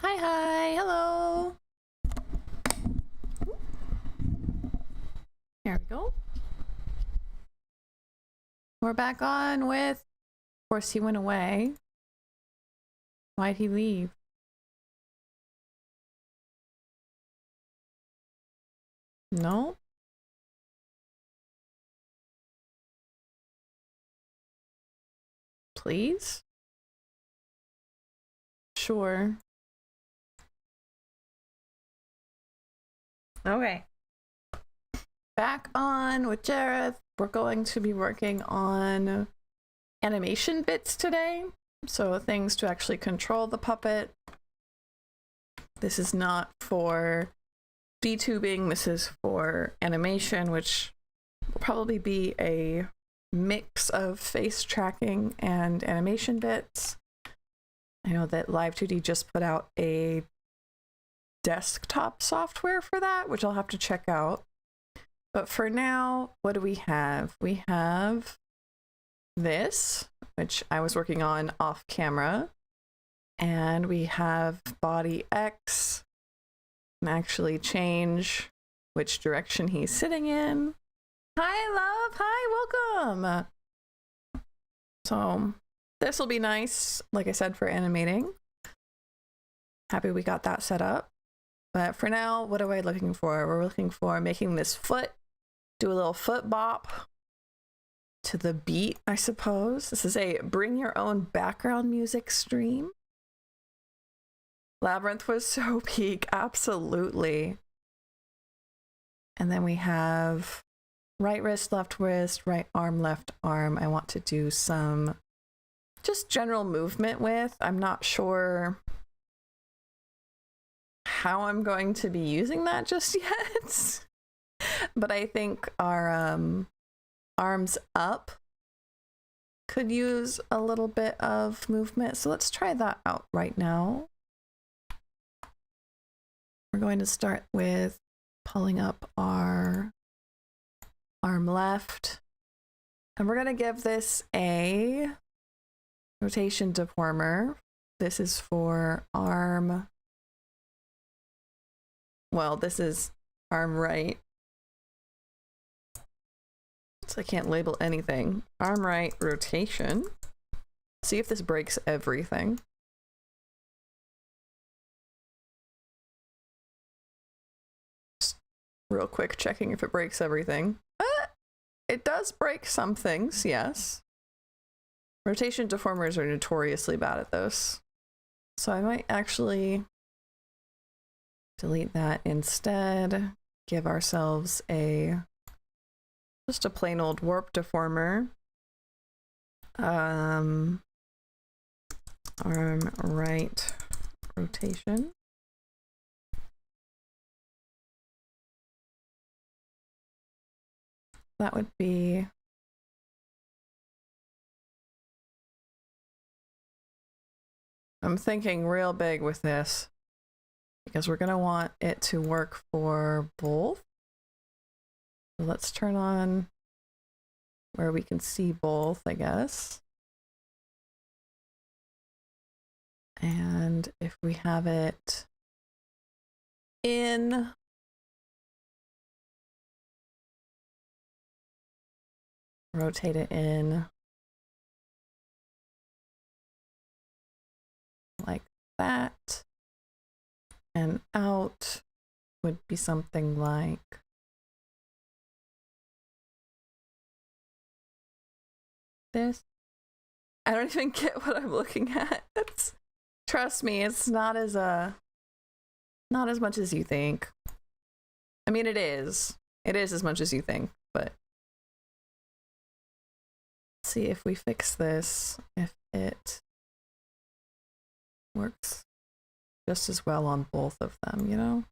Hi, hello. There we go. We're back on with, of course he went away. Why'd he leave? No? Please? Sure. Okay. Back on with Jareth. We're going to be working on animation bits today. So things to actually control the puppet. This is not for VTubing, this is for animation, which will probably be a mix of face tracking and animation bits. I know that Live2d just put out a desktop software for that, which I'll have to check out. But for now, what do we have? We have this, which I was working on off camera. And we have body X, and actually change which direction he's sitting in. Hi, love. Hi, welcome. So this will be nice, like I said, for animating. Happy we got that set up. But for now, what are we looking for? We're looking for making this foot do a little foot bop to the beat, I suppose. This is a bring your own background music stream. Labyrinth was so peak, absolutely. And then we have right wrist, right arm, left arm. I want to do some just general movement with. I'm not sure how I'm going to be using that just yet. But I think our arms up could use a little bit of movement. So let's try that out right now. We're going to start with pulling up our arm left. And we're going to give this a rotation deformer. This is for arm. Well, this is arm right. So I can't label anything. Arm right rotation. See if this breaks everything. Real quick, checking if it breaks everything. It does break some things, yes. Rotation deformers are notoriously bad at this. So I might actually delete that instead. Give ourselves just a plain old warp deformer. Arm right rotation. That would be I'm thinking real big with this because we're going to want it to work for both. So let's turn on where we can see both, I guess. And if we have it in rotate it in like that, and out would be something like this. I don't even get what I'm looking at. Trust me, it's not as much as you think. I mean, it is as much as you think, but see if we fix this, if it works just as well on both of them, you know?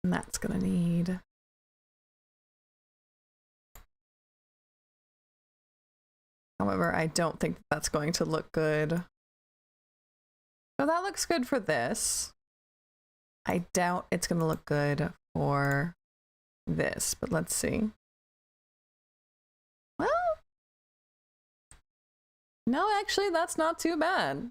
And that's gonna need however, I don't think that's going to look good. So that looks good for this. I doubt it's gonna look good for this, but let's see. Well, No, actually, that's not too bad.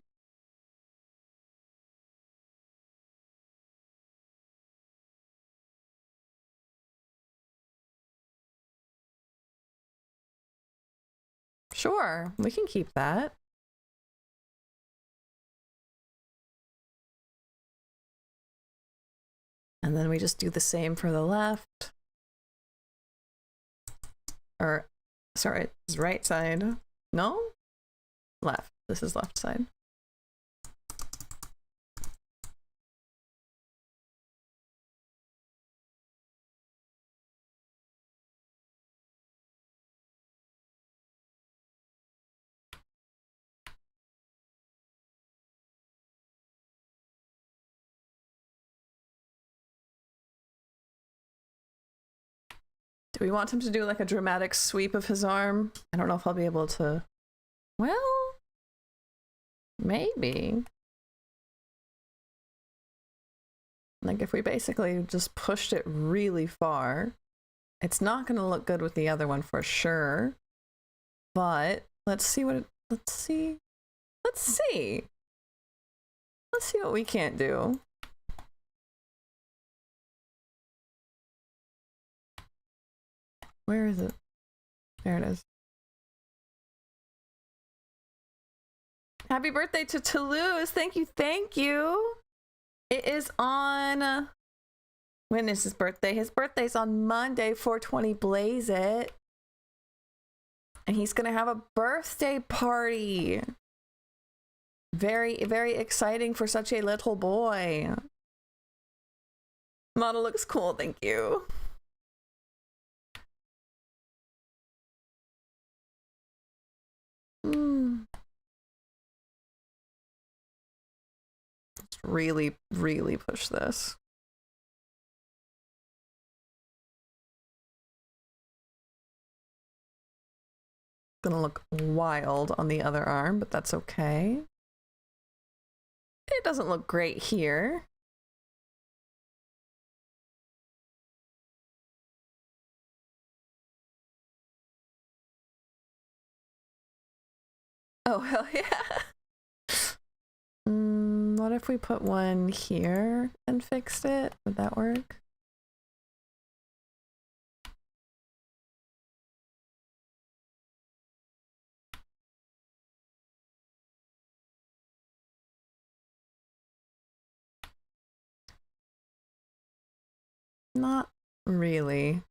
Sure, we can keep that. And then we just do the same for the left. Or, sorry, it's right side. No? Left. This is left side. Do we want him to do like a dramatic sweep of his arm? I don't know if I'll be able to. Well, maybe. Like if we basically just pushed it really far, it's not going to look good with the other one for sure. But let's see what let's see. Let's see. Let's see what we can't do. Where is it? There it is. Happy birthday to Toulouse. Thank you. Thank you. It is on... When is his birthday? His birthday's on Monday, 4/20 Blaze It. And he's going to have a birthday party. Very, very exciting for such a little boy. Model looks cool. Thank you. Let's really, really push this. Gonna look wild on the other arm, but that's okay. It doesn't look great here. Oh, hell yeah. What if we put one here and fixed it? Would that work? Not really.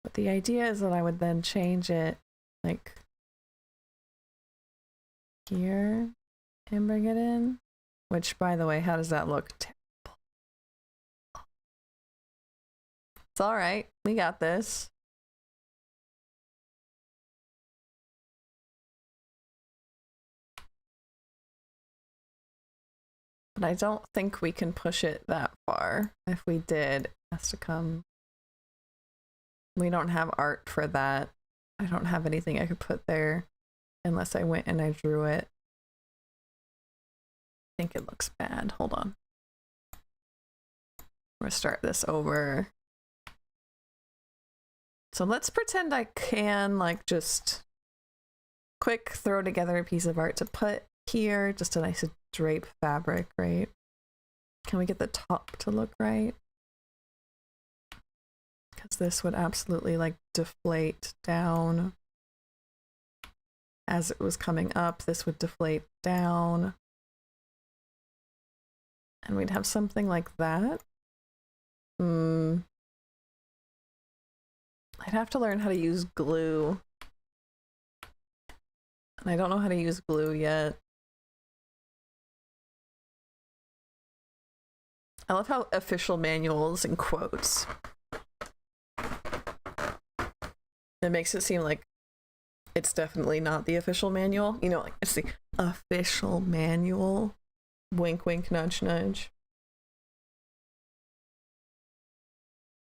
But the idea is that I would then change it like here and bring it in. Which, by the way, how does that look? Terrible. It's all right. We got this. But I don't think we can push it that far. If we did, it has to come. We don't have art for that. I don't have anything I could put there unless I went and I drew it. I think it looks bad. Hold on. I'm gonna start this over. So let's pretend I can like just quick throw together a piece of art to put here. Just a nice drape fabric, right? Can we get the top to look right? Because this would absolutely like deflate down. As it was coming up, this would deflate down. And we'd have something like that. I'd have to learn how to use glue. And I don't know how to use glue yet. I love how official manuals in quotes. It makes it seem like it's definitely not the official manual. You know, like it's the official manual. Wink, wink, nudge, nudge.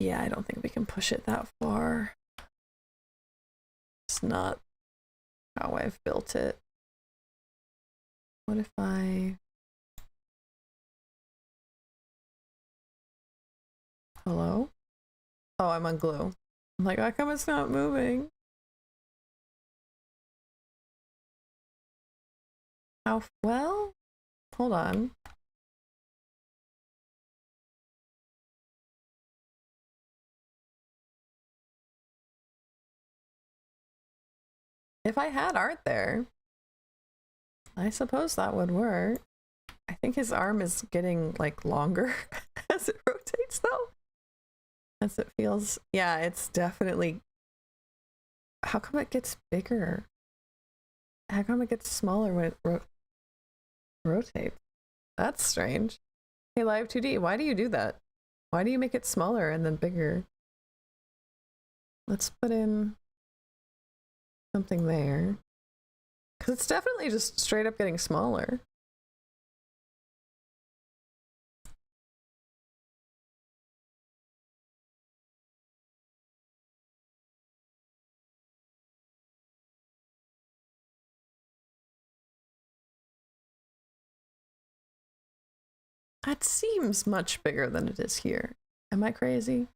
Yeah, I don't think we can push it that far. It's not how I've built it. What if I... Hello? Oh, I'm on glue. I'm like, how come it's not moving? How well? Hold on. If I had art there, I suppose that would work. I think his arm is getting like longer as it rotates though. As it feels, yeah, it's definitely. How come it gets bigger? How come it gets smaller when it rotates? That's strange. Hey, Live2d, why do you do that? Why do you make it smaller and then bigger? Let's put in something there. Because it's definitely just straight up getting smaller. That seems much bigger than it is here. Am I crazy?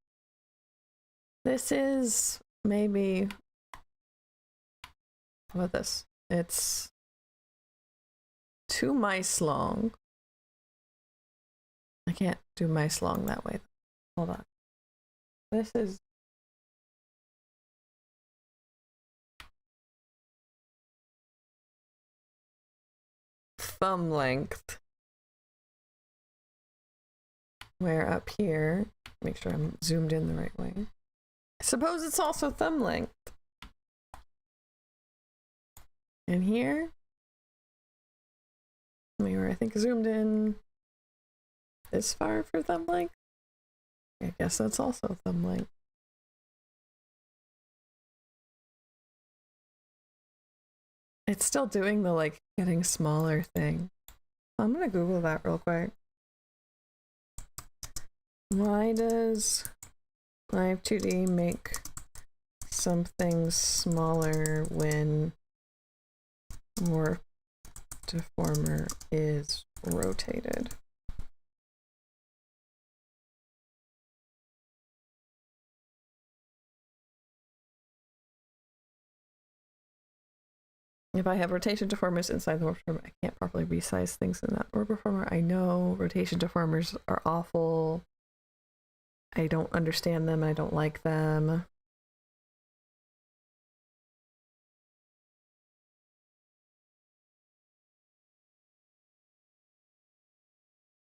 This is maybe... How about this? It's 2 mice long. I can't do mice long that way. Hold on. This is... thumb length. Where up here, make sure I'm zoomed in the right way. I suppose it's also thumb length. And here, we were, I think, zoomed in this far for thumb length. I guess that's also thumb length. It's still doing the like getting smaller thing. I'm gonna Google that real quick. Why does Live2d make some things smaller when more deformer is rotated? If I have rotation deformers inside the warp deformer, I can't properly resize things in that warp deformer. I know rotation deformers are awful. I don't understand them. I don't like them.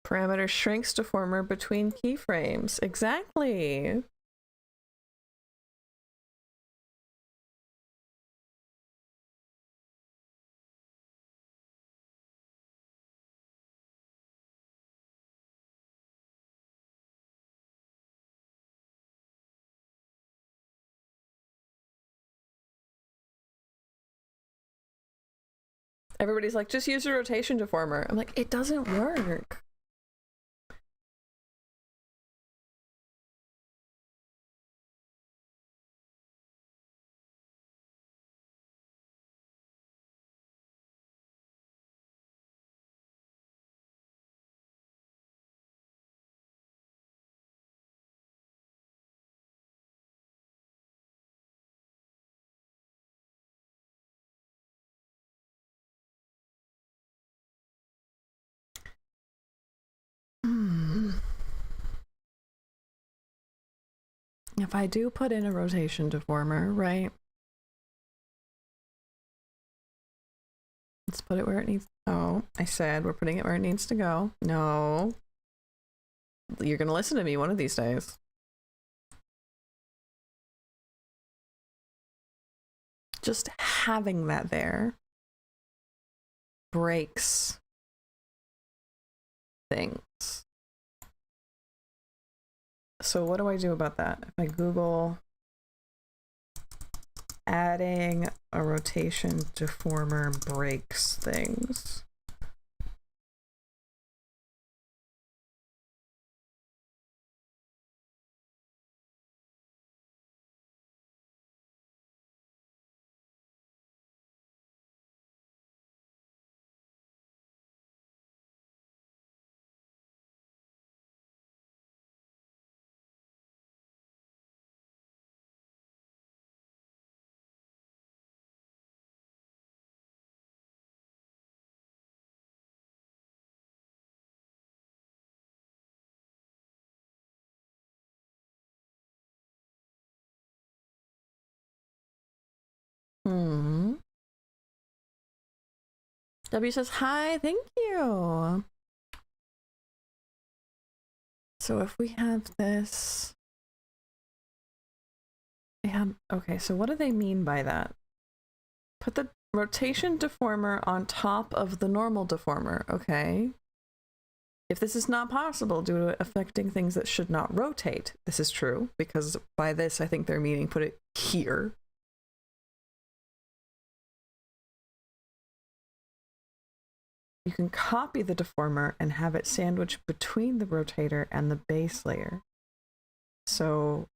Parameter shrinks deformer between keyframes. Exactly. Everybody's like, just use a rotation deformer. I'm like, it doesn't work. If I do put in a rotation deformer, right? Let's put it where it needs to go. I said we're putting it where it needs to go. No. You're gonna listen to me one of these days. Just having that there breaks things. So what do I do about that? If I Google adding a rotation deformer breaks things. W says, hi, thank you. So if we have this, okay, so what do they mean by that? Put the rotation deformer on top of the normal deformer, okay. If this is not possible due to affecting things that should not rotate, this is true, because by this I think they're meaning put it here. You can copy the deformer and have it sandwiched between the rotator and the base layer. So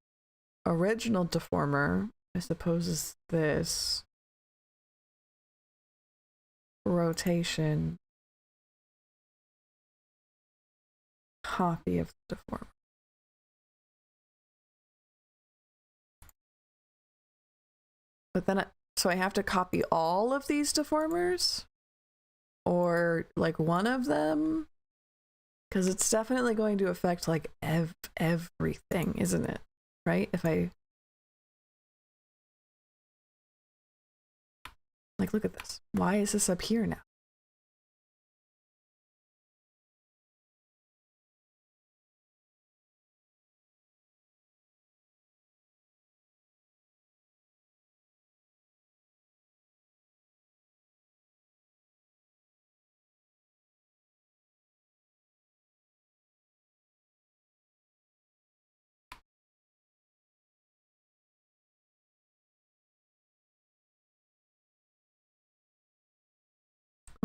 original deformer, I suppose, is this. Rotation. Copy of the deformer. But then, so I have to copy all of these deformers? Or like one of them? Because it's definitely going to affect like everything, isn't it? Right? If I... Like, look at this. Why is this up here now?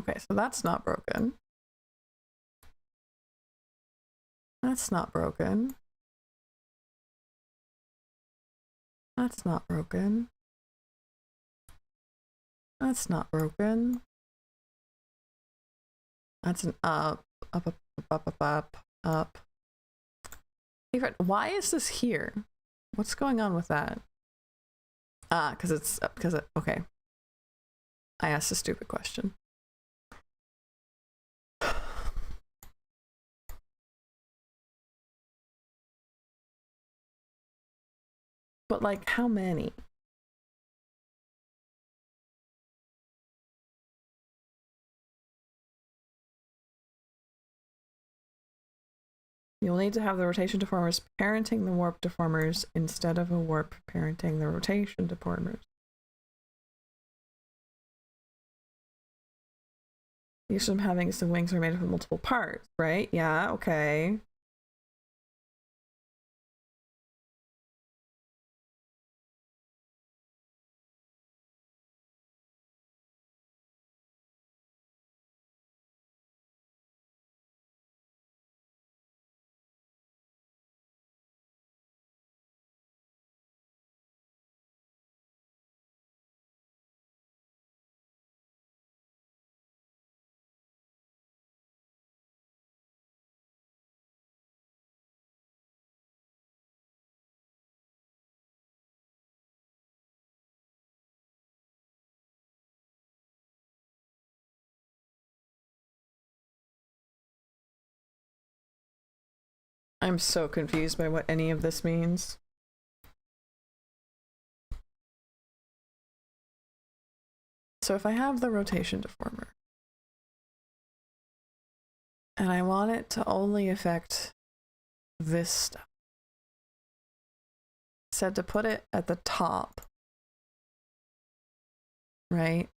Okay, so that's not broken. That's not broken. That's not broken. That's not broken. That's an up, up, up, up, up, up, up. Hey, Fred, why is this here? What's going on with that? Ah, because it's, because it, okay. I asked a stupid question. But like, how many? You'll need to have the rotation deformers parenting the warp deformers instead of a warp parenting the rotation deformers. Usually having some wings are made up of multiple parts, right? Yeah, okay. I'm so confused by what any of this means. So if I have the rotation deformer and I want it to only affect this stuff, I said to put it at the top, right?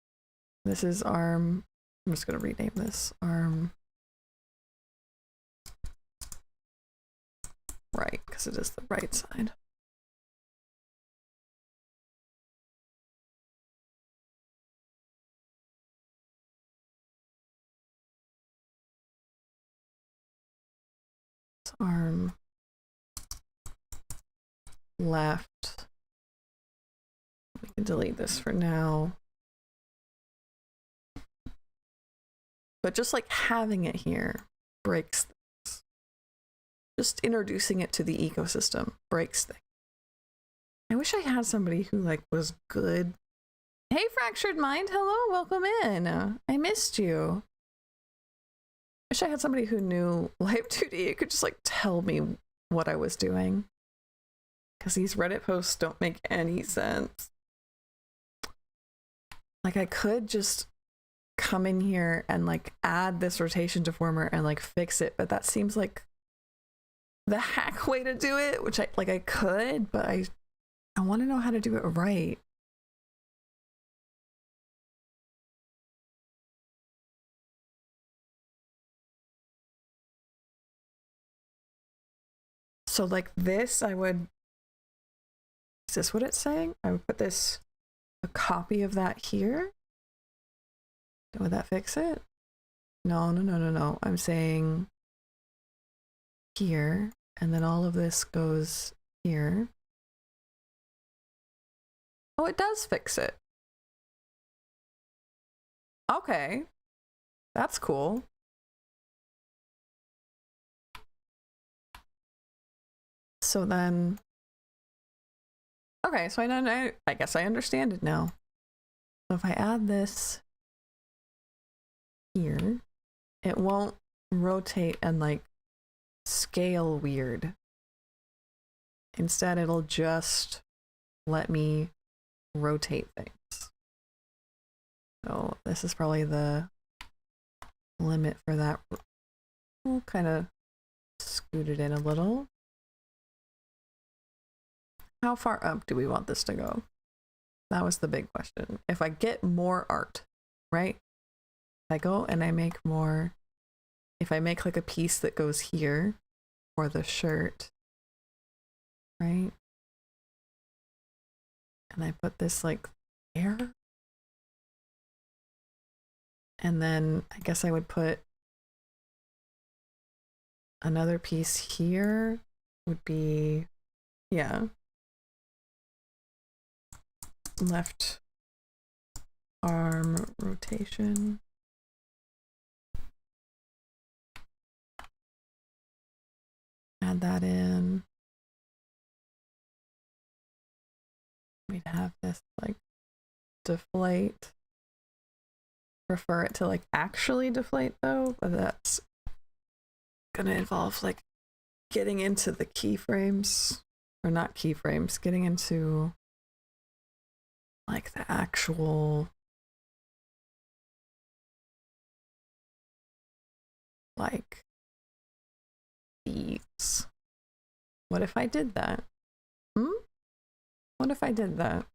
This is arm, I'm just going to rename this arm right, because it is the right side. It's arm left. We can delete this for now. But just like having it here breaks things. Just introducing it to the ecosystem breaks things. I wish I had somebody who like was good. Hey, Fractured Mind, hello, welcome in. I missed you. Wish I had somebody who knew Live2d who could just like tell me what I was doing. Because these Reddit posts don't make any sense. Like I could just come in here and like add this rotation deformer and like fix it, but that seems like the hack way to do it, which I could, but I want to know how to do it right. So like this, I would, is this what it's saying? I would put this, a copy of that here. Would that fix it? No. I'm saying here, and then all of this goes here. Oh, it does fix it. Okay. That's cool. So then, okay, so I guess I understand it now. So if I add this here, it won't rotate and like scale weird. Instead, it'll just let me rotate things. So this is probably the limit for that. We'll kind of scoot it in a little. How far up do we want this to go? That was the big question. If I get more art, right? I go and I make more. If I make like a piece that goes here for the shirt, right? And I put this like there. And then I guess I would put another piece here would be, yeah. Left arm rotation. Add that in. We'd have this like deflate. Prefer it to like actually deflate though, but that's gonna involve like getting into the keyframes, or not keyframes, getting into like the actual like beats. What if I did that? What if I did that?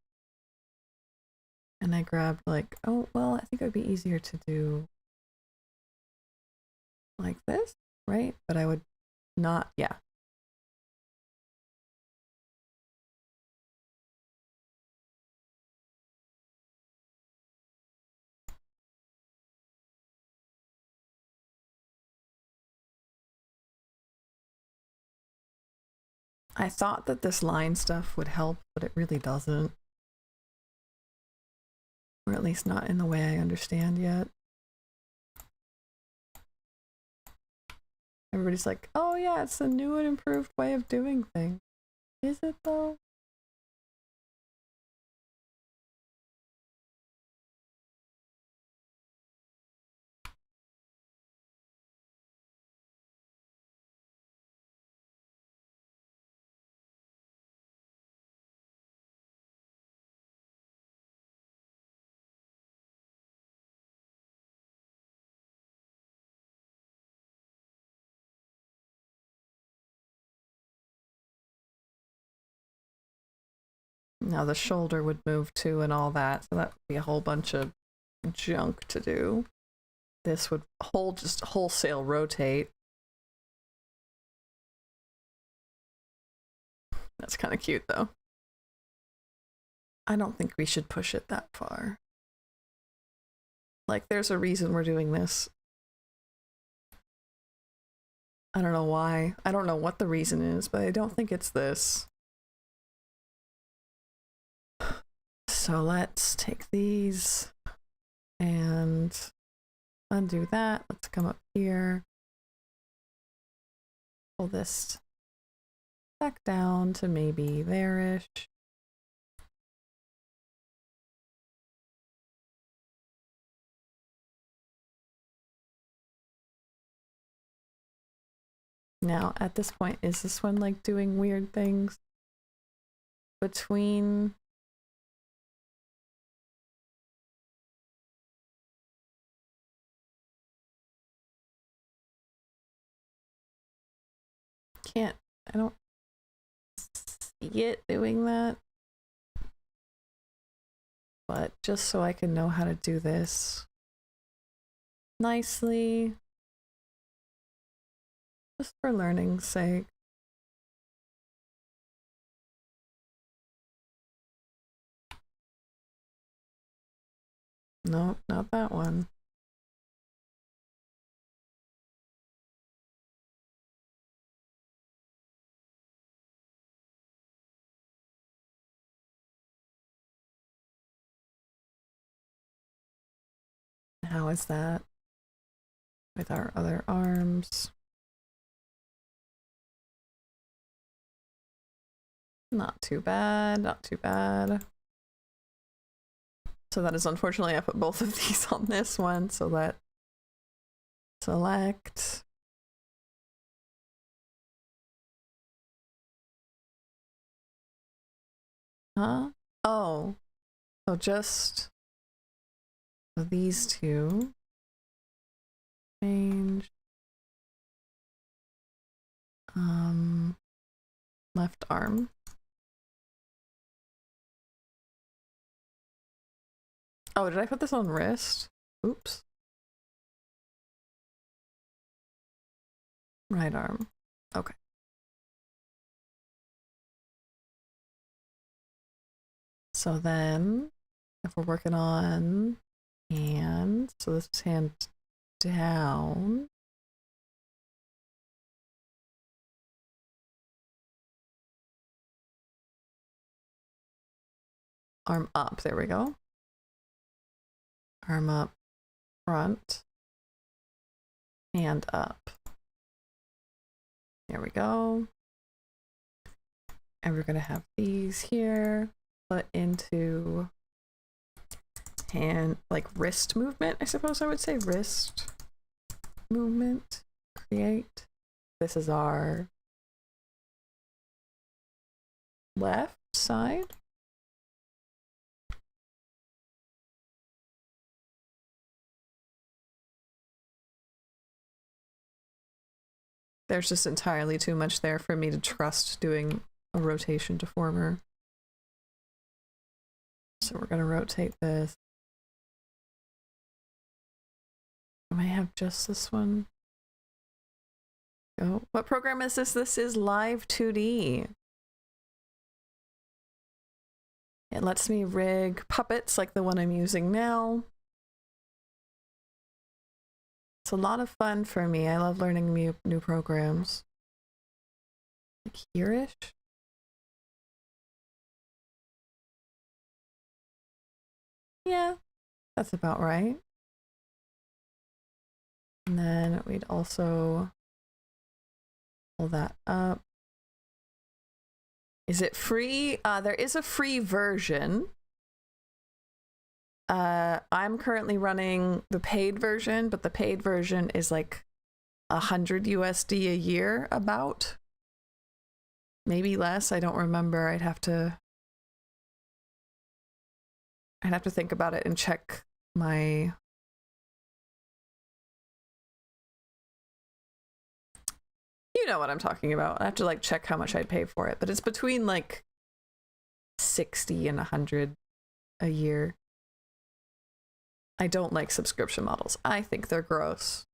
And I grabbed like, oh, well, I think it would be easier to do like this, right? But I would not, yeah. I thought that this line stuff would help, but it really doesn't. Or at least not in the way I understand yet. Everybody's like, oh yeah, it's a new and improved way of doing things. Is it though? Now the shoulder would move too and all that, so that would be a whole bunch of junk to do. This would just wholesale rotate. That's kind of cute though. I don't think we should push it that far. Like there's a reason we're doing this. I don't know why. I don't know what the reason is, but I don't think it's this. So let's take these and undo that. Let's come up here. Pull this back down to maybe there-ish. Now, at this point, is this one like doing weird things between I don't see it doing that. But just so I can know how to do this nicely, just for learning's sake. Nope, not that one. How is that with our other arms? Not too bad, not too bad. So that is unfortunately, I put both of these on this one, so let select. Huh? Oh, so just these two. Change. Left arm. Oh, did I put this on wrist? Oops. Right arm. Okay. So then, if we're working on hand, so this is hand down. Arm up, there we go. Arm up, front, hand up. There we go. And we're gonna have these here put into hand, like wrist movement, I suppose I would say wrist movement, create. This is our left side. There's just entirely too much there for me to trust doing a rotation deformer. So we're gonna rotate this. I might have just this one. Go. What program is this? This is Live2d. It lets me rig puppets like the one I'm using now. It's a lot of fun for me. I love learning new programs. Like here-ish. Yeah, that's about right. And then we'd also pull that up. Is it free? There is a free version. I'm currently running the paid version, but the paid version is like 100 USD a year, about. Maybe less, I don't remember. I'd have to think about it and check my... You know what I'm talking about. I have to like check how much I'd pay for it, but it's between like 60 and 100 a year. I don't like subscription models. I think they're gross.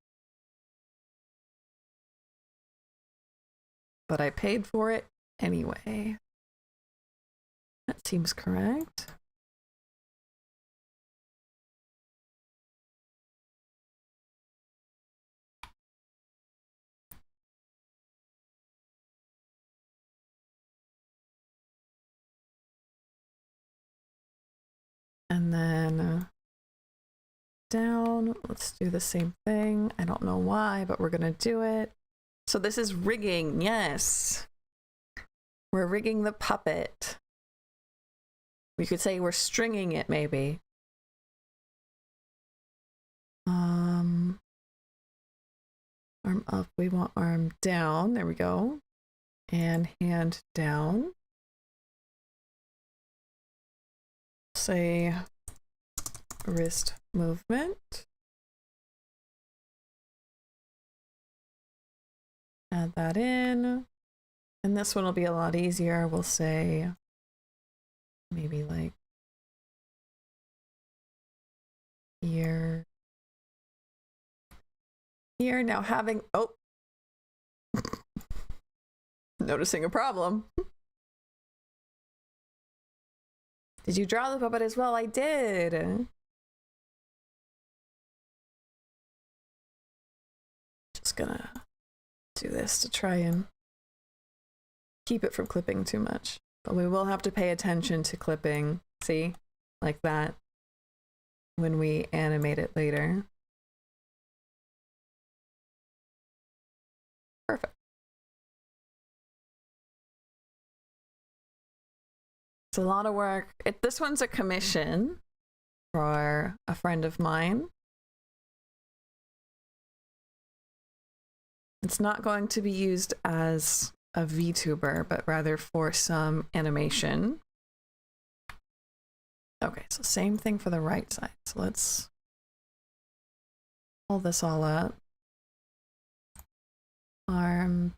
But I paid for it anyway. That seems correct. And then down, let's do the same thing. I don't know why, but we're gonna do it. So this is rigging, yes. We're rigging the puppet. We could say we're stringing it, maybe. Arm up, we want arm down, there we go. And hand down. Say wrist movement. Add that in. And this one will be a lot easier. We'll say maybe like here. Here now having, oh, noticing a problem. Did you draw the puppet as well? I did. Just gonna do this to try and keep it from clipping too much. But we will have to pay attention to clipping, see? Like that, when we animate it later. Perfect. It's a lot of work. This one's a commission for a friend of mine. It's not going to be used as a VTuber, but rather for some animation. Okay, so same thing for the right side. So let's pull this all up. Arm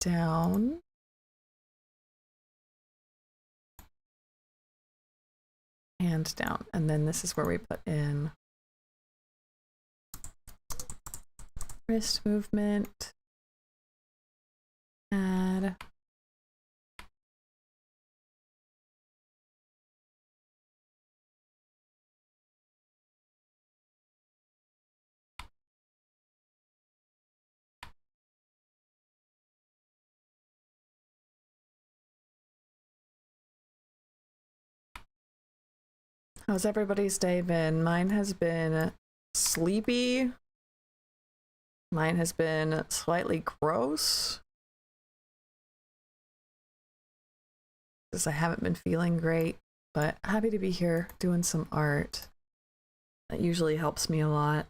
down. Hand down. And then this is where we put in wrist movement. Add. How's everybody's day been? Mine has been sleepy. Mine has been slightly gross, because I haven't been feeling great, but happy to be here doing some art. That usually helps me a lot.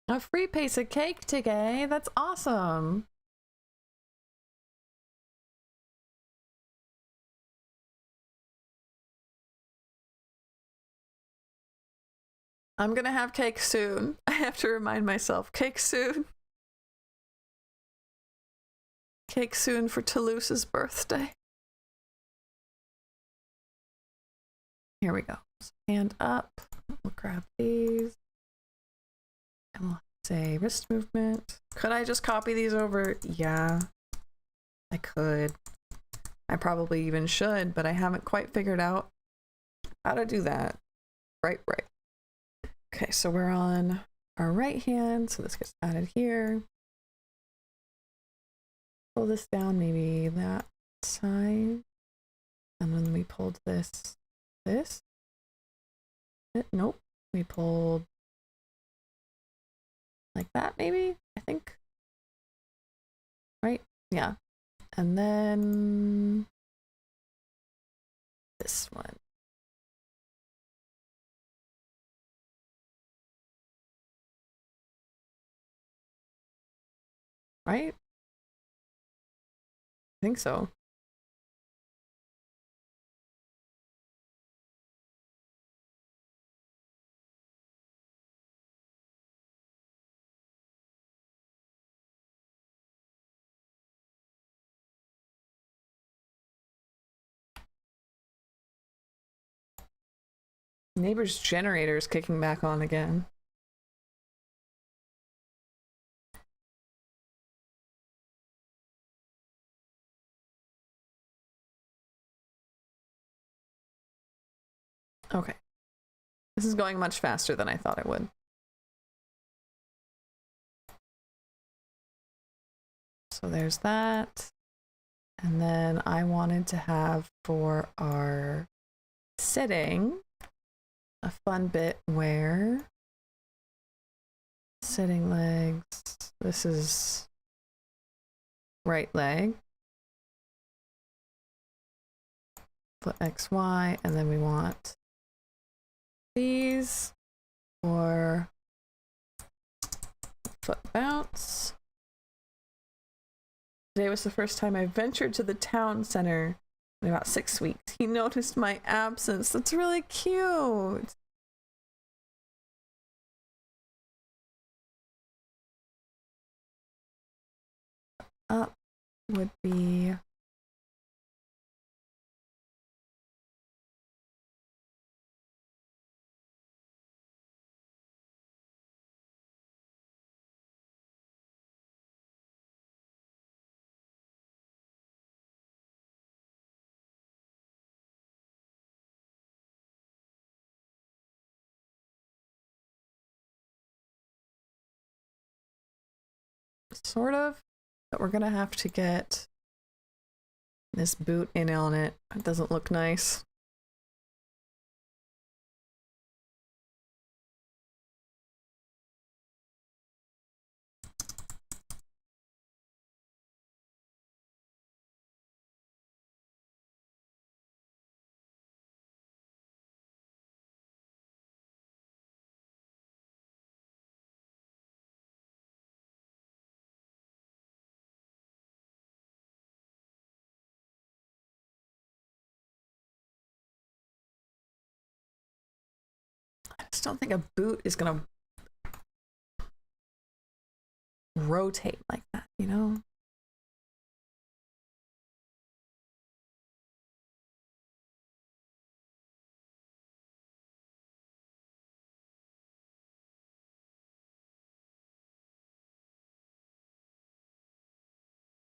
A free piece of cake today. That's awesome. I'm gonna have cake soon. I have to remind myself. Cake soon. Cake soon for Toulouse's birthday. Here we go. So hand up. We'll grab these. And we'll say wrist movement. Could I just copy these over? Yeah, I could. I probably even should, but I haven't quite figured out how to do that. Right. Okay, so we're on our right hand, so this gets added here. Pull this down, maybe that side. And then we pulled this. Nope, we pulled like that, maybe, I think. Right? Yeah. And then this one. Right? I think so. Neighbor's generator is kicking back on again. Okay. This is going much faster than I thought it would. So there's that. And then I wanted to have for our sitting a fun bit where sitting legs, this is right leg, foot XY, and then we want these for foot bounce. Today was the first time I ventured to the town center in about 6 weeks. He noticed my absence. That's really cute. would be sort of, but we're gonna have to get this boot in on it. It doesn't look nice. I just don't think a boot is gonna rotate like that, you know?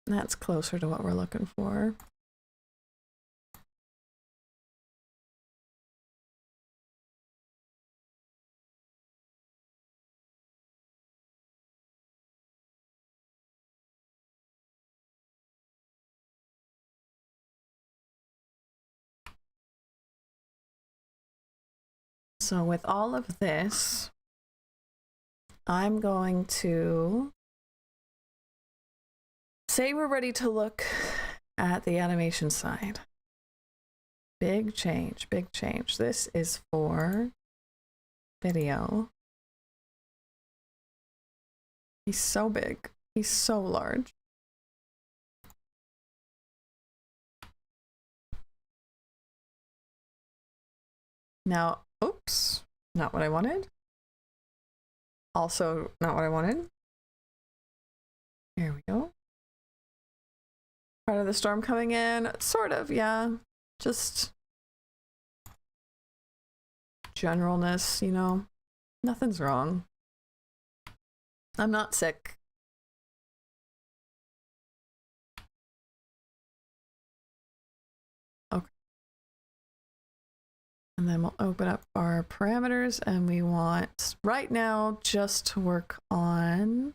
That's closer to what we're looking for. So with all of this, I'm going to say we're ready to look at the animation side. Big change, big change. This is for video. He's so big. He's so large. Now, oops, not what I wanted. Also, not what I wanted. Here we go. Part of the storm coming in, sort of, yeah. Just generalness, you know. Nothing's wrong. I'm not sick. Okay. And then we'll open up our parameters, and we want right now just to work on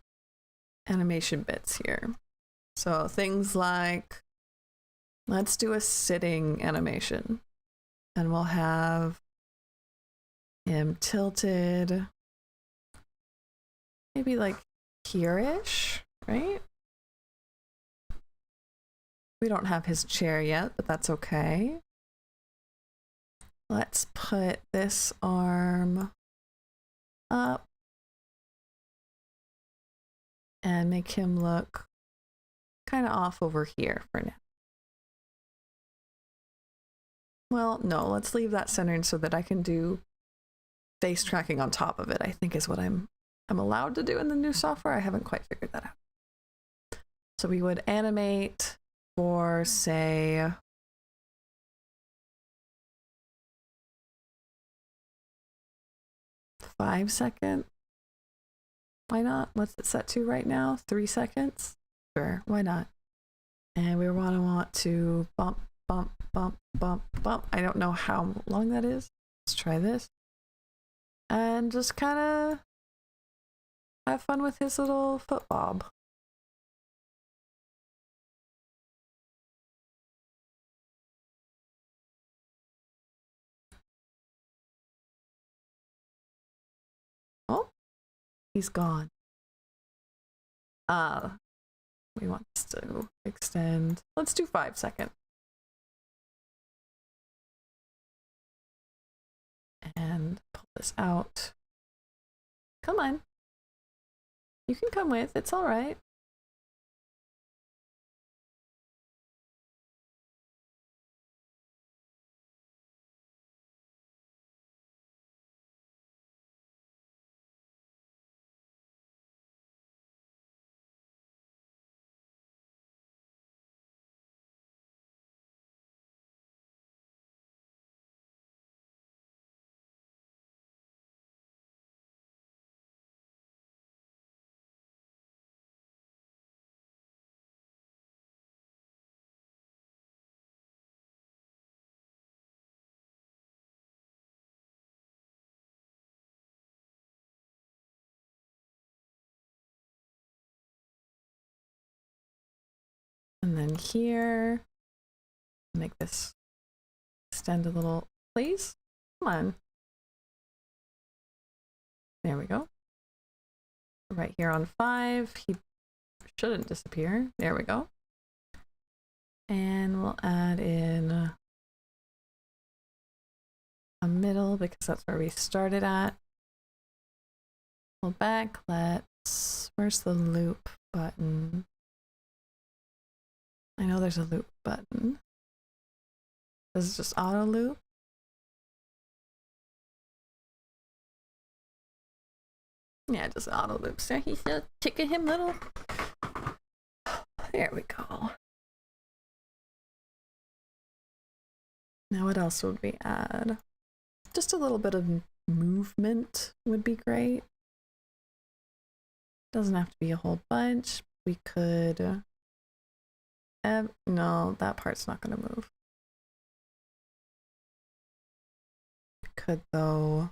animation bits here. So things like, let's do a sitting animation, and we'll have him tilted maybe like here-ish, right? We don't have his chair yet, but that's okay. Let's put this arm up and make him look kind of off over here for now. Well, no, let's leave that centered so that I can do face tracking on top of it, I think is what I'm allowed to do in the new software. I haven't quite figured that out. So we would animate for, say, $5 seconds. Why not? What's it set to right now? 3 seconds? Sure, why not? And we want to bump, bump, bump, bump, bump. I don't know how long that is. Let's try this. And just kind of have fun with his little foot bob. Oh, he's gone. We want this to extend. Let's do 5 seconds. And pull this out. Come on. You can come with, it's all right. And then here, make this extend a little, please. Come on. There we go. Right here on 5, he shouldn't disappear. There we go. And we'll add in a middle because that's where we started at. Pull back, where's the loop button? I know there's a loop button. Does it just auto loop? Yeah, just auto loops. So he's a tickle him little. There we go. Now what else would we add? Just a little bit of movement would be great. Doesn't have to be a whole bunch. We could... no, that part's not going to move. We could, though,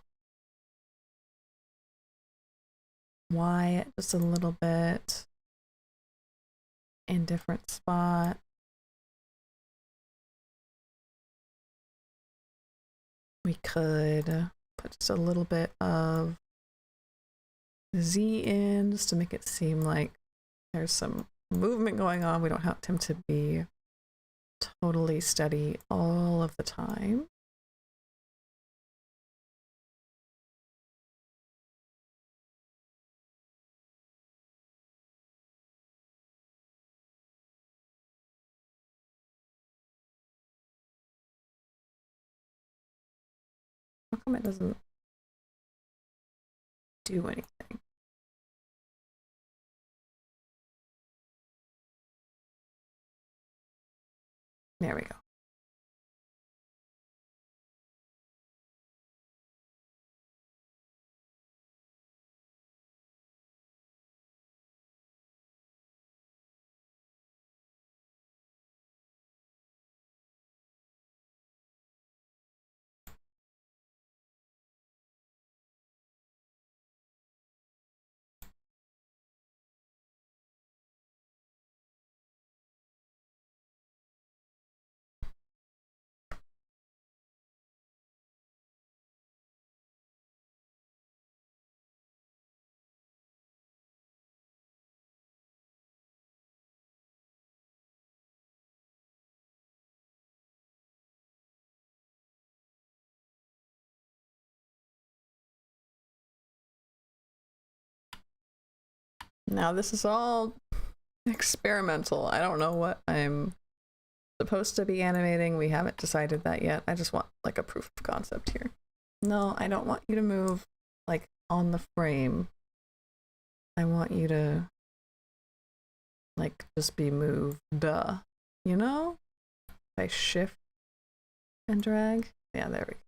Y it just a little bit in different spot. We could put just a little bit of Z in just to make it seem like there's some movement going on. We don't have him to be totally steady all of the time. How come it doesn't do anything? There we go. Now this is all experimental. I don't know what I'm supposed to be animating. We haven't decided that yet. I just want like a proof of concept here. No, I don't want you to move like on the frame. I want you to like just be moved, you know? If I shift and drag. Yeah, there we go.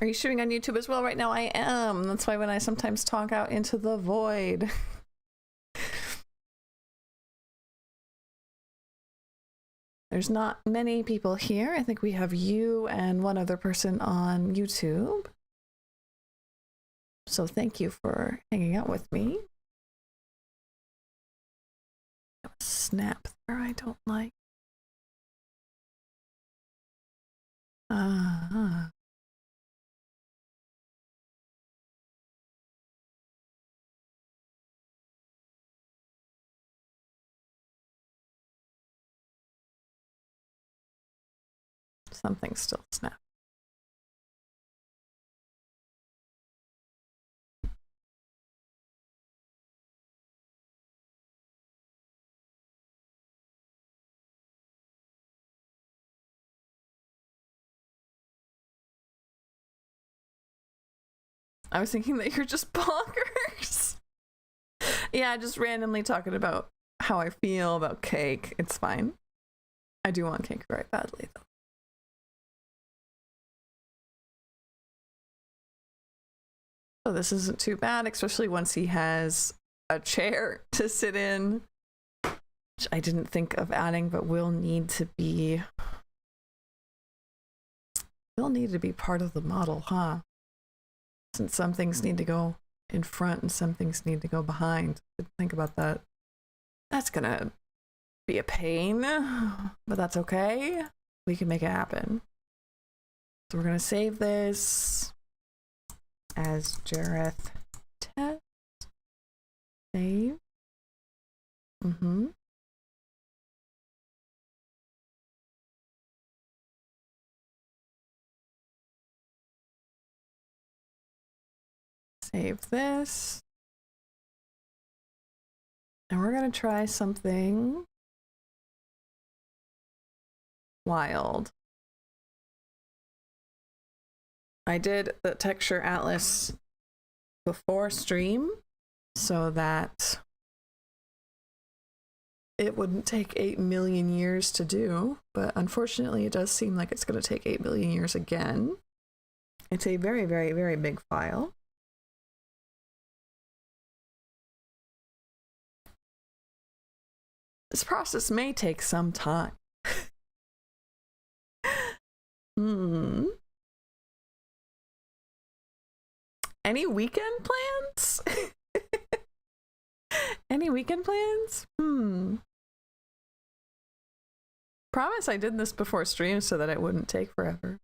Are you streaming on YouTube as well right now? I am. That's why when I sometimes talk out into the void. There's not many people here. I think we have you and one other person on YouTube. So thank you for hanging out with me. Snap there, I don't like. Something still snapped. I was thinking that you're just bonkers. Yeah, just randomly talking about how I feel about cake. It's fine. I do want cake very badly, though. So this isn't too bad, especially once he has a chair to sit in, which I didn't think of adding, but will need to be part of the model, huh? Since some things need to go in front and some things need to go behind. Didn't think about that. That's gonna be a pain, but that's okay. We can make it happen. So we're gonna save this as Jareth test. Save. Save this. And we're gonna try something wild. I did the texture atlas before stream so that it wouldn't take 8 million years to do, but unfortunately it does seem like it's going to take 8 million years again. It's a very, very, very big file. This process may take some time. Any weekend plans? Any weekend plans? Promise I did this before stream so that it wouldn't take forever.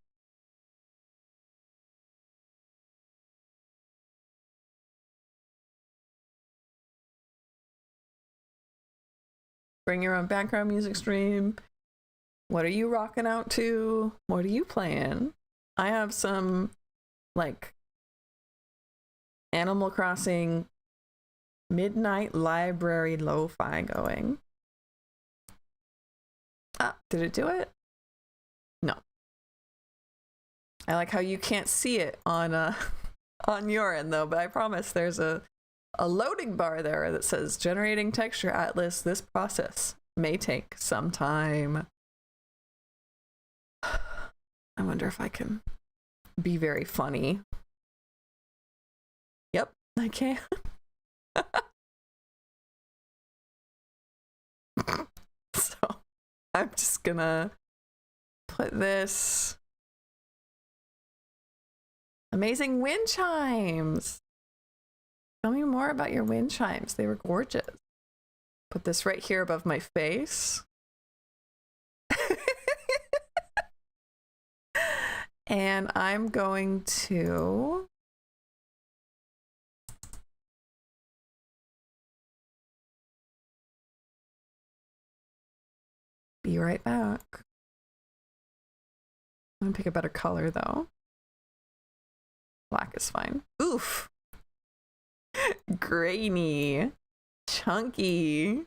Bring your own background music stream. What are you rocking out to? What are you playing? I have some, like, Animal Crossing Midnight Library Lo-Fi going. Ah, did it do it? No. I like how you can't see it on on your end though, but I promise there's a loading bar there that says generating texture atlas. This process may take some time. I wonder if I can be very funny. Yep, I can. So I'm just gonna put this amazing wind chimes. Tell me more about your wind chimes. They were gorgeous. Put this right here above my face. And I'm going to be right back. I'm gonna pick a better color though. Black is fine. Oof. Grainy. Chunky.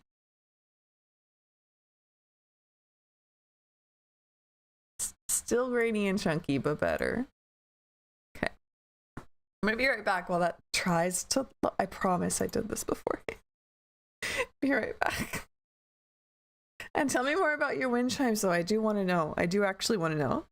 Still grainy and chunky, but better. Okay. I'm gonna be right back while that tries to... I promise I did this before. Be right back. And tell me more about your wind chimes though. I do want to know. I do actually want to know.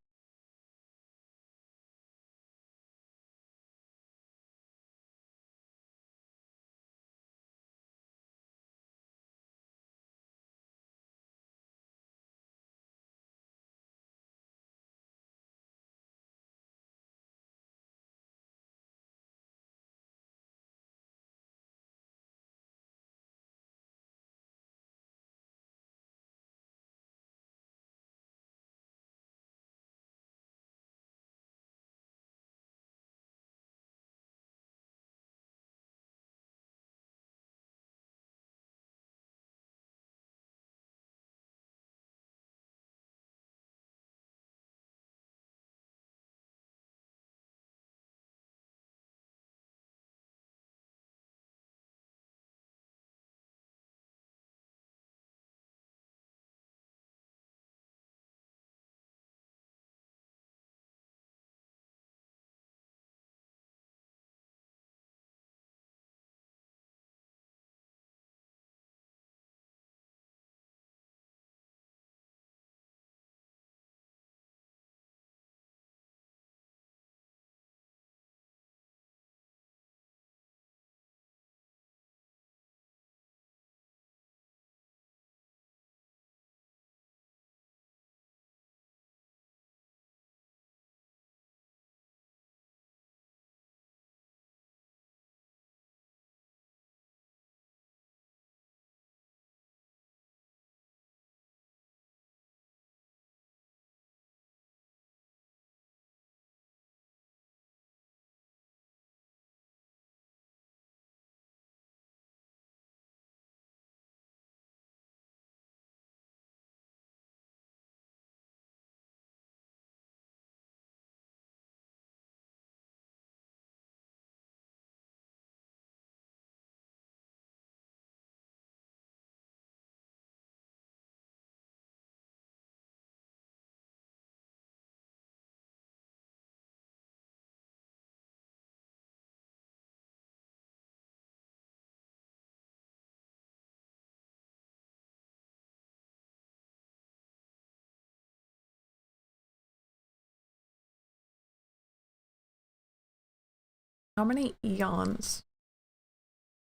How many eons?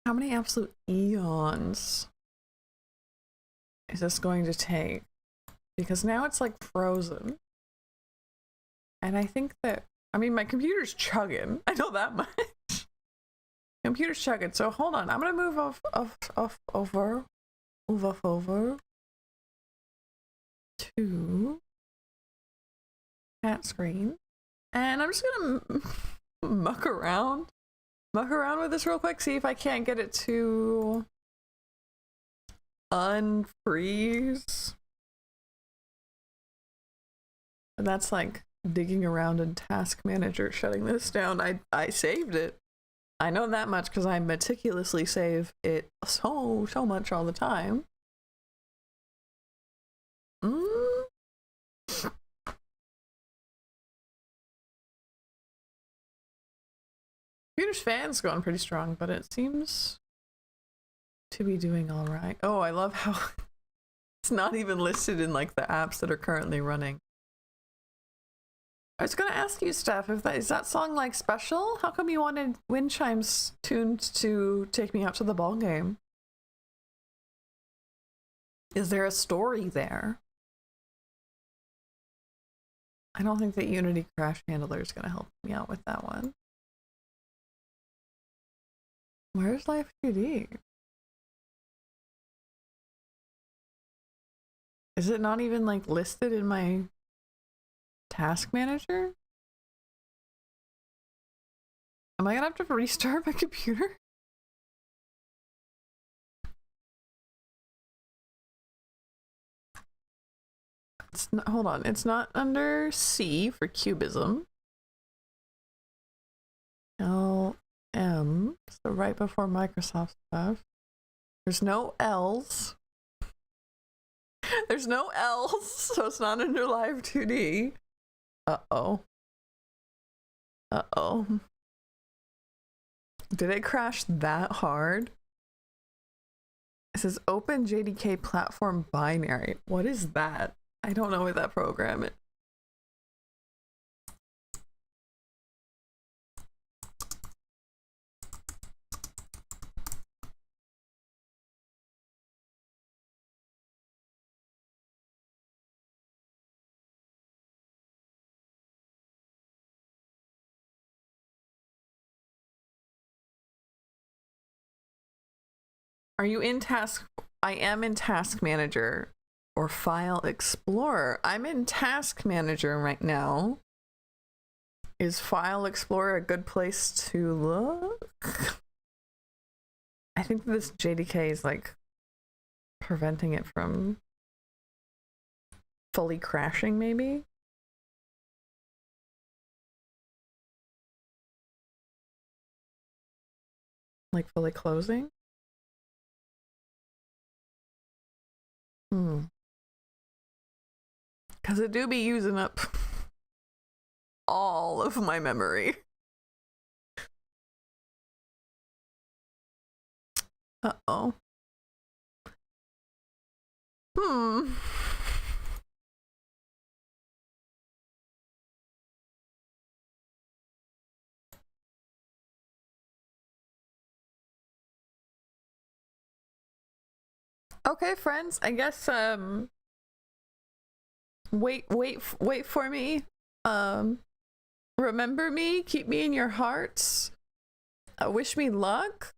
How many absolute eons is this going to take? Because now it's like frozen. And I think that, I mean, my computer's chugging. I know that much. Computer's chugging. So hold on. I'm going to move over to cat screen. And I'm just going to muck around with this real quick. See if I can't get it to unfreeze. And that's like digging around in Task Manager, shutting this down. I saved it. I know that much because I meticulously save it so much all the time. Computer's fan's going pretty strong, but it seems to be doing all right. Oh, I love how it's not even listed in like the apps that are currently running. I was gonna ask you, Steph, if is that song like special? How come you wanted wind chimes tuned to take me out to the ball game? Is there a story there? I don't think that Unity Crash Handler is gonna help me out with that one. Where's Live2d? Is it not even like listed in my Task Manager? Am I gonna have to restart my computer? It's not, hold on, it's not under C for cubism. LM, so right before Microsoft stuff. There's no L's. There's no L's, so it's not under Live2d. Uh-oh. Uh-oh. Did it crash that hard? It says open JDK platform binary. What is that? I don't know what that program is. Are you in Task? I am in Task Manager or File Explorer. I'm in Task Manager right now. Is File Explorer a good place to look? I think this JDK is like preventing it from fully crashing, maybe? Like fully closing? Because it do be using up all of my memory. Uh-oh. Okay, friends, I guess wait for me. Remember me, keep me in your hearts. Wish me luck.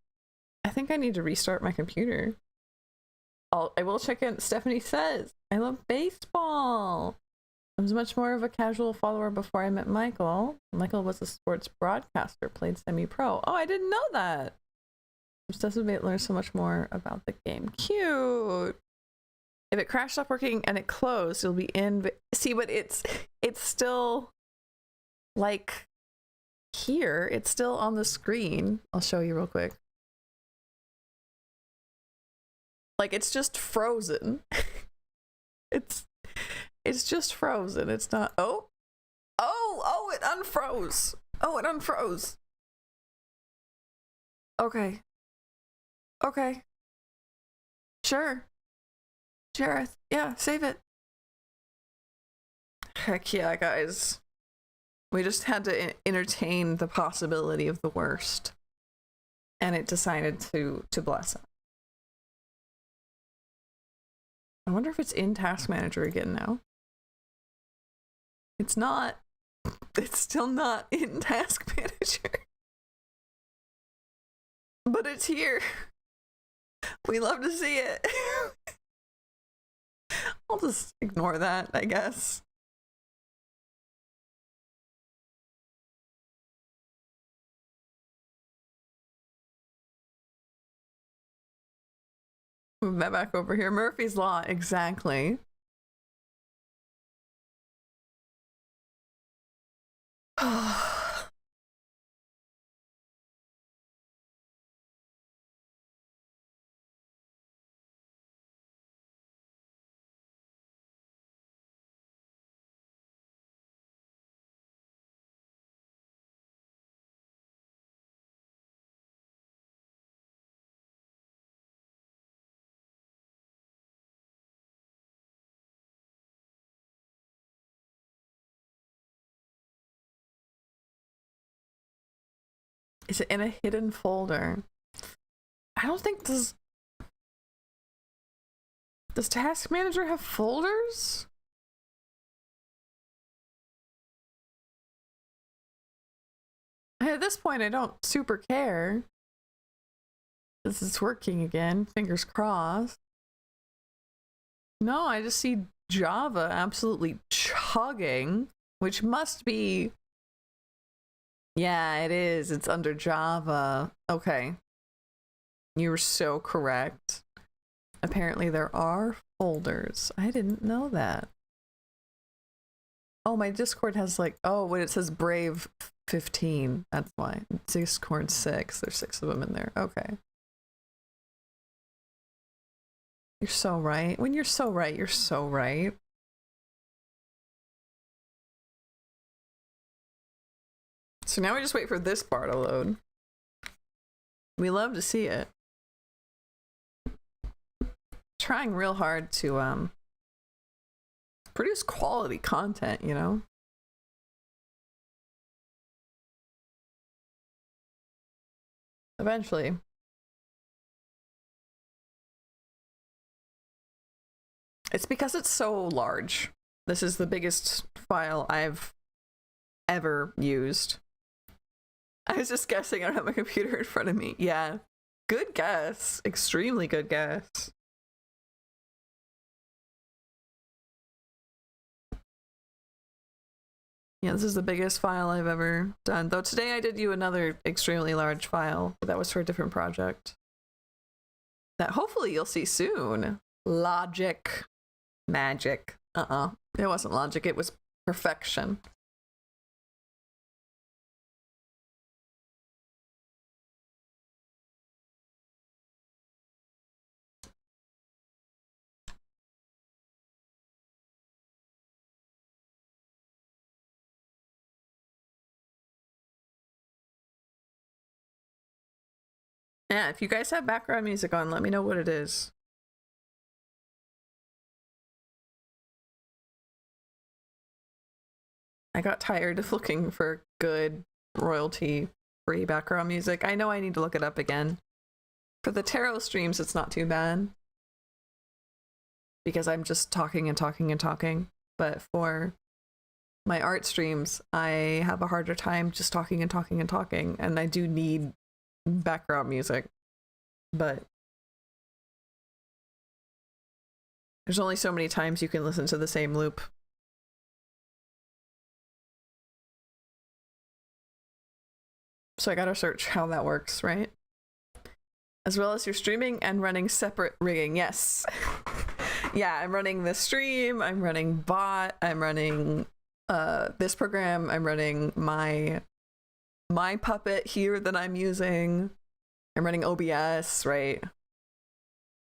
I think I need to restart my computer. I will check in. Stephanie says, I love baseball. I was much more of a casual follower before I met Michael. Michael was a sports broadcaster, played semi-pro. Oh, I didn't know that. Obsessive mate learns so much more about the game. Cute. If it crashed, stopped working, and it closed, you'll be in. See, but it's still like here. It's still on the screen. I'll show you real quick. Like it's just frozen. it's just frozen. It's not. Oh, it unfroze. Oh, it unfroze. Okay. Okay. Sure. Jareth. Yeah, save it. Heck yeah, guys. We just had to entertain the possibility of the worst. And it decided to bless it. I wonder if it's in Task Manager again now. It's not. It's still not in Task Manager. But it's here. We love to see it. I'll just ignore that, I guess. Move that back over here. Murphy's Law, exactly. Is it in a hidden folder? I don't think does Task Manager have folders? At this point, I don't super care. This is working again. Fingers crossed. No, I just see Java absolutely chugging, which must be... Yeah, it is. It's under Java. Okay. You were so correct. Apparently there are folders. I didn't know that. Oh, my Discord has like... Oh, when it says Brave 15, that's why. Discord 6. There's 6 of them in there. Okay. You're so right. When you're so right, you're so right. So now we just wait for this bar to load. We love to see it. Trying real hard to produce quality content, you know? Eventually. It's because it's so large. This is the biggest file I've ever used. I was just guessing. I don't have my computer in front of me. Yeah. Good guess. Extremely good guess. Yeah, this is the biggest file I've ever done. Though today I did you another extremely large file, but that was for a different project. That hopefully you'll see soon. Logic. Magic. It wasn't logic, it was perfection. Yeah, if you guys have background music on, let me know what it is. I got tired of looking for good royalty-free background music. I know I need to look it up again. For the tarot streams, it's not too bad. Because I'm just talking and talking and talking. But for my art streams, I have a harder time just talking and talking and talking. And I do need background music. But there's only so many times you can listen to the same loop. So I gotta search how that works, right? As well as you're streaming and running separate rigging. Yes. Yeah, I'm running the stream, I'm running bot, I'm running this program, I'm running my puppet here that I'm using. I'm running OBS, right?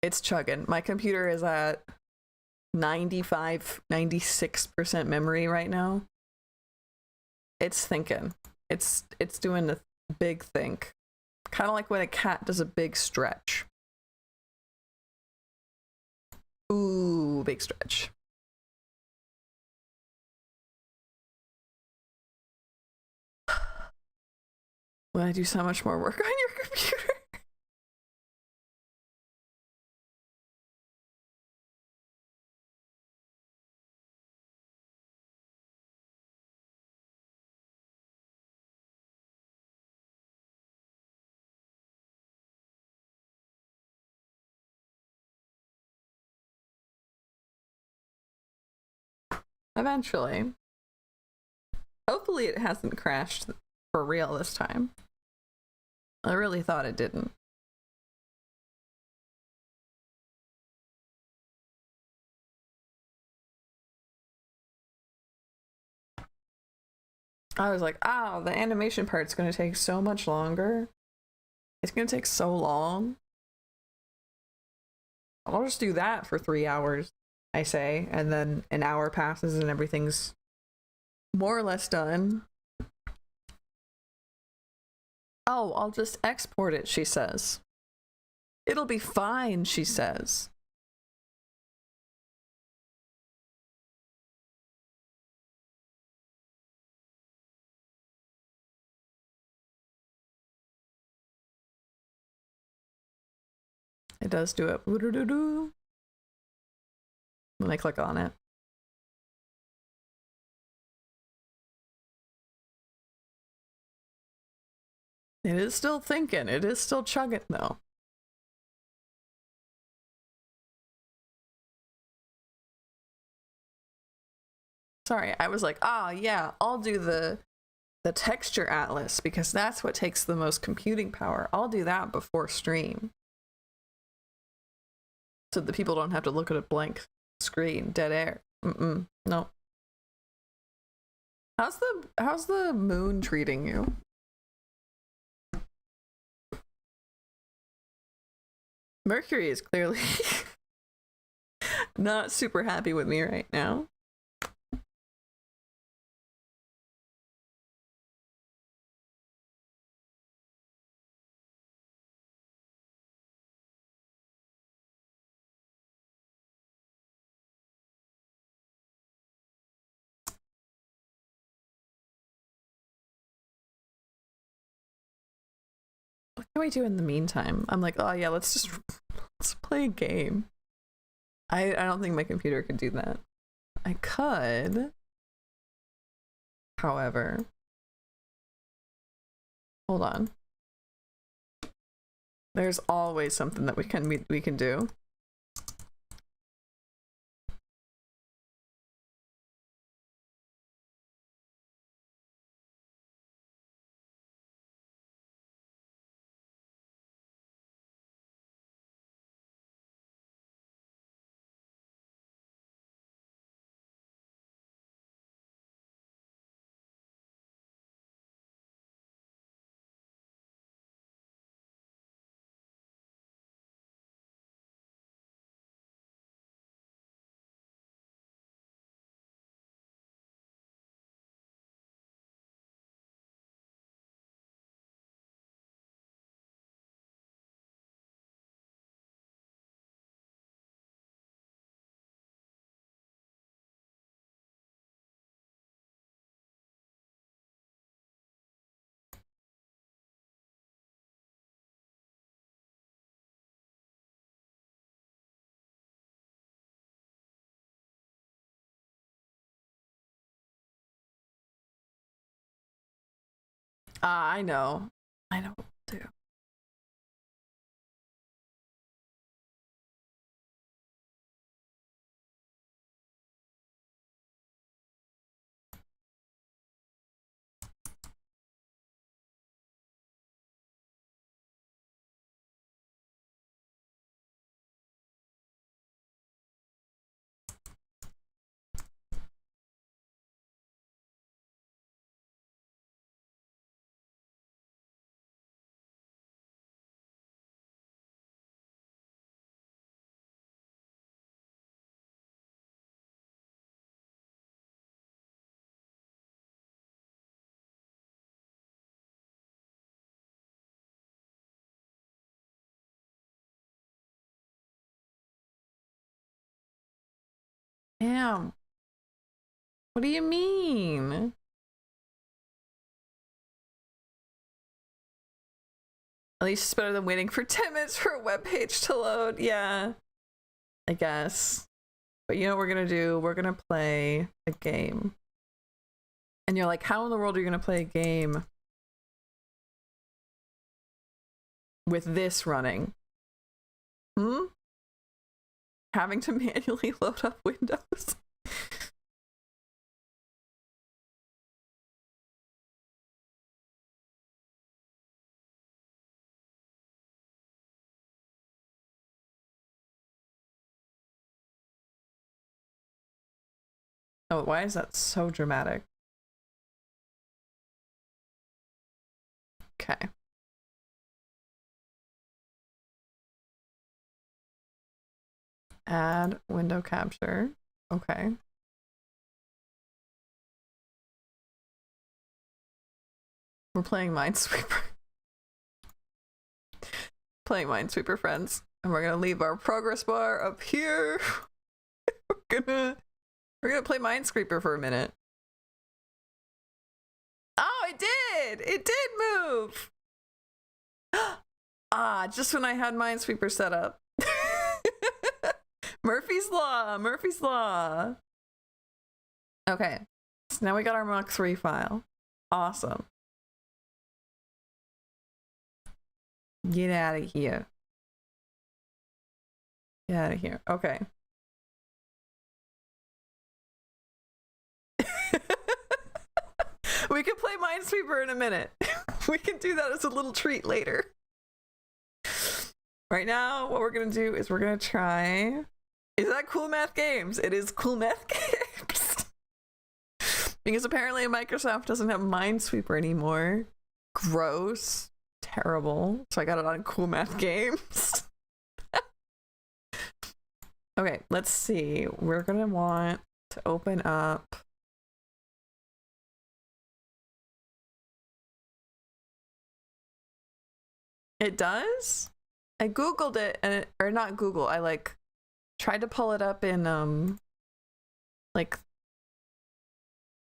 It's chugging. My computer is at 96% memory right now. It's thinking. It's doing a big think. Kind of like when a cat does a big stretch. Ooh, big stretch. when I do so much more work on your computer. Eventually. Hopefully it hasn't crashed for real this time. I really thought it didn't. I was like, oh, the animation part's gonna take so much longer. It's gonna take so long. I'll just do that for 3 hours, I say, and then an hour passes and everything's more or less done. Oh, I'll just export it, she says. It'll be fine, she says. It does do it. When I click on it. It is still thinking. It is still chugging, though. Sorry, I was like, ah, yeah, I'll do the texture atlas because that's what takes the most computing power. I'll do that before stream. So the people don't have to look at a blank screen, dead air. No. How's the moon treating you? Mercury is clearly not super happy with me right now. What can we do in the meantime? I'm like, oh yeah, let's play a game. I don't think my computer could do that. I could, however, hold on. There's always something that we can do. I know. I know what to do. Damn. What do you mean? At least it's better than waiting for 10 minutes for a web page to load. Yeah, I guess. But you know what we're gonna do? We're gonna play a game. And you're like, how in the world are you gonna play a game with this running? Having to manually load up Windows. Oh, why is that so dramatic? Okay. Add window capture. Okay. We're playing Minesweeper. Playing Minesweeper, friends. And we're gonna leave our progress bar up here. We're gonna play Minesweeper for a minute. Oh, it did! It did move! Ah, just when I had Minesweeper set up. Murphy's Law! Murphy's Law! Okay. So now we got our Mach 3 file. Awesome. Get out of here. Get out of here. Okay. We can play Minesweeper in a minute. We can do that as a little treat later. Right now, what we're gonna do is we're gonna try... Is that Cool Math Games? It is Cool Math Games. Because apparently Microsoft doesn't have Minesweeper anymore. Gross. Terrible. So I got it on Cool Math Games. Okay, let's see. We're gonna want to open up... It does? I googled it and or not Google, I like tried to pull it up in like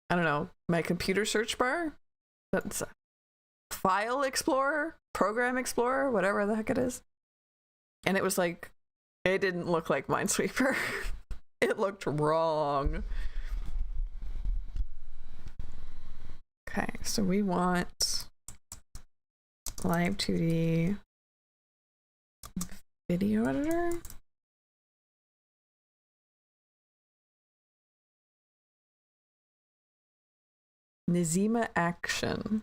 I don't know, my computer search bar. That's File Explorer, Program Explorer, whatever the heck it is. And it was like it didn't look like Minesweeper. It looked wrong. Okay, so we want Live2d video editor. Nizima action.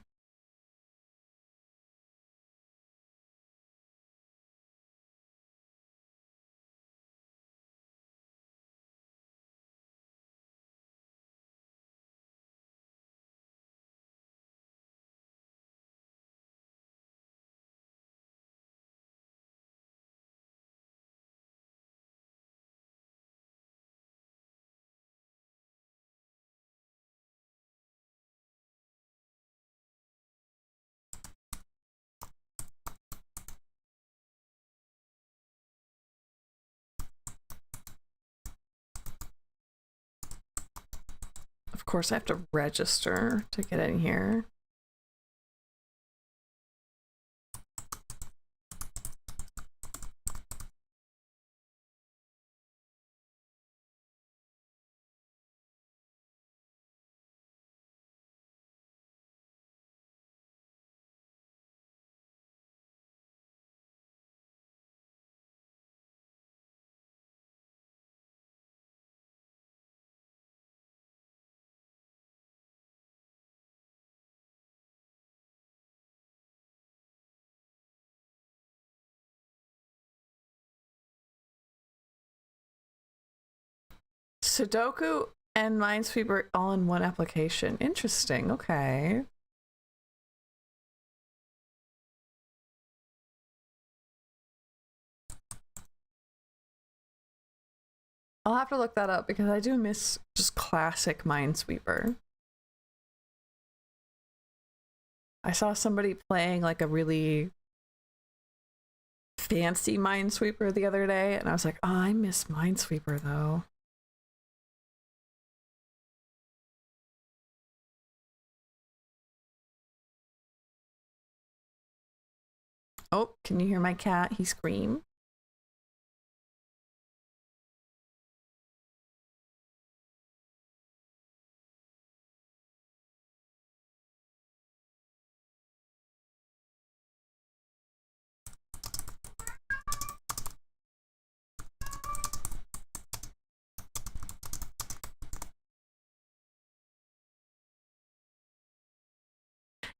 Of course, I have to register to get in here. Sudoku and Minesweeper all in one application. Interesting. Okay. I'll have to look that up because I do miss just classic Minesweeper. I saw somebody playing like a really fancy Minesweeper the other day, and I was like, oh, I miss Minesweeper though. Oh, can you hear my cat? He screamed.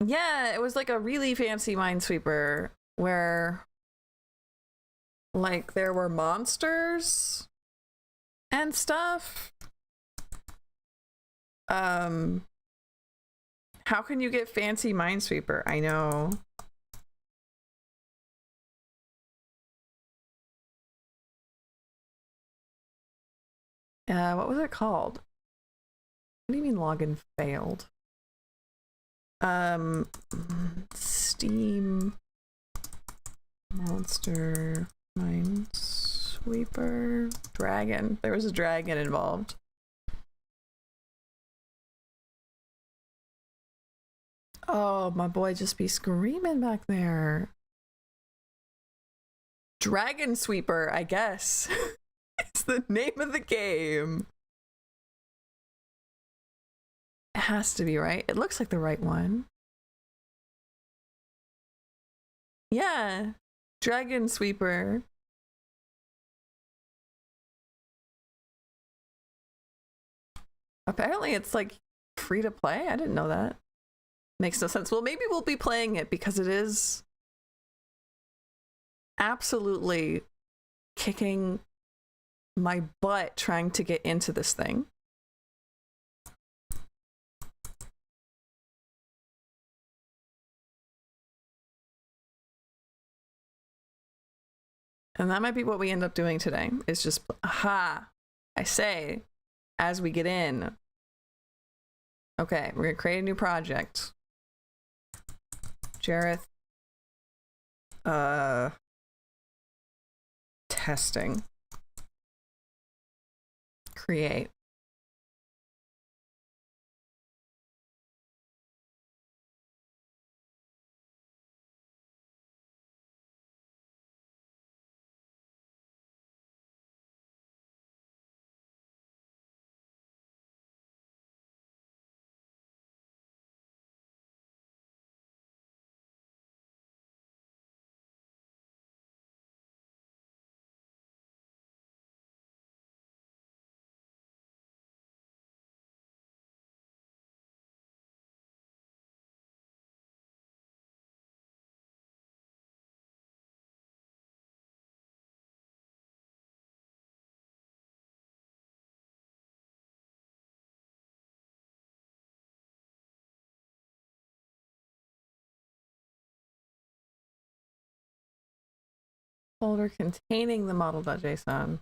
Yeah, it was like a really fancy Minesweeper where like there were monsters and stuff. How can you get fancy Minesweeper? I know. What was it called? What do you mean login failed? Steam monster Minesweeper dragon. There was a dragon involved. Oh, my boy just be screaming back there. Dragon Sweeper, I guess. It's the name of the game. It has to be, right? It looks like the right one. Yeah. Dragon Sweeper. Apparently it's like free to play. I didn't know that. Makes no sense. Well, maybe we'll be playing it because it is absolutely kicking my butt trying to get into this thing. And that might be what we end up doing today, is just, aha, I say, as we get in. Okay, we're gonna create a new project. Jareth. Testing. Create. Folder containing the model.json.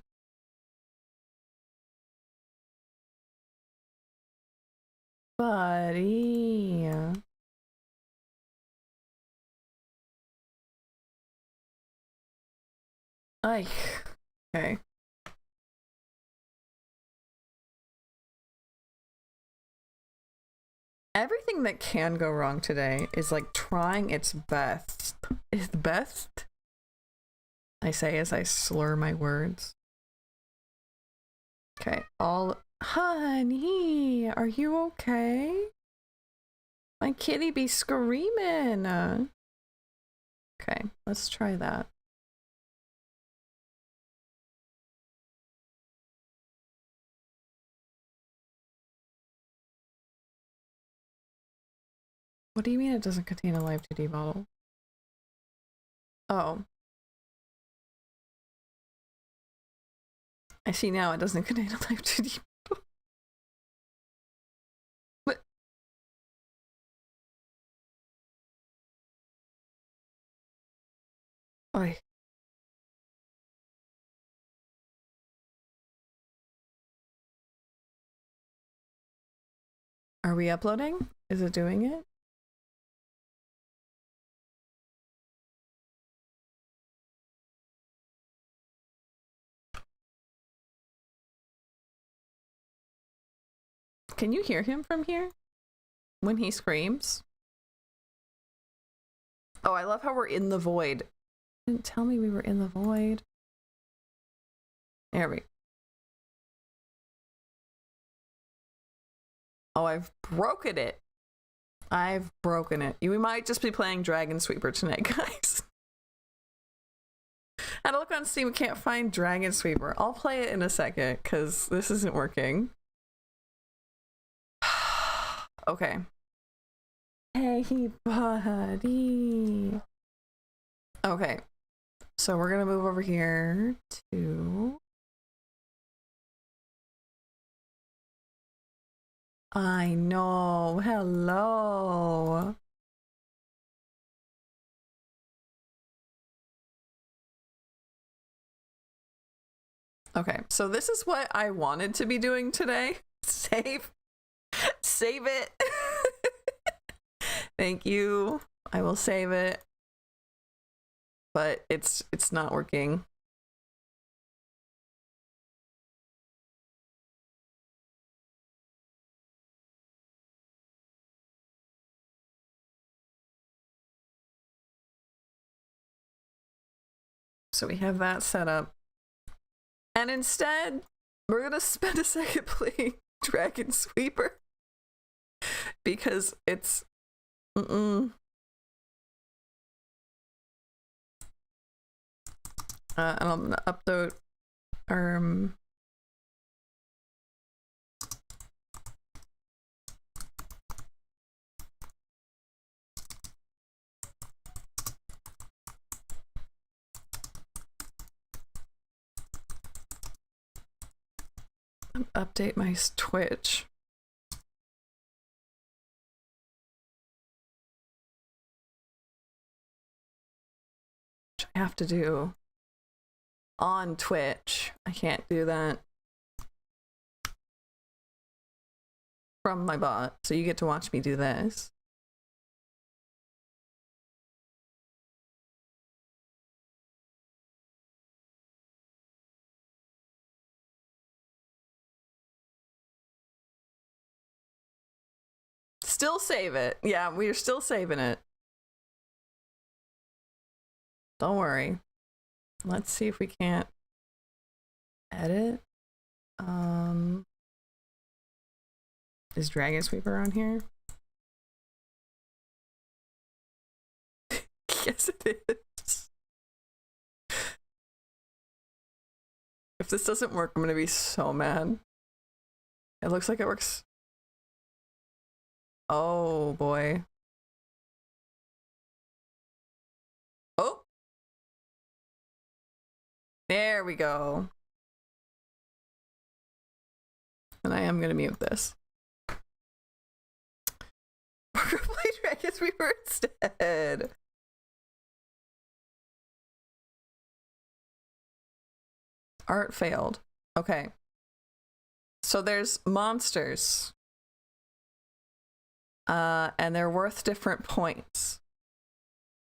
Buddy. Ay. Okay. Everything that can go wrong today is like trying its best. Is the best? I say as I slur my words. Okay, honey, are you okay? My kitty be screaming. Okay, let's try that. What do you mean it doesn't contain a Live2d model? Oh. I see now it doesn't contain a Live2d model. But Oi. Are we uploading? Is it doing it? Can you hear him from here? When he screams? Oh, I love how we're in the void. Didn't tell me we were in the void. There we go. Oh, I've broken it. I've broken it. We might just be playing Dragon Sweeper tonight, guys. I had to look on Steam, we can't find Dragon Sweeper. I'll play it in a second, because this isn't working. Okay. Hey, buddy. Okay. So we're gonna move over here to... I know. Hello. Okay, so this is what I wanted to be doing today. Save it. Thank you. I will save it. But it's not working. So we have that set up. And instead, we're gonna spend a second playing Dragon Sweeper. Because it's... And I'm gonna upload... update my Twitch. Which I have to do on Twitch. I can't do that from my bot, so you get to watch me do this. Still save it. Yeah, we're still saving it. Don't worry. Let's see if we can't edit. Is Dragon Sweeper on here? Yes, it is. If this doesn't work, I'm gonna be so mad. It looks like it works. Oh boy. Oh. There we go. And I am gonna mute this. We're gonna play Dragon Sweeper instead. Art failed. Okay. So there's monsters. And they're worth different points.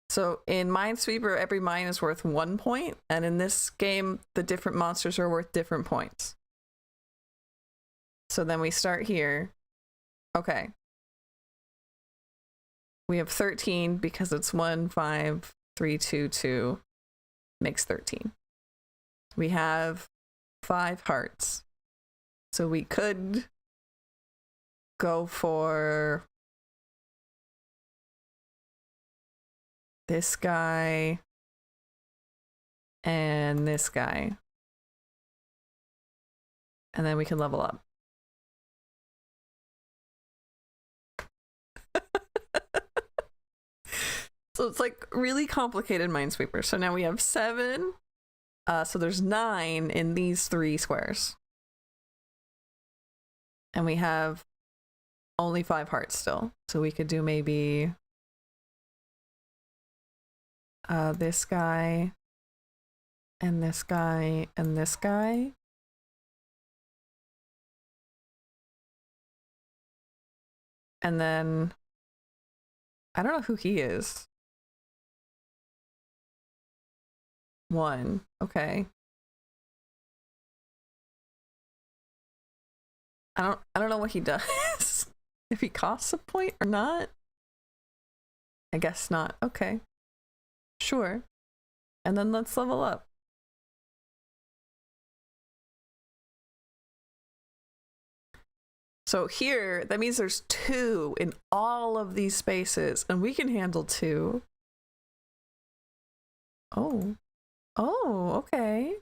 So in Minesweeper, every mine is worth 1 point, and in this game, the different monsters are worth different points. So then we start here. Okay. We have 13 because it's 1, 5, 3, 2, 2 makes 13. We have 5 hearts. So we could go for this guy and this guy. And then we can level up. So it's like really complicated Minesweeper. So now we have 7. So there's 9 in these 3 squares. And we have only 5 hearts still. So we could do maybe this guy and this guy and this guy. And then I don't know who he is. 1. Okay. I don't know what he does. If he costs a point or not. I guess not. Okay. Sure. And then let's level up. So here, that means there's 2 in all of these spaces, and we can handle 2. Oh. Oh, okay.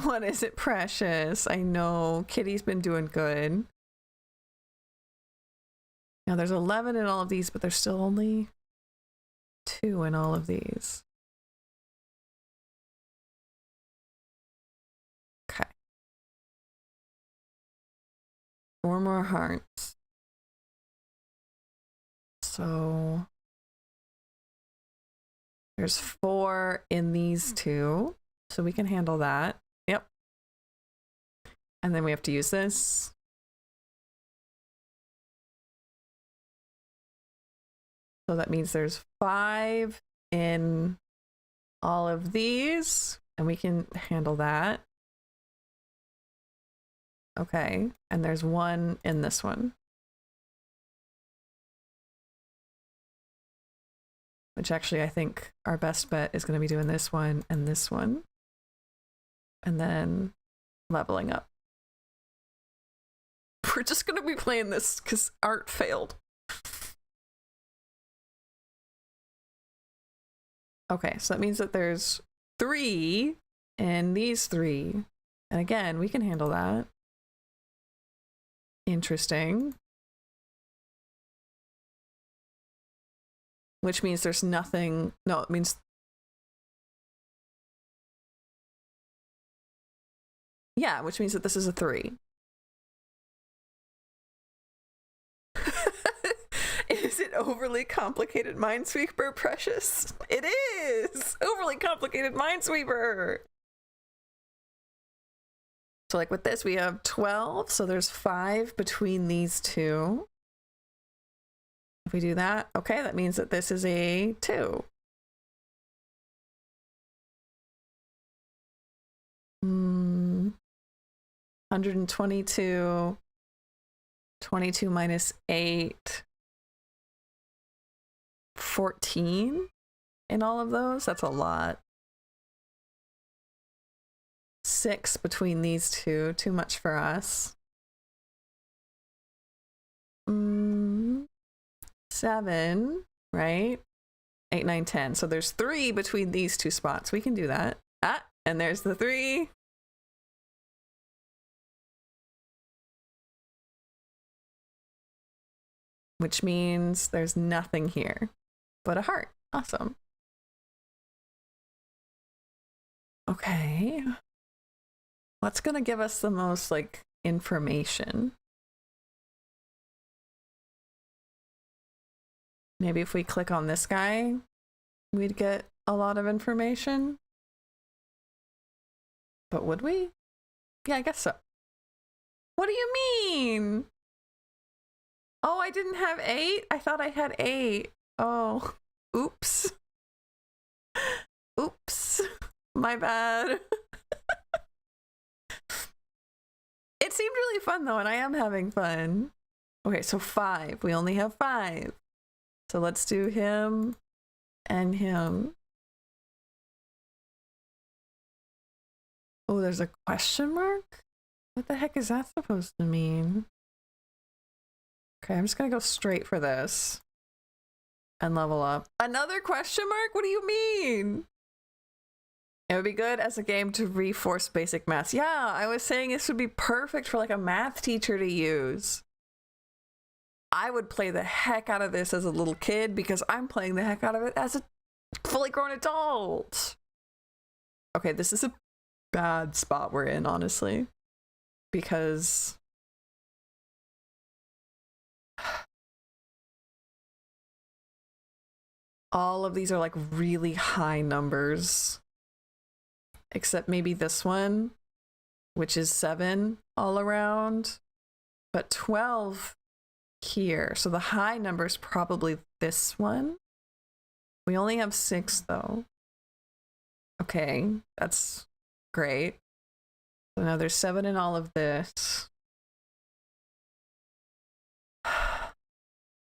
What is it, Precious? I know, Kitty's been doing good. Now there's 11 in all of these, but there's still only 2 in all of these. Okay. 4 more hearts. So there's 4 in these 2, so we can handle that. Yep. And then we have to use this. So that means there's 5 in all of these, and we can handle that. Okay, and there's 1 in this one. Which actually I think our best bet is going to be doing this one and this one. And then leveling up. We're just going to be playing this because art failed. Okay, so that means that there's 3 in these 3. And again, we can handle that. Interesting. Which means there's nothing. No, it means. Yeah, which means that this is a 3. Is it overly complicated Minesweeper, Precious? It is! Overly complicated Minesweeper! So like with this, we have 12, so there's 5 between these 2. If we do that, okay, that means that this is a 2. 122. 22 minus 8. 14 in all of those. That's a lot. 6 between these 2. Too much for us. 7, right? 8, 9, 10. So there's 3 between these 2 spots. We can do that. Ah, and there's the 3. Which means there's nothing here but a heart. Awesome. Okay. What's gonna give us the most like information? Maybe if we click on this guy, we'd get a lot of information. But would we? Yeah, I guess so. What do you mean? Oh, I didn't have 8? I thought I had 8. Oh, oops. Oops. My bad. It seemed really fun though, and I am having fun. Okay, so 5. We only have 5. So let's do him and him. Oh, there's a question mark? What the heck is that supposed to mean? Okay, I'm just gonna go straight for this and level up. Another question mark? What do you mean? It would be good as a game to reinforce basic math. Yeah, I was saying this would be perfect for like a math teacher to use. I would play the heck out of this as a little kid because I'm playing the heck out of it as a fully grown adult. Okay, this is a bad spot we're in, honestly, because all of these are like really high numbers, except maybe this one, which is 7 all around, but 12 here. So the high number is probably this one. We only have 6 though. Okay, that's great. So now there's 7 in all of this.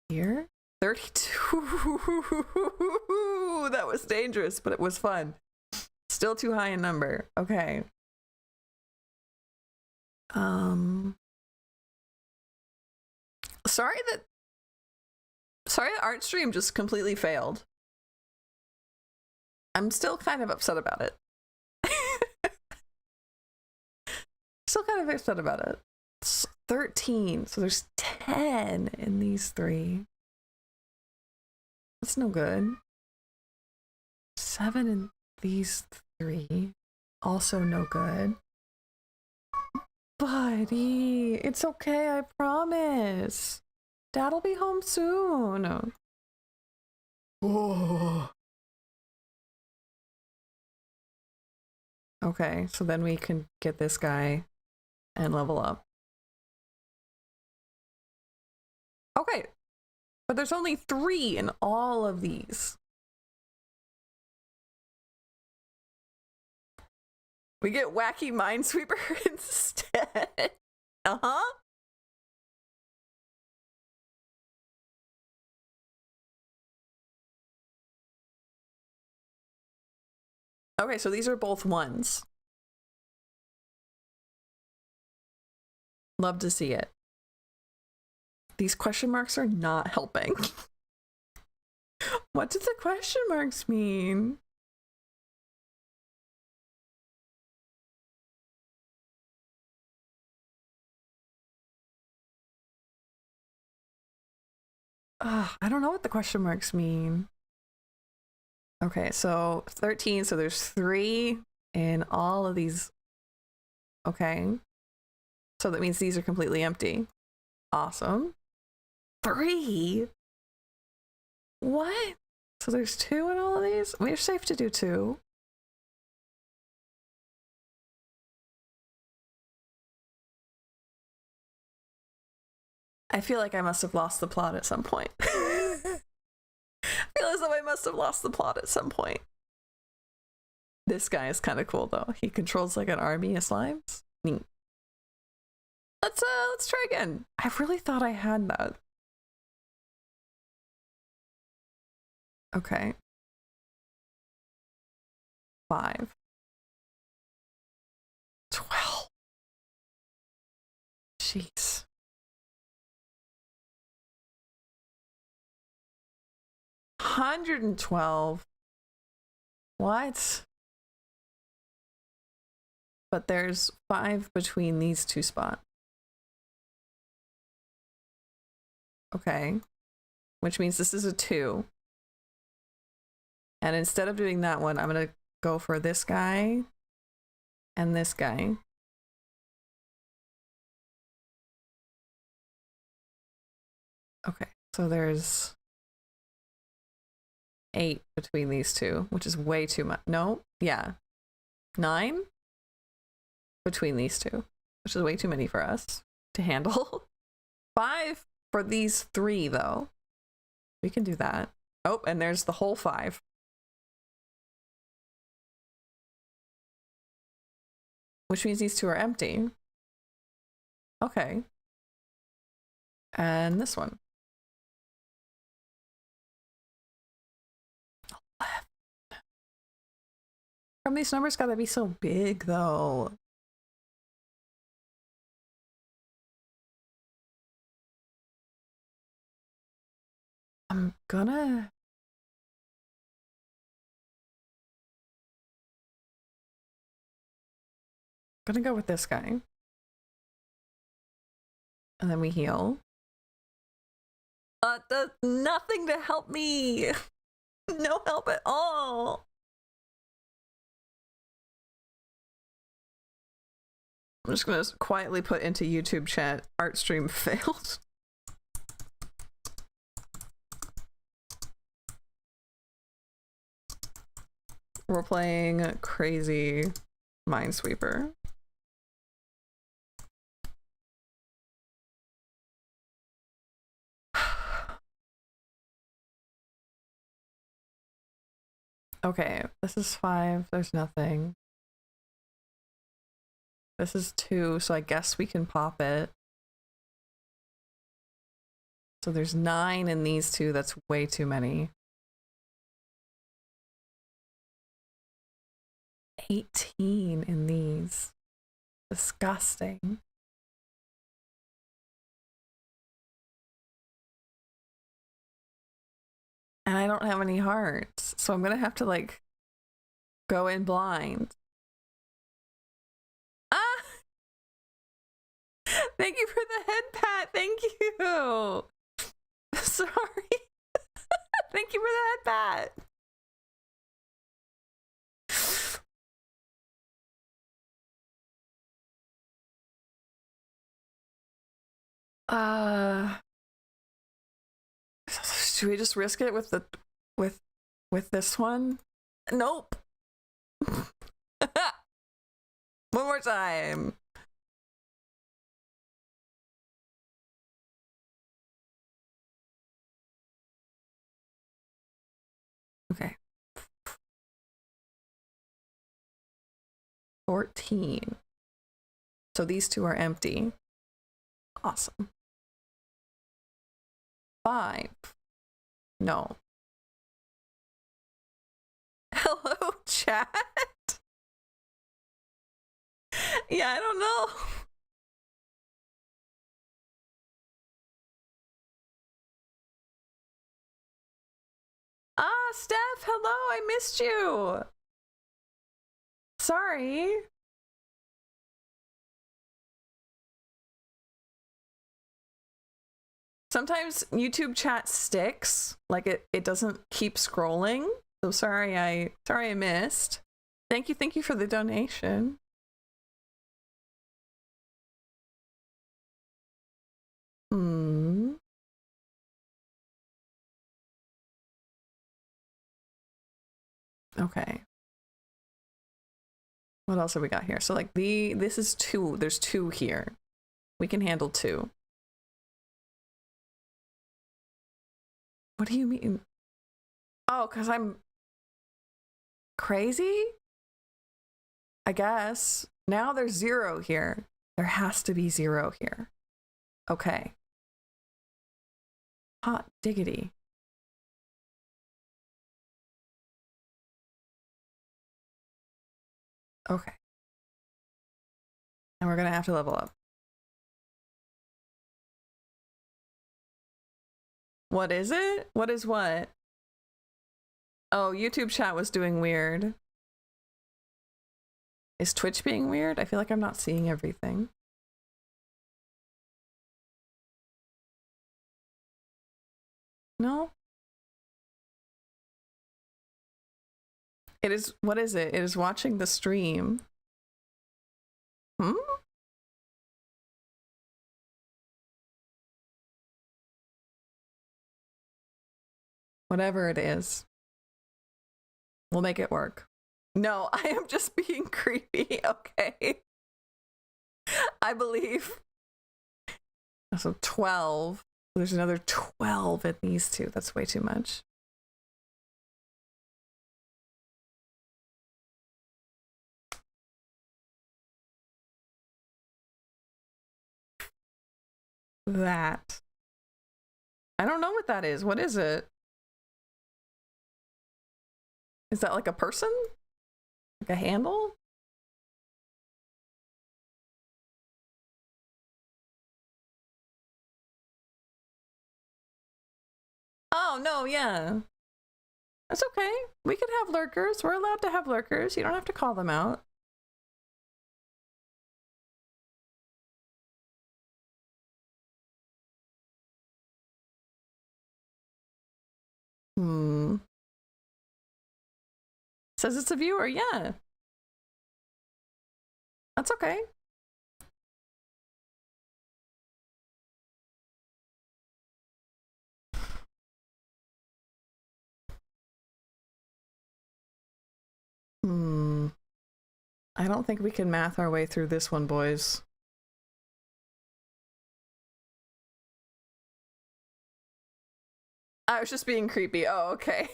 Here? 32. Ooh, that was dangerous, but it was fun. Still too high in number. Okay. Sorry that art stream just completely failed. I'm still kind of upset about it. Still kind of upset about it. It's 13, so there's 10 in these three. That's no good. 7 in these three. Also no good. Buddy, it's okay, I promise. Dad'll be home soon. Oh. Okay, so then we can get this guy and level up. Okay, but there's only 3 in all of these. We get Wacky Minesweeper instead. Uh-huh. Okay, so these are both 1s. Love to see it. These question marks are not helping. What did the question marks mean? I don't know what the question marks mean. Okay, so 13, so there's 3 in all of these. Okay. So that means these are completely empty. Awesome. 3? What? So there's 2 in all of these? We're safe to do 2. I feel like I must have lost the plot at some point. I feel as though I must have lost the plot at some point. This guy is kind of cool though. He controls like an army of slimes. Neat. Let's try again. I really thought I had that. Okay. 5. 12. Jeez. $112. What? But there's 5 between these 2 spots. Okay. Which means this is a 2. And instead of doing that one, I'm gonna go for this guy and this guy. Okay, so there's 8 between these 2, which is way too much. No, yeah. 9 between these 2, which is way too many for us to handle. 5 for these 3, though. We can do that. Oh, and there's the whole 5. Which means these 2 are empty. Okay. And this one. 11. From these numbers gotta be so big, though. I'm gonna go with this guy. And then we heal. Does nothing to help me. No help at all. I'm just gonna quietly put into YouTube chat, art stream failed. We're playing crazy Minesweeper. Okay, this is 5, there's nothing. This is 2, so I guess we can pop it. So there's 9 in these 2, that's way too many. 18 in these. Disgusting. And I don't have any hearts, so I'm gonna have to like go in blind. Ah! Thank you for the head pat. Thank you. Sorry. Thank you for the head pat. Should we just risk it with the with this one? Nope. One more time. Okay. 14. So these two are empty. Awesome. 5. No. Hello, chat? Yeah, I don't know. Ah, Steph, hello, I missed you. Sorry. Sometimes YouTube chat sticks, like it doesn't keep scrolling. So sorry I missed. Thank you for the donation. Okay. What else have we got here? So like this is 2. There's 2 here. We can handle 2. What do you mean? Oh, because I'm crazy? I guess. Now there's 0 here. There has to be 0 here. Okay. Hot diggity. Okay. And we're gonna have to level up. What is it? What is what? Oh, YouTube chat was doing weird. Is Twitch being weird? I feel like I'm not seeing everything. No? It is, what is it? It is watching the stream. Hmm? Whatever it is. We'll make it work. No, I am just being creepy, okay? I believe. So 12. There's another 12 in these 2. That's way too much. That. I don't know what that is. What is it? Is that like a person? Like a handle? Oh, no, yeah. That's okay. We can have lurkers. We're allowed to have lurkers. You don't have to call them out. Says it's a viewer, yeah. That's okay. I don't think we can math our way through this one, boys. I was just being creepy. Oh, okay.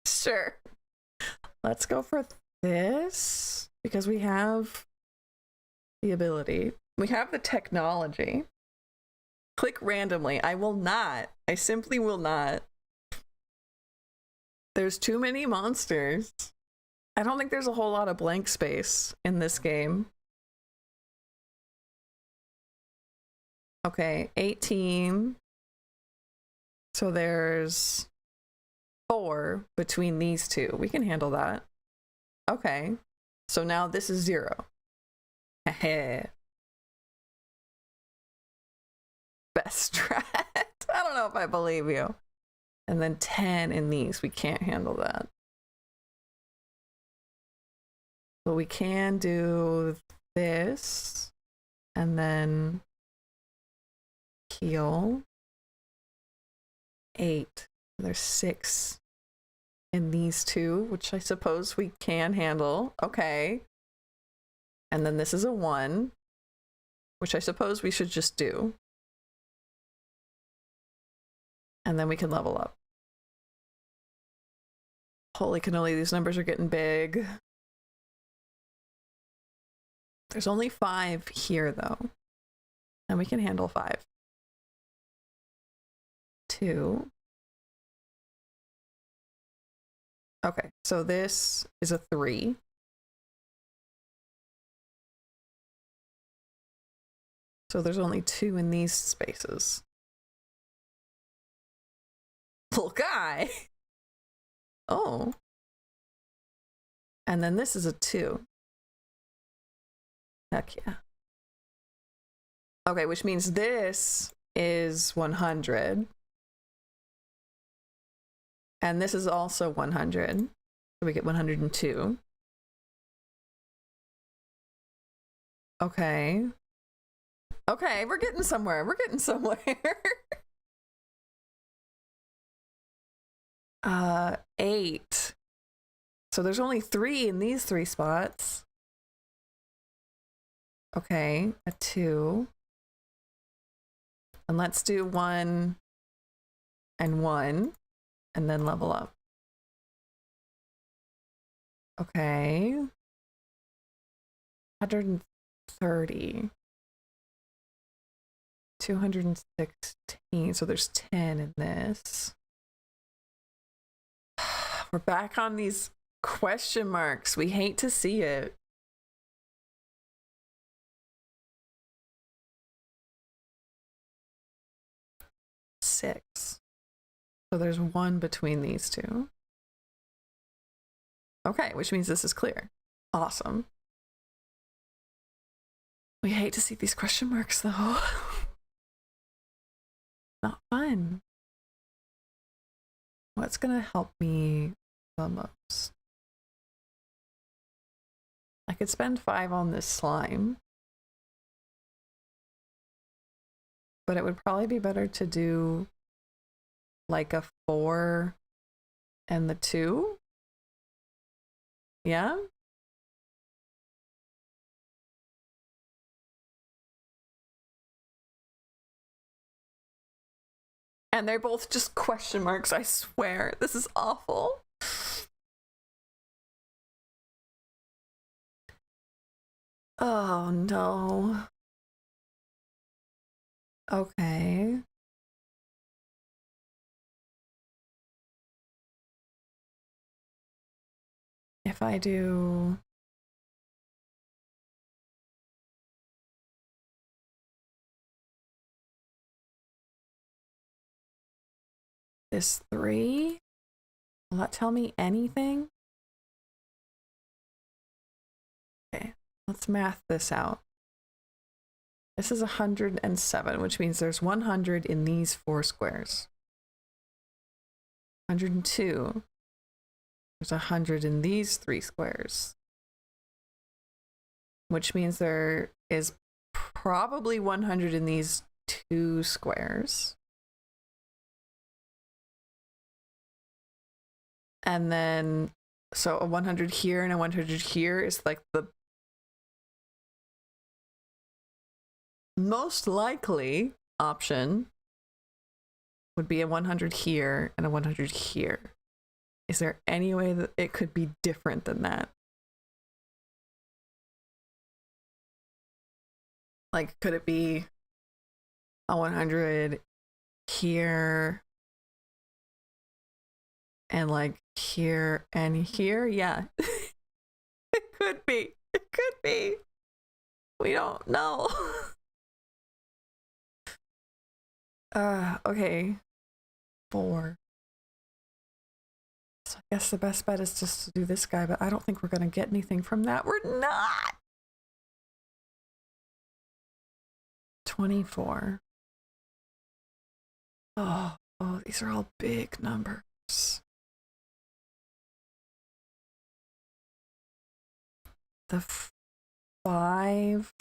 Sure. Let's go for this because we have the ability. We have the technology. Click randomly. I will not. I simply will not. There's too many monsters. I don't think there's a whole lot of blank space in this game. Okay, 18. So there's 4 between these two. We can handle that. Okay. So now this is 0. Heh. Best strat. I don't know if I believe you. And then 10 in these. We can't handle that. But we can do this. And then heal. 8. There's 6 in these two, which I suppose we can handle. Okay. And then this is a 1, which I suppose we should just do. And then we can level up. Holy cannoli, these numbers are getting big. There's only 5 here, though. And we can handle 5. 2. Okay, so this is a 3. So there's only 2 in these spaces. Little guy. Oh. And then this is a 2. Heck yeah. Okay, which means this is 100. And this is also 100. So we get 102. Okay. Okay, we're getting somewhere. We're getting somewhere. 8. So there's only 3 in these 3 spots. Okay, a 2. And let's do 1 and 1. And then level up. Okay. 130. 216. So there's 10 in this. We're back on these question marks. We hate to see it. Six. So there's 1 between these two. Okay, which means this is clear. Awesome. We hate to see these question marks, though. Not fun. What's gonna help me the most? I could spend 5 on this slime. But it would probably be better to do like a 4 and the 2. Yeah? And they're both just question marks, I swear. This is awful. Oh no. Okay. If I do this 3, will that tell me anything? Okay, let's math this out. This is 107, which means there's 100 in these 4 squares. 102. There's 100 in these 3 squares. Which means there is probably 100 in these 2 squares. And then, so a 100 here and a 100 here is like the most likely option would be a 100 here and a 100 here. Is there any way that it could be different than that? Like, could it be a 100 here and like here and here? Yeah. be? We don't know. Okay. 4. So I guess the best bet is just to do this guy, but I don't think we're gonna get anything from that. We're not! 24. Oh, these are all big numbers. The 5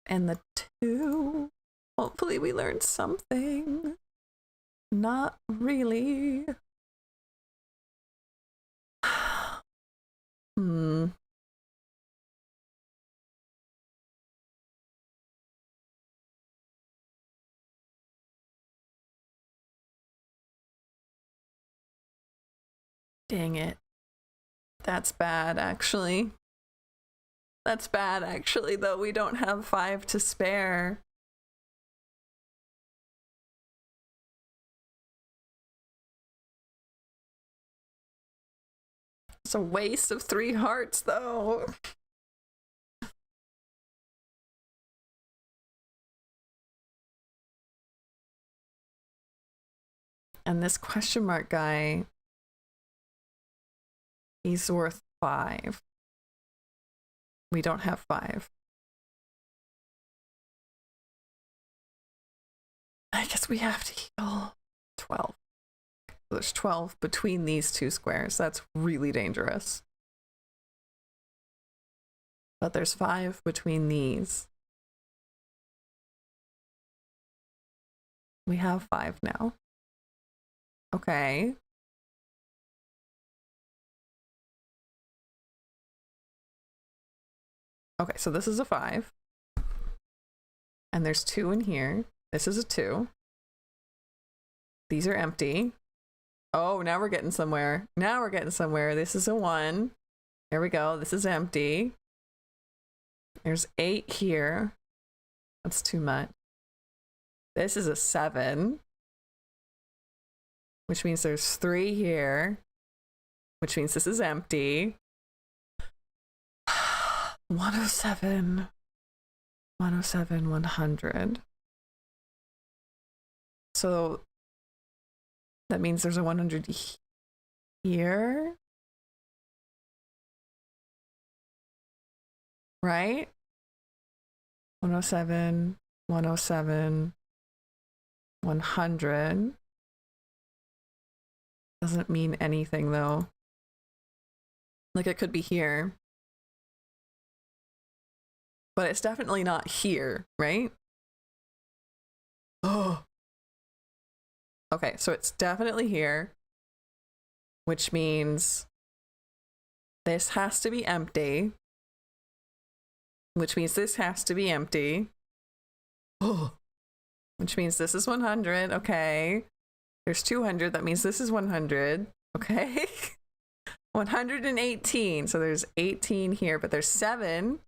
and the 2. Hopefully we learned something. Not really. Dang it. That's bad, actually. That's bad, actually, though. We don't have 5 to spare. It's a waste of 3 hearts, though. And this question mark guy, he's worth 5. We don't have 5. I guess we have to heal 12. There's 12 between these 2 squares. That's really dangerous. But there's 5 between these. We have 5 now. Okay. Okay, so this is a 5. And there's 2 in here. This is a 2. These are empty. Oh, now we're getting somewhere. Now we're getting somewhere. This is a 1. There we go. This is empty. There's 8 here. That's too much. This is a 7. Which means there's 3 here. Which means this is empty. 107. 107, 100. So that means there's a 100 here. Right? 107, 107, 100. Doesn't mean anything though. Like it could be here. But it's definitely not here, right? Oh. Okay, so it's definitely here, which means this has to be empty, which means this has to be empty. Oh. Which means this is 100, okay. There's 200, that means this is 100, okay. 118, so there's 18 here, but there's 7.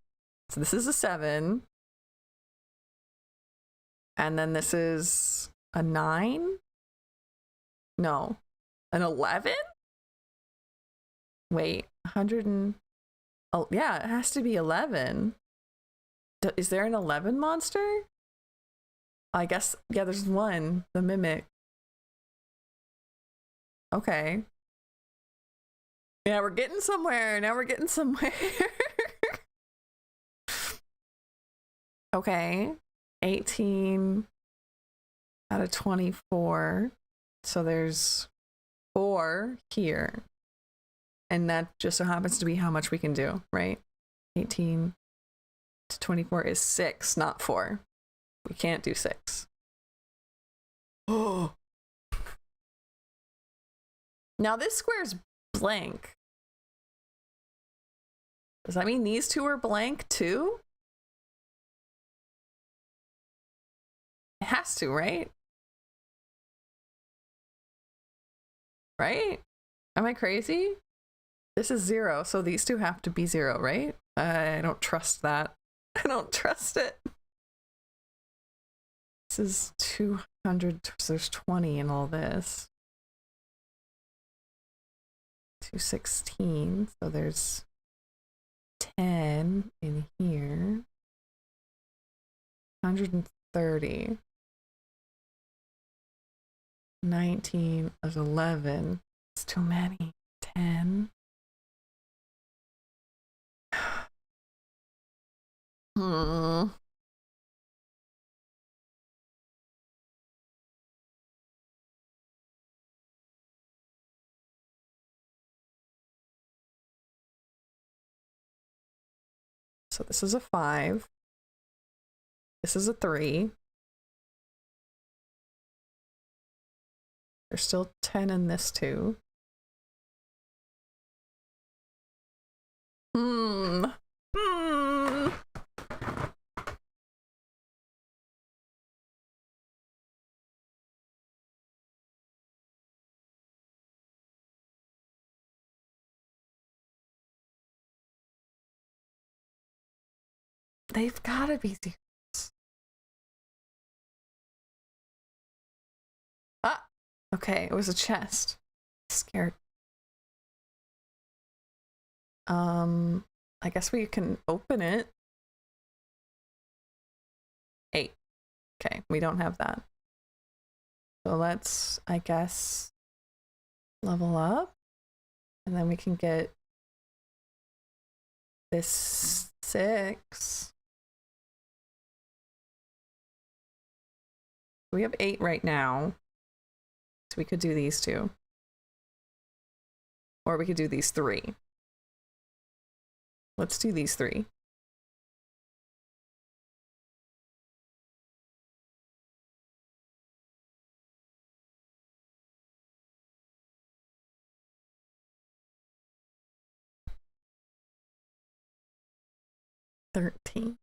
So this is a 7. And then this is a 9? No. An 11? Wait, 100 and... Oh, yeah, it has to be 11. Is there an 11 monster? I guess, yeah, there's 1. The Mimic. Okay. Yeah, we're getting somewhere. Now we're getting somewhere. Okay, 18 out of 24. So there's 4 here. And that just so happens to be how much we can do, right? 18 to 24 is 6, not 4. We can't do 6. Oh. Now this square's blank. Does that mean these 2 are blank too? It has to, right? Right? Am I crazy? This is 0, so these 2 have to be 0, right? I don't trust that. I don't trust it. This is 200, so there's 20 in all this. 216, so there's 10 in here. 130. 19 is 11. It's too many. 10. So this is a 5. This is a 3. There's still 10 in this too. They've gotta be zeros. Ah! Okay, it was a chest. Scared. I guess we can open it. 8. Okay, we don't have that. So let's, I guess, level up. And then we can get this 6. We have 8 right now. So we could do these 2. Or we could do these 3. Let's do these 3. $13.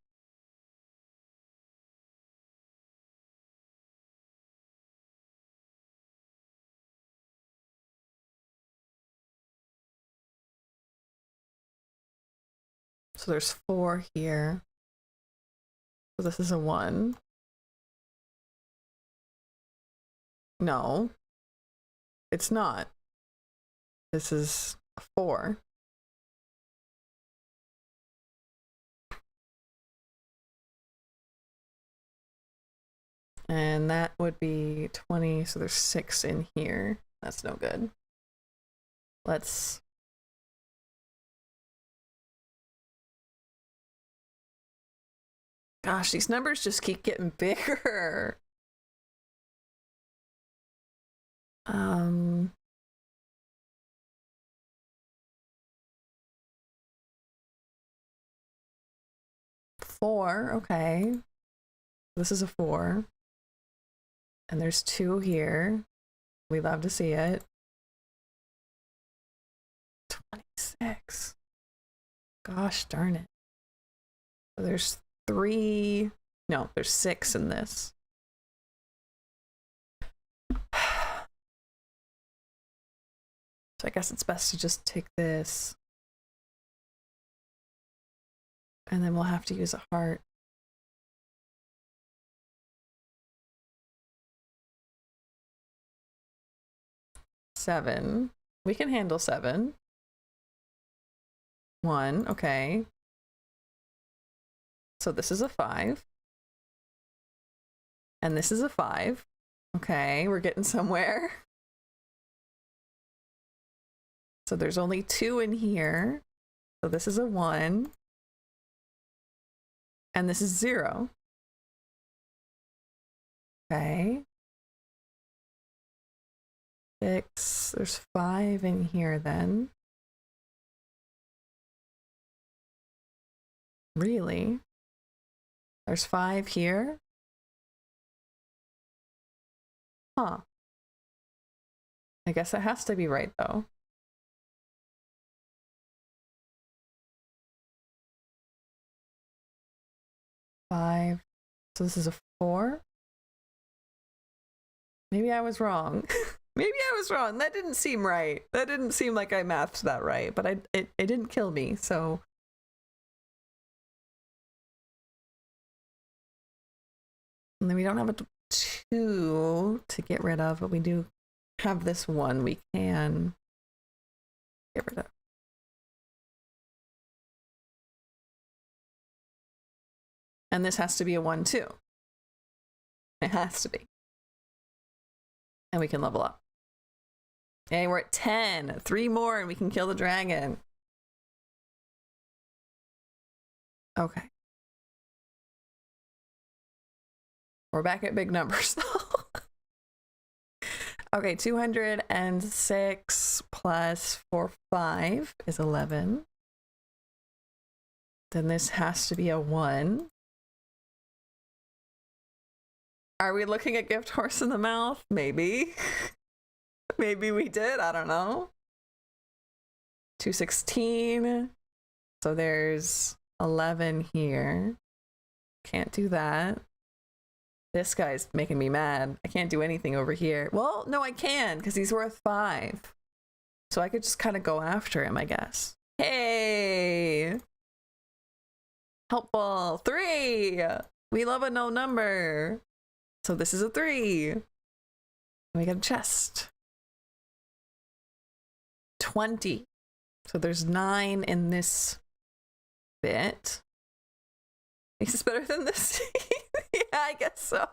So there's 4 here. So this is a 1. No, it's not. This is a 4. And that would be 20, so there's 6 in here. That's no good. Let's... Gosh, these numbers just keep getting bigger. 4, okay. This is a 4. And there's 2 here. We love to see it. 26. Gosh darn it. So there's 3. No, there's 6 in this. So I guess it's best to just take this. And then we'll have to use a heart. Seven. We can handle 7. 1, okay. So this is a 5. And this is a 5. Okay, we're getting somewhere. So there's only 2 in here. So this is a 1. And this is 0. Okay. 6. There's 5 in here then. Really? There's 5 here? Huh. I guess it has to be right though. Five. So this is a 4. Maybe I was wrong. Maybe I was wrong. That didn't seem right. That didn't seem like I mathed that right, but it didn't kill me, so. And then we don't have a 2 to get rid of, but we do have this 1 we can get rid of. And this has to be a 1 too. It has to be. And we can level up. Okay, we're at 10. 3 more and we can kill the dragon. Okay. We're back at big numbers though. Okay, 206 plus 5 is 11. Then this has to be a 1. Are we looking at gift horse in the mouth? Maybe. Maybe we did. I don't know. 216. So there's 11 here. Can't do that. This guy's making me mad. I can't do anything over here. Well, no, I can because he's worth 5. So I could just kind of go after him, I guess. Hey! Helpful. 3! We love a no number. So this is a 3. And we got a chest. 20. So there's 9 in this bit. Is this better than this? Yeah, I guess so.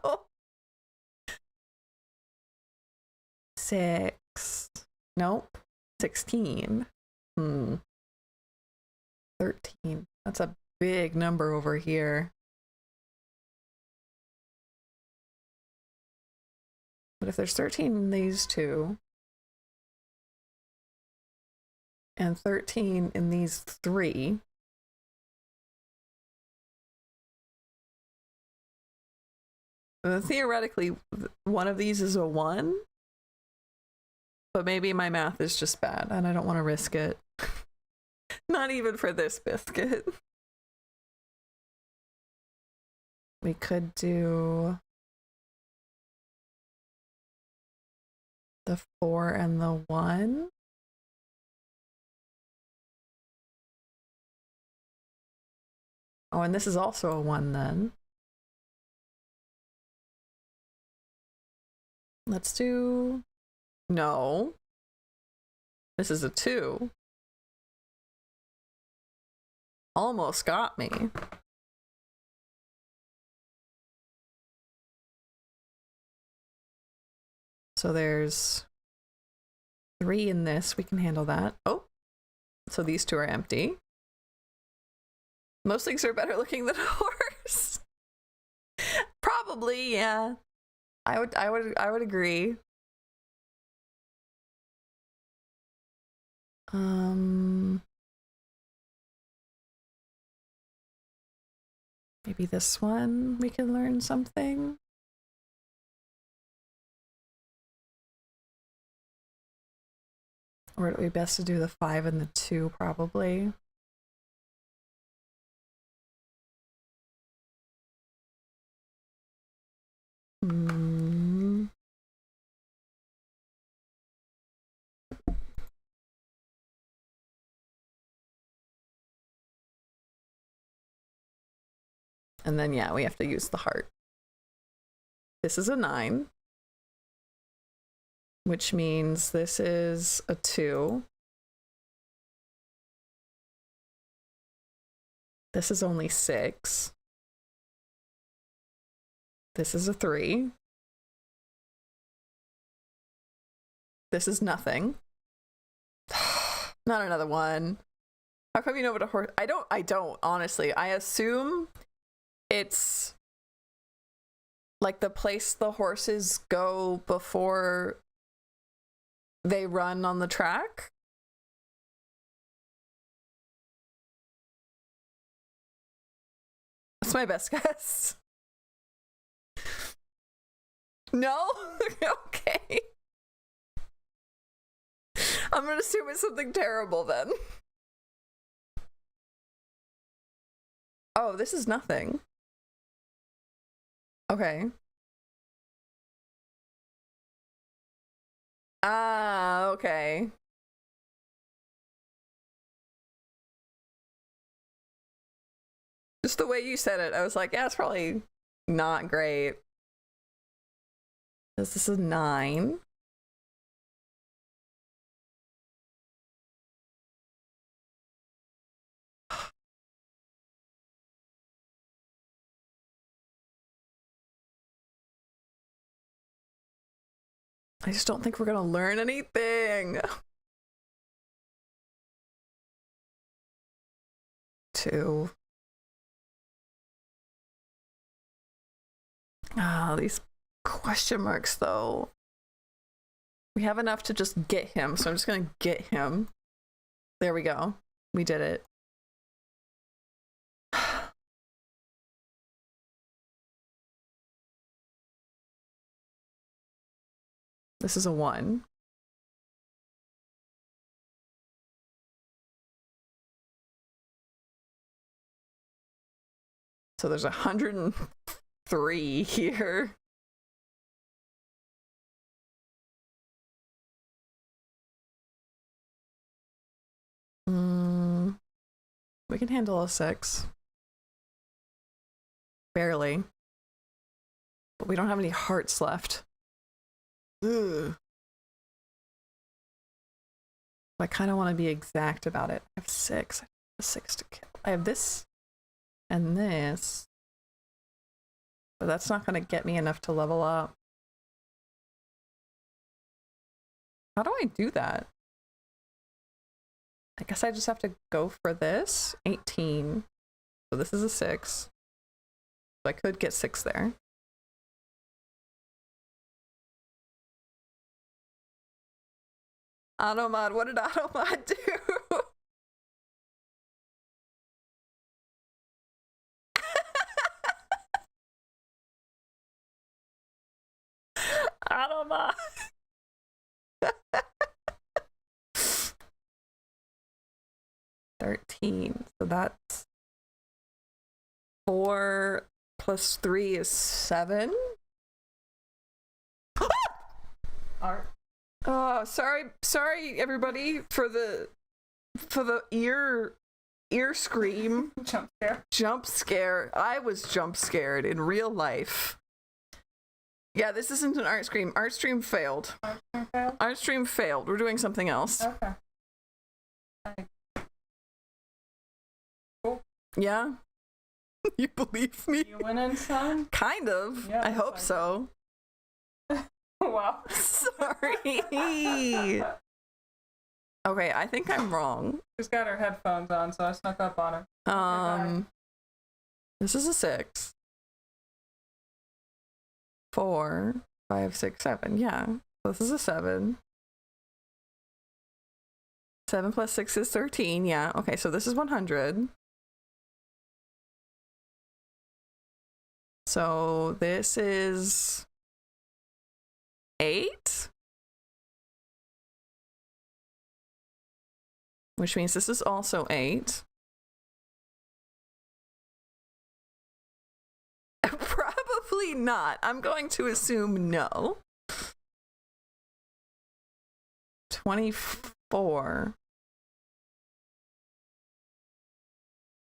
6. Nope. 16. 13. That's a big number over here. But if there's 13 in these two, and 13 in these 3, theoretically, one of these is a 1, but maybe my math is just bad and I don't want to risk it. Not even for this biscuit. We could do the 4 and the 1. Oh, and this is also a 1 then. Let's do... No. This is a 2. Almost got me. So there's 3 in this. We can handle that. Oh, so these 2 are empty. Most things are better looking than a horse. Probably, yeah. I would agree. Maybe this one we can learn something. Or it would be best to do the 5 and the 2, probably. And then, yeah, we have to use the heart. This is a 9. Which means this is a 2. This is only 6. This is a 3. This is nothing. Not another 1. How come you know what a horse... I don't, honestly. I assume it's like the place the horses go before they run on the track. That's my best guess. No? Okay. I'm gonna assume it's something terrible then. Oh, this is nothing. Okay. Ah, okay. Just the way you said it, I was like, yeah, it's probably not great. This is a 9. I just don't think we're gonna learn anything. 2. Ah, these question marks though. We have enough to just get him, so I'm just gonna get him. There we go. We did it. This is a 1. So there's 103 here. We can handle a 6. Barely. But we don't have any hearts left. Ugh. I kind of want to be exact about it. I have 6. I have 6 to kill. I have this and this. But that's not going to get me enough to level up. How do I do that? I guess I just have to go for this. 18. So this is a 6. So I could get 6 there. Automod, what did Automod do? Automod. 13. So that's 4 plus 3 is 7. Art. Oh, sorry everybody for the ear scream. Jump scare. I was jump scared in real life. Yeah, this isn't an art stream. Art stream failed. Art stream failed. We're doing something else. Okay. Cool. Yeah? You believe me? You winning, son? Kind of. Yeah, I hope so. Wow. Sorry. Okay, I think I'm wrong. She's got her headphones on, so I snuck up on her. This is a 6. 4, 5, 6, 7. Yeah. This is a 7. 7 plus 6 is 13. Yeah. Okay, so this is 100. So this is 8. Which means this is also 8. Probably not. I'm going to assume no. 24.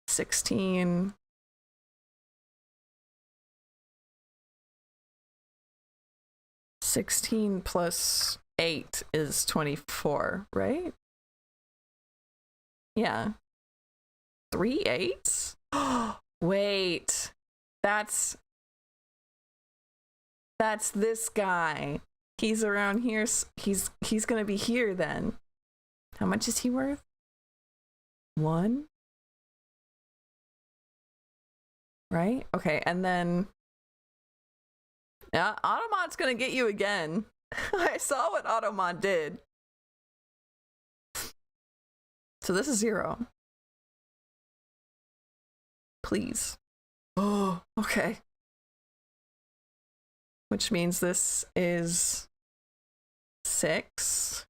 16. 16 plus 8 is 24, right? Yeah. 3 8s? Wait. That's this guy. He's around here. He's gonna be here then. How much is he worth? 1? Right? Okay, and then yeah, Automod's gonna get you again. I saw what Automod did. So this is 0. Please. Oh, okay. Which means this is 6.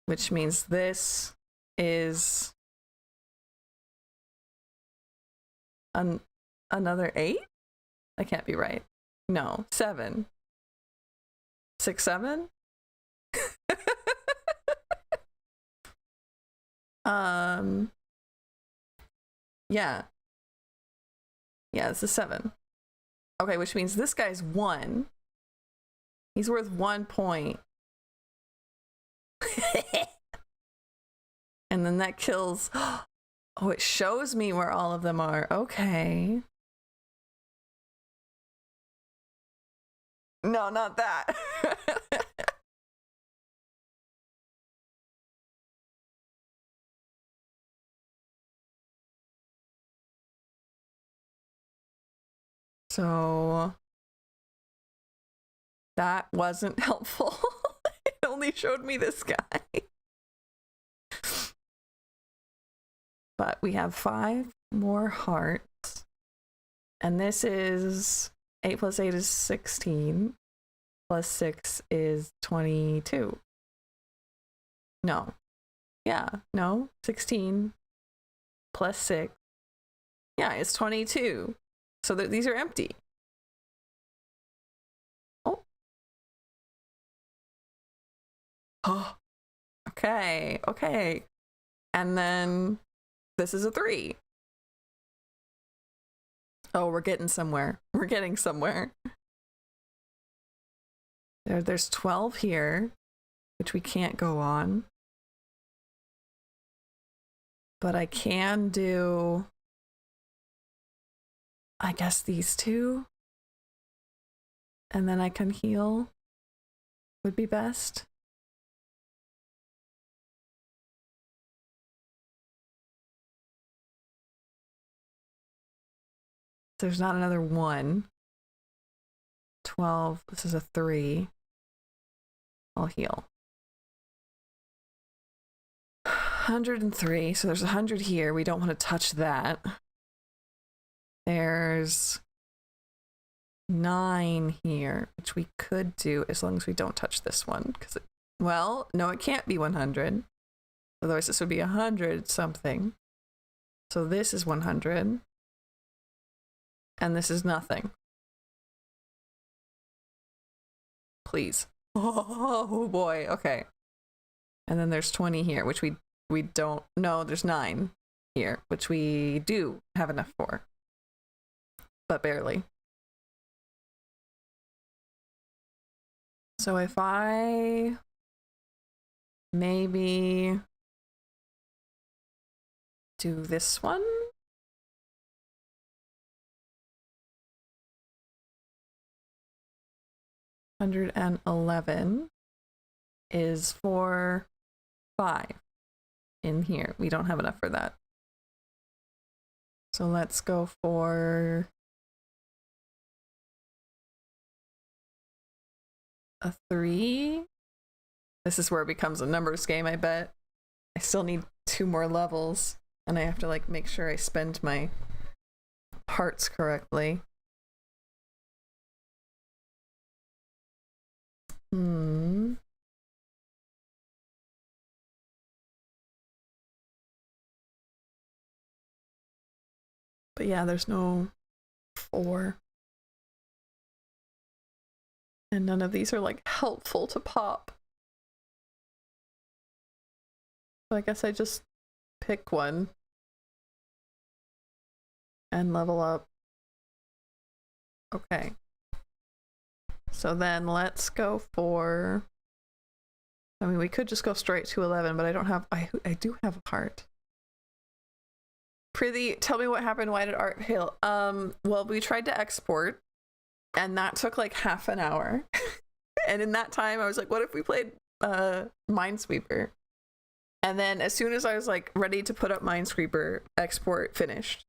Which means this is another 8? That can't be right. No, 7. 6, 7? Yeah. Yeah, this is 7. Okay, which means this guy's 1. He's worth 1 point. And then that kills. Oh, it shows me where all of them are. Okay. No, not that. So that wasn't helpful. It only showed me this guy. But we have 5 more hearts. And this is 8 plus 8 is 16. Plus 6 is 22. No. Yeah, no. 16 plus 6. Yeah, it's 22. So these are empty. Oh. Oh. Okay, okay. And then this is a 3. Oh, we're getting somewhere. We're getting somewhere. There's 12 here, which we can't go on. But I can do, I guess, these 2. And then I can heal. Would be best. There's not another 1. 12. This is a 3. I'll heal. 103. So there's 100 here. We don't want to touch that. There's 9 here, which we could do as long as we don't touch this one. Because, well, no, it can't be 100. Otherwise, this would be 100 something. So this is 100. And this is nothing. Please. Oh boy. Okay. And then there's 20 here, which we don't. No, there's 9 here, which we do have enough for, but barely. So if I maybe do this one. $111 is for 5 in here. We don't have enough for that. So let's go for a 3. This is where it becomes a numbers game, I bet. I still need 2 more levels, and I have to like make sure I spend my hearts correctly. But yeah, there's no 4. And none of these are like helpful to pop. So I guess I just pick one and level up. Okay. So then let's go for, I mean, we could just go straight to 11, but I don't have, I do have a heart. Prithee, tell me what happened. Why did Art fail? Well, we tried to export and that took like half an hour. And in that time I was like, what if we played Minesweeper? And then as soon as I was like ready to put up Minesweeper, export finished.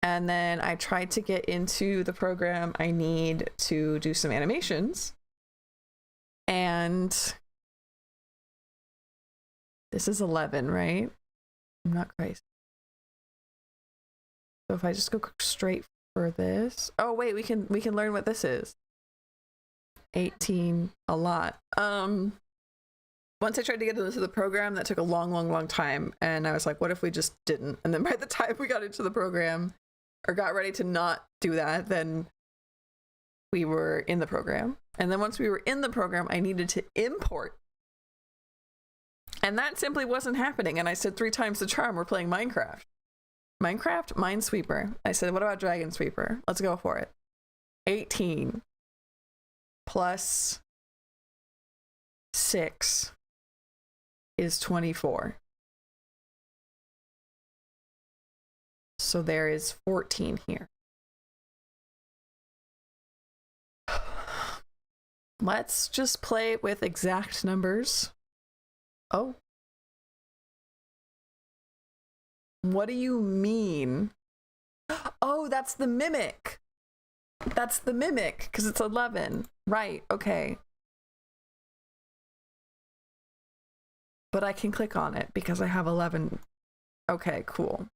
And then I tried to get into the program I need to do some animations. And this is 11, right? I'm not crazy. So if I just go straight for this. Oh wait, we can learn what this is. 18, a lot. Once I tried to get into the program, that took a long time, and I was like, what if we just didn't? And then by the time we got into the program or got ready to not do that, then we were in the program. And then once we were in the program, I needed to import. And that simply wasn't happening. And I said 3 times the charm, we're playing Minecraft. Minecraft, Minesweeper. I said, what about Dragon Sweeper? Let's go for it. 18 plus 6 is 24. So there is 14 here. Let's just play with exact numbers. Oh. What do you mean? Oh, that's the mimic. That's the mimic, because it's 11. Right, okay. But I can click on it because I have 11. Okay, cool.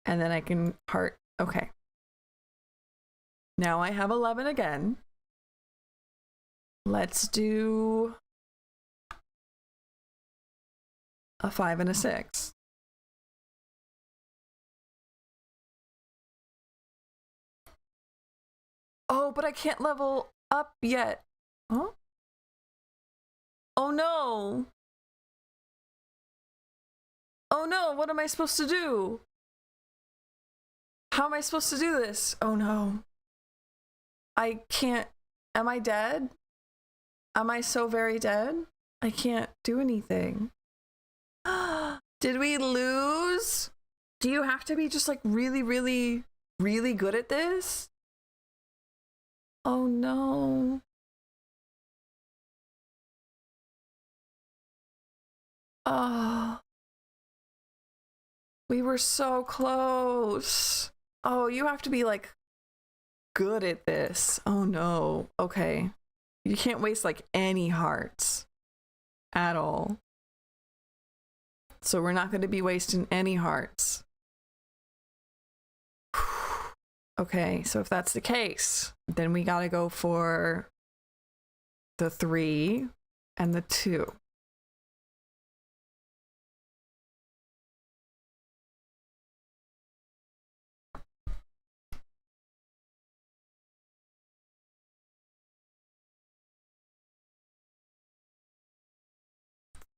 And then I can heart. Okay. Now I have 11 again. Let's do a 5 and a 6. Oh, but I can't level up yet. Huh? Oh no. Oh no, what am I supposed to do? How am I supposed to do this? Oh no. I can't. Am I dead? Am I so very dead? I can't do anything. Did we lose? Do you have to be just like really, really, really good at this? Oh no. Oh. We were so close. Oh, you have to be like good at this. Oh no. Okay. You can't waste like any hearts at all. So we're not going to be wasting any hearts. Okay, so if that's the case, then we got to go for the 3 and the 2.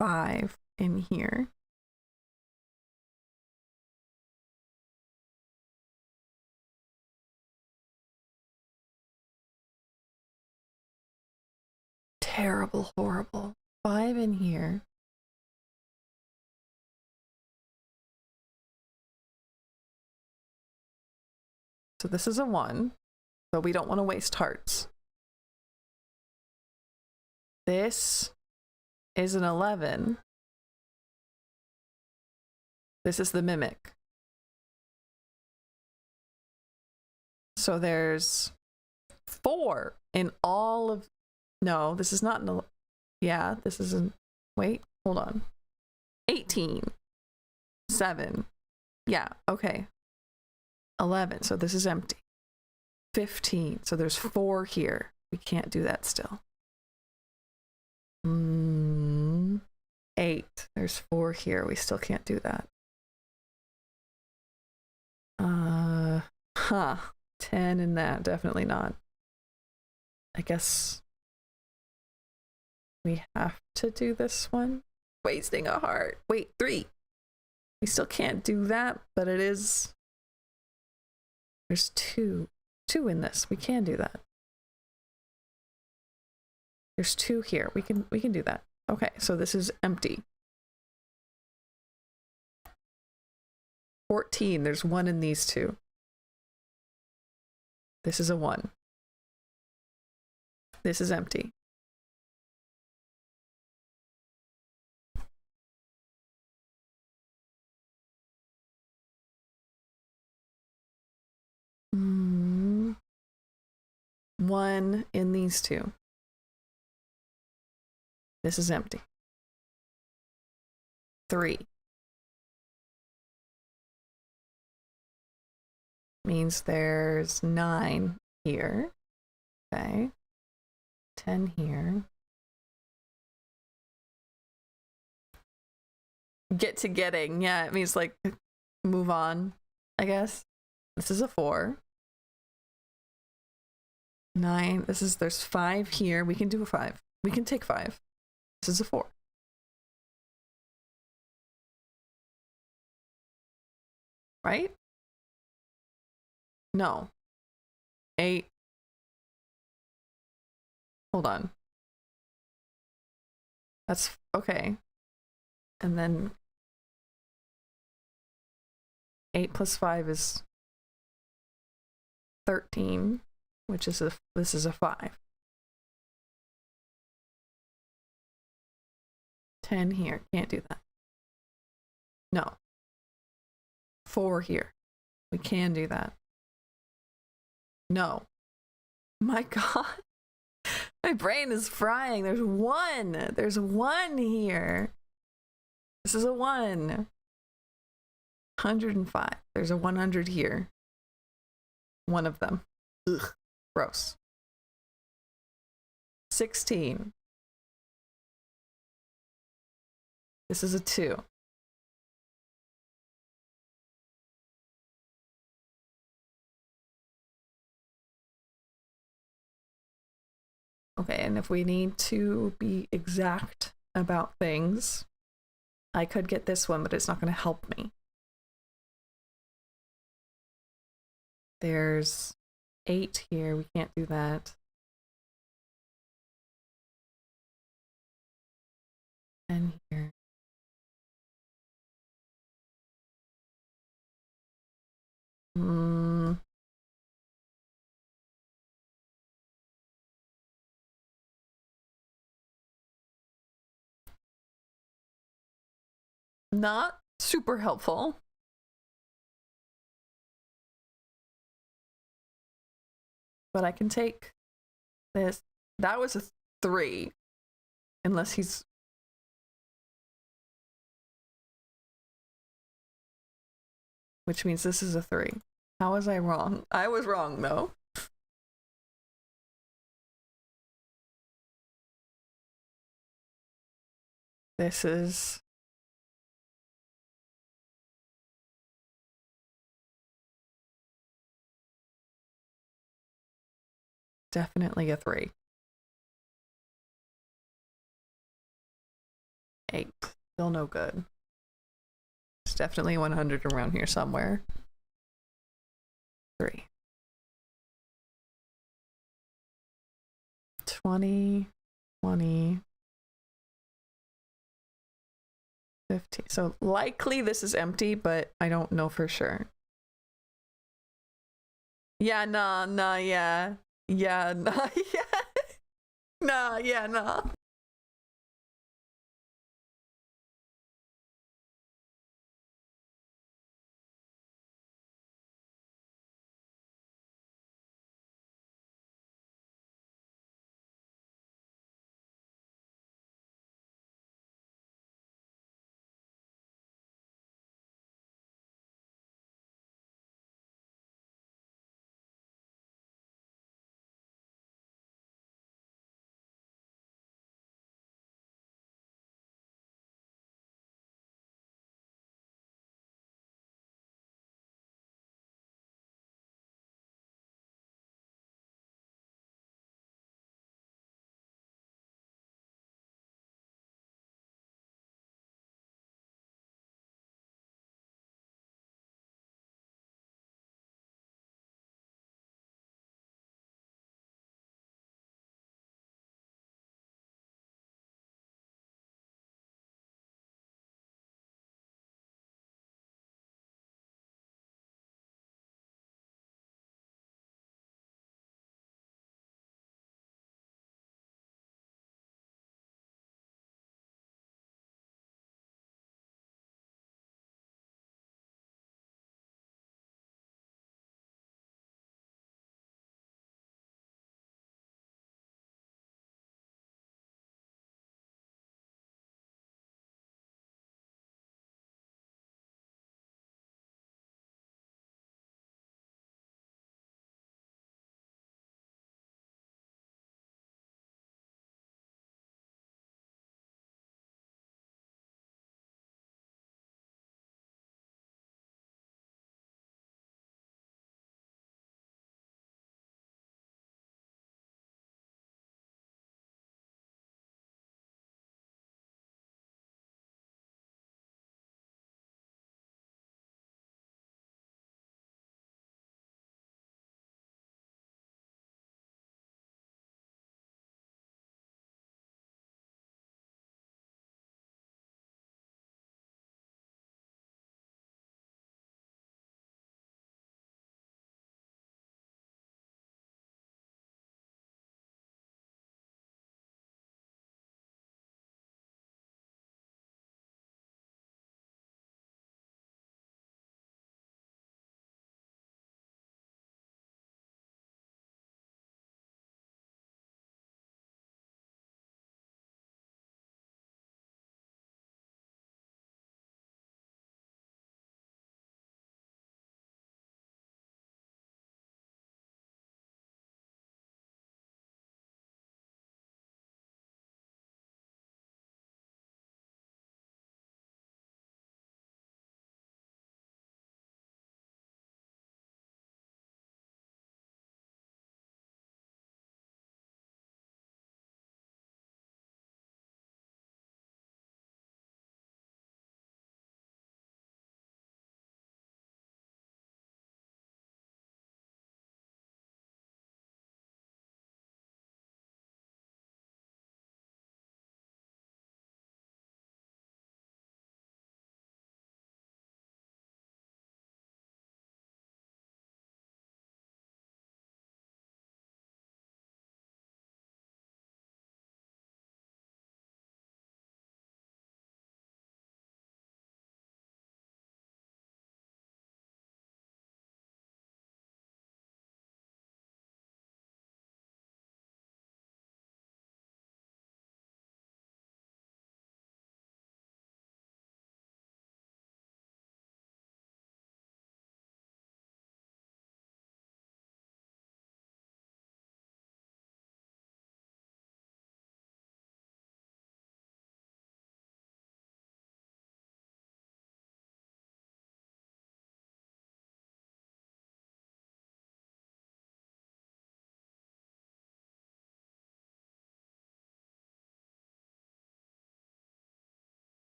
Five in here. Terrible, horrible. 5 in here. So this is a 1, but we don't want to waste hearts. This is an 11. This is the mimic. So there's 4 in all of... No, this is not an... Yeah, this isn't... Wait, hold on. 18. 7. Yeah, okay. 11, so this is empty. 15, so there's 4 here. We can't do that still. 8, there's 4 here. We still can't do that. 10 in that, definitely not. I guess we have to do this one. Wasting a heart. Wait, 3. We still can't do that, but it is... There's 2 in this. We can do that. There's 2 here. We can do that. Okay, so this is empty. 14. There's 1 in these 2. This is a 1. This is empty. One in these 2. This is empty. 3. Means there's 9 here. Okay. 10 here. Get to getting. Yeah, it means like move on, I guess. This is a 4. 9. There's 5 here. We can do a 5. We can take 5. This is a 4. Right? No. 8. Hold on. That's okay. And then 8 plus 5 is 13, which is this is a 5. 10 here. Can't do that. No. 4 here. We can do that. No. My God. My brain is frying. There's 1. There's 1 here. This is a 1. 105. There's a 100 here. One of them. Ugh. Gross. 16. This is a 2. Okay, and if we need to be exact about things, I could get this one, but it's not going to help me. There's 8 here. We can't do that. And here. Not super helpful. But I can take this. That was a 3. Unless he's... Which means this is a 3. How was I wrong? I was wrong, though. This is... definitely a 3. 8. Still no good. It's definitely 100 around here somewhere. 3. 20, 20, 15. So likely this is empty, but I don't know for sure. Yeah, nah, yeah. Yeah, nah, yeah. Nah, yeah, nah.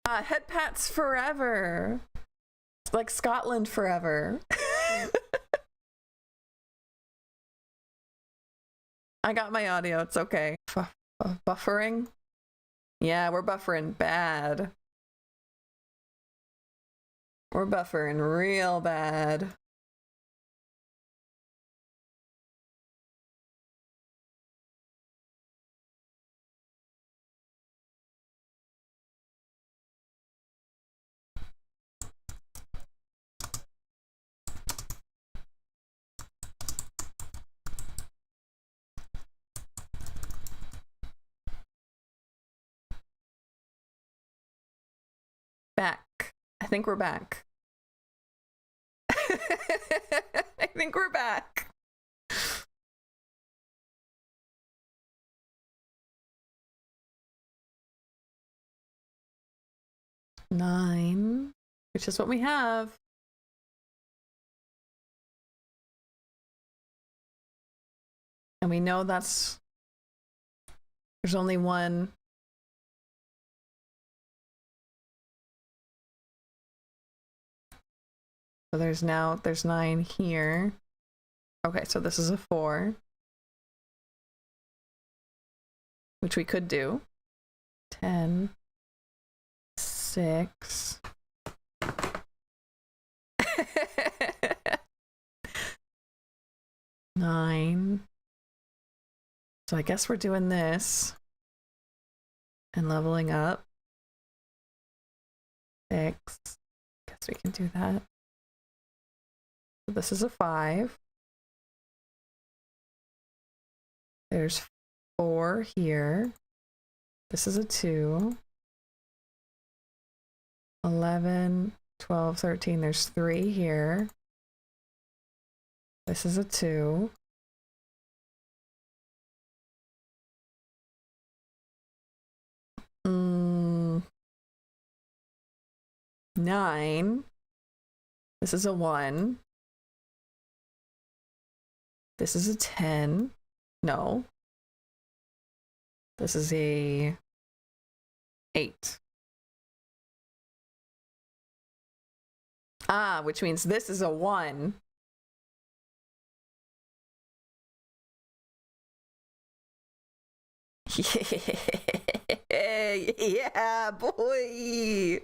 Head pats forever. Like Scotland forever. I got my audio. It's okay. Buffering? Yeah, we're buffering bad. We're buffering real bad. Back. I think we're back. I think we're back. Nine, which is what we have. And we know there's only one. So there's 9 here. Okay, so this is a 4. Which we could do. 10, 6. 9. So I guess we're doing this. And leveling up. 6. Guess we can do that. So this is a 5. There's 4 here. This is a 2. 11, 12, 13. There's 3 here. This is a 2. Nine. This is a 1. This is a 10. No. This is a 8. Ah, which means this is a 1. Yeah, boy.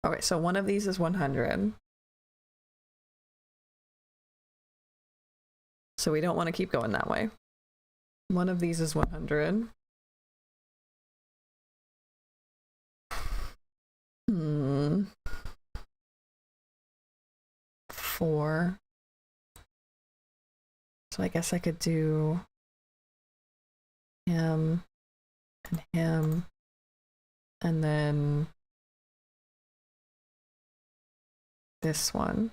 Okay, so one of these is 100. So we don't want to keep going that way. One of these is 100. 4. So I guess I could do him and him, and then this one.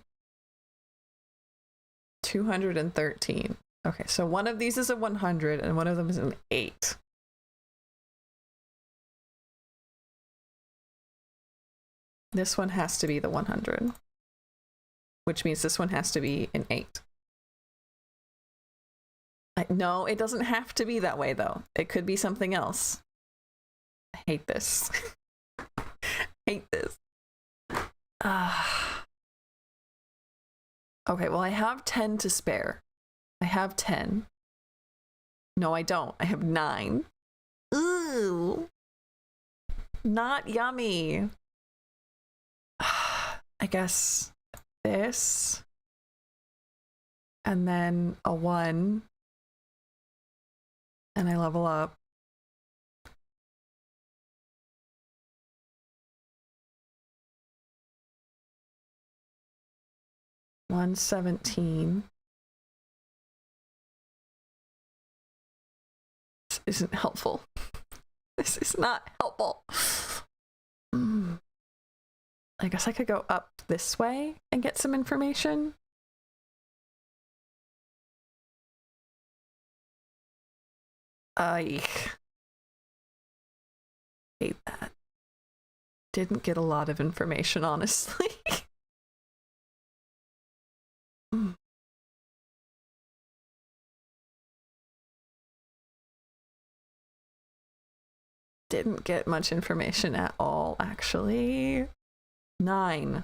213. Okay, so one of these is a 100 and one of them is an 8. This one has to be the 100, which means this one has to be an 8. No, it doesn't have to be that way, though. It could be something else. I hate this. Hate this. Okay, well, I have 10 to spare. I have 10. No, I don't. I have 9. Ooh. Not yummy. I guess this. And then a 1. And I level up. $117. This isn't helpful. This is not helpful. I guess I could go up this way and get some information. I hate that. Didn't get a lot of information, honestly. didn't get much information at all, actually. 9.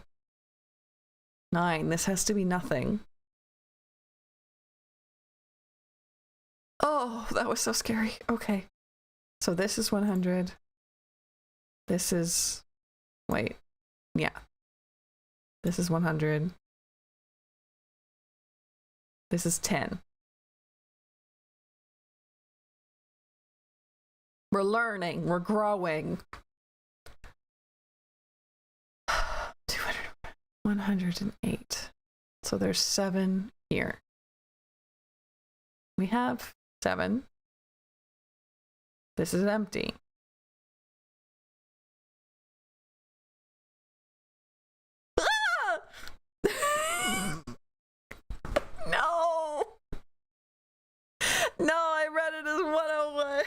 9. This has to be nothing. Oh, that was so scary. Okay. So this is 100. This is... Wait. Yeah. This is 100. This is 10. We're learning. We're growing. 200. 108. So there's 7 here. We have 7. This is empty. Ah! No! No, I read it as 101.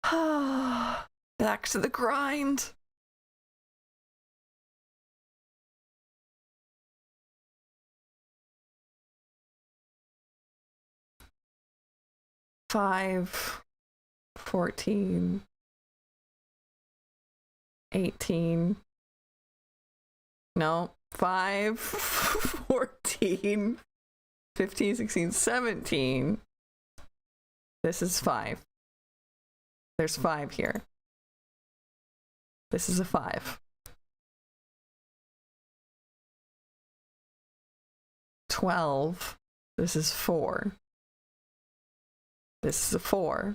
Ah! Back to the grind. Five, 14, 18. No, 5, 14, 15, 16, 17. This is 5. There's 5 here. This is a 5. 12. This is 4. This is a 4.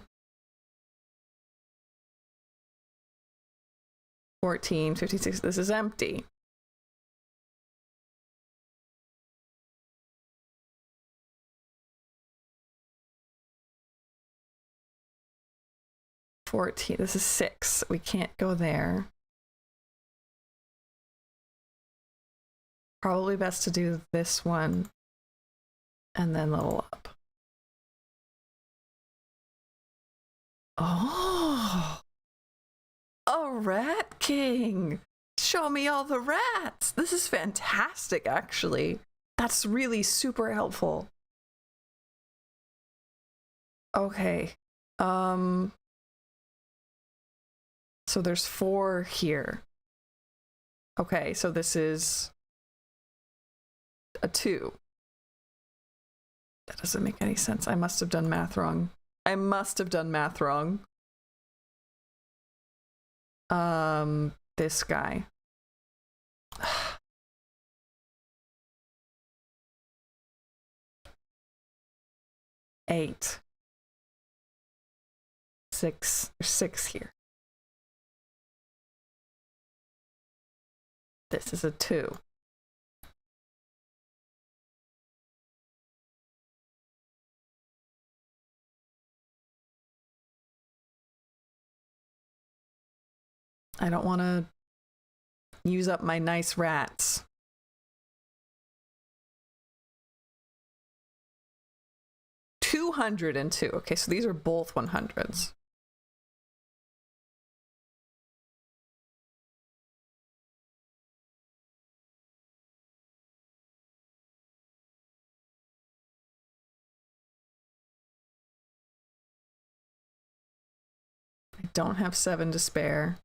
14, 15, 16. This is empty. This is 6. We can't go there. Probably best to do this one and then level up. Oh, a rat king. Show me all the rats. This is fantastic, actually. That's really super helpful. Okay. So there's 4 here. Okay, so this is a 2. That doesn't make any sense. I must have done math wrong. I must have done math wrong. This guy. Eight. 6. There's 6 here. This is a 2. I don't want to use up my nice rats. $202. Okay, so these are both 100s. I don't have 7 to spare.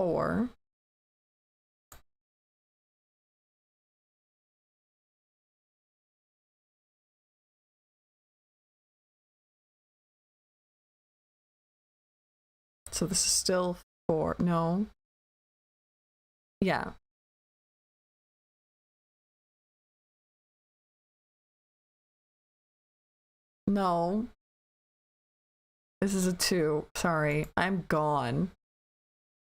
Or so this is still 4. No. Yeah. No. This is a 2. Sorry. I'm gone.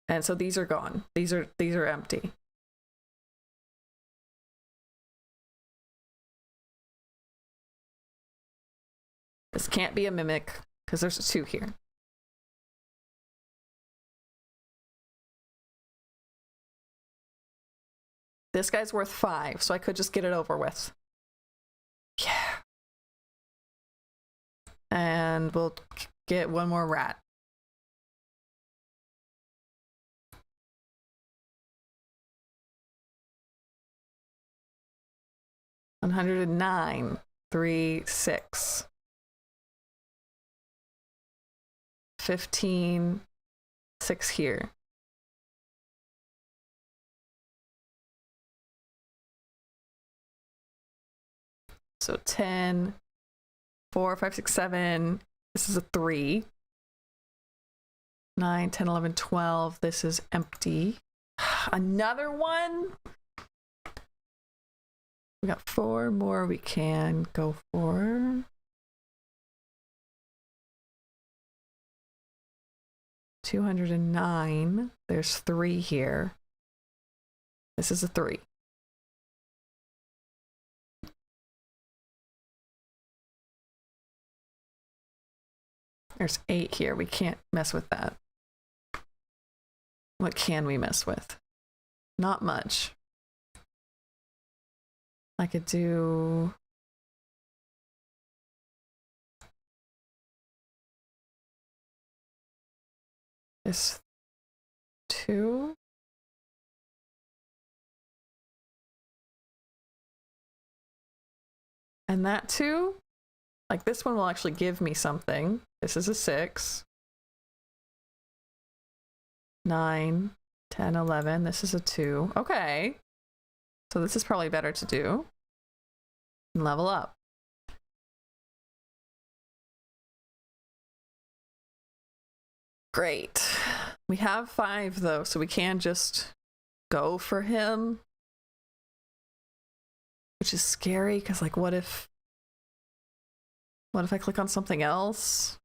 And so these are gone. These are empty. This can't be a mimic because there's a 2 here. This guy's worth 5, so I could just get it over with. Yeah. And we'll get one more rat. $109, 3, 6. 15, 6 here. So 10, 4, 5, 6, 7. This is a 3. 9, 10, 11, 12. This is empty. Another one. We got 4 more we can go for. 209. There's 3 here. This is a 3. There's 8 here. We can't mess with that. What can we mess with? Not much. I could do... this 2. And that 2. Like, this one will actually give me something. This is a 6. 9, 10, 11. This is a 2. Okay. So this is probably better to do. And level up. Great. We have 5 though, so we can just go for him. Which is scary, because like what if I click on something else?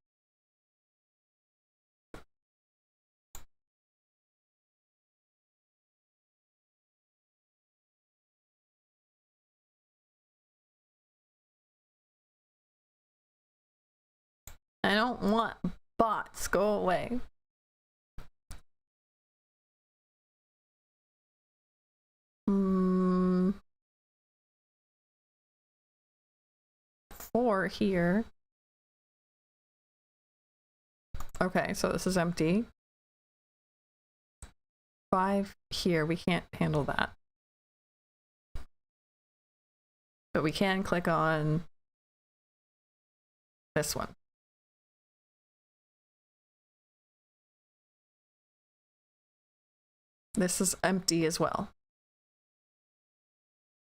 I don't want bots. Go away. Hmm. 4 here. Okay, so this is empty. 5 here. We can't handle that. But we can click on this one. This is empty as well.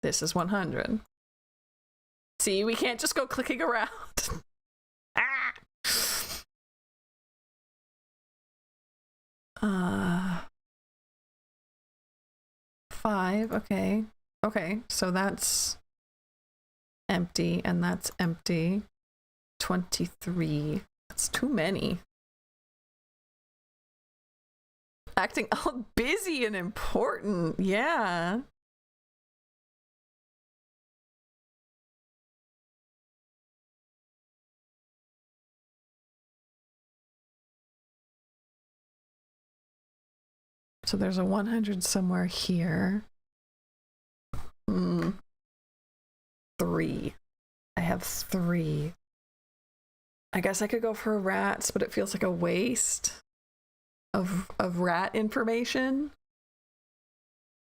This is 100. See, we can't just go clicking around. Ah! 5, okay. Okay, so that's empty, and that's empty. 23. That's too many. Acting all busy and important, yeah. So there's a 100 somewhere here. 3. I have 3. I guess I could go for rats, but it feels like a waste of rat information.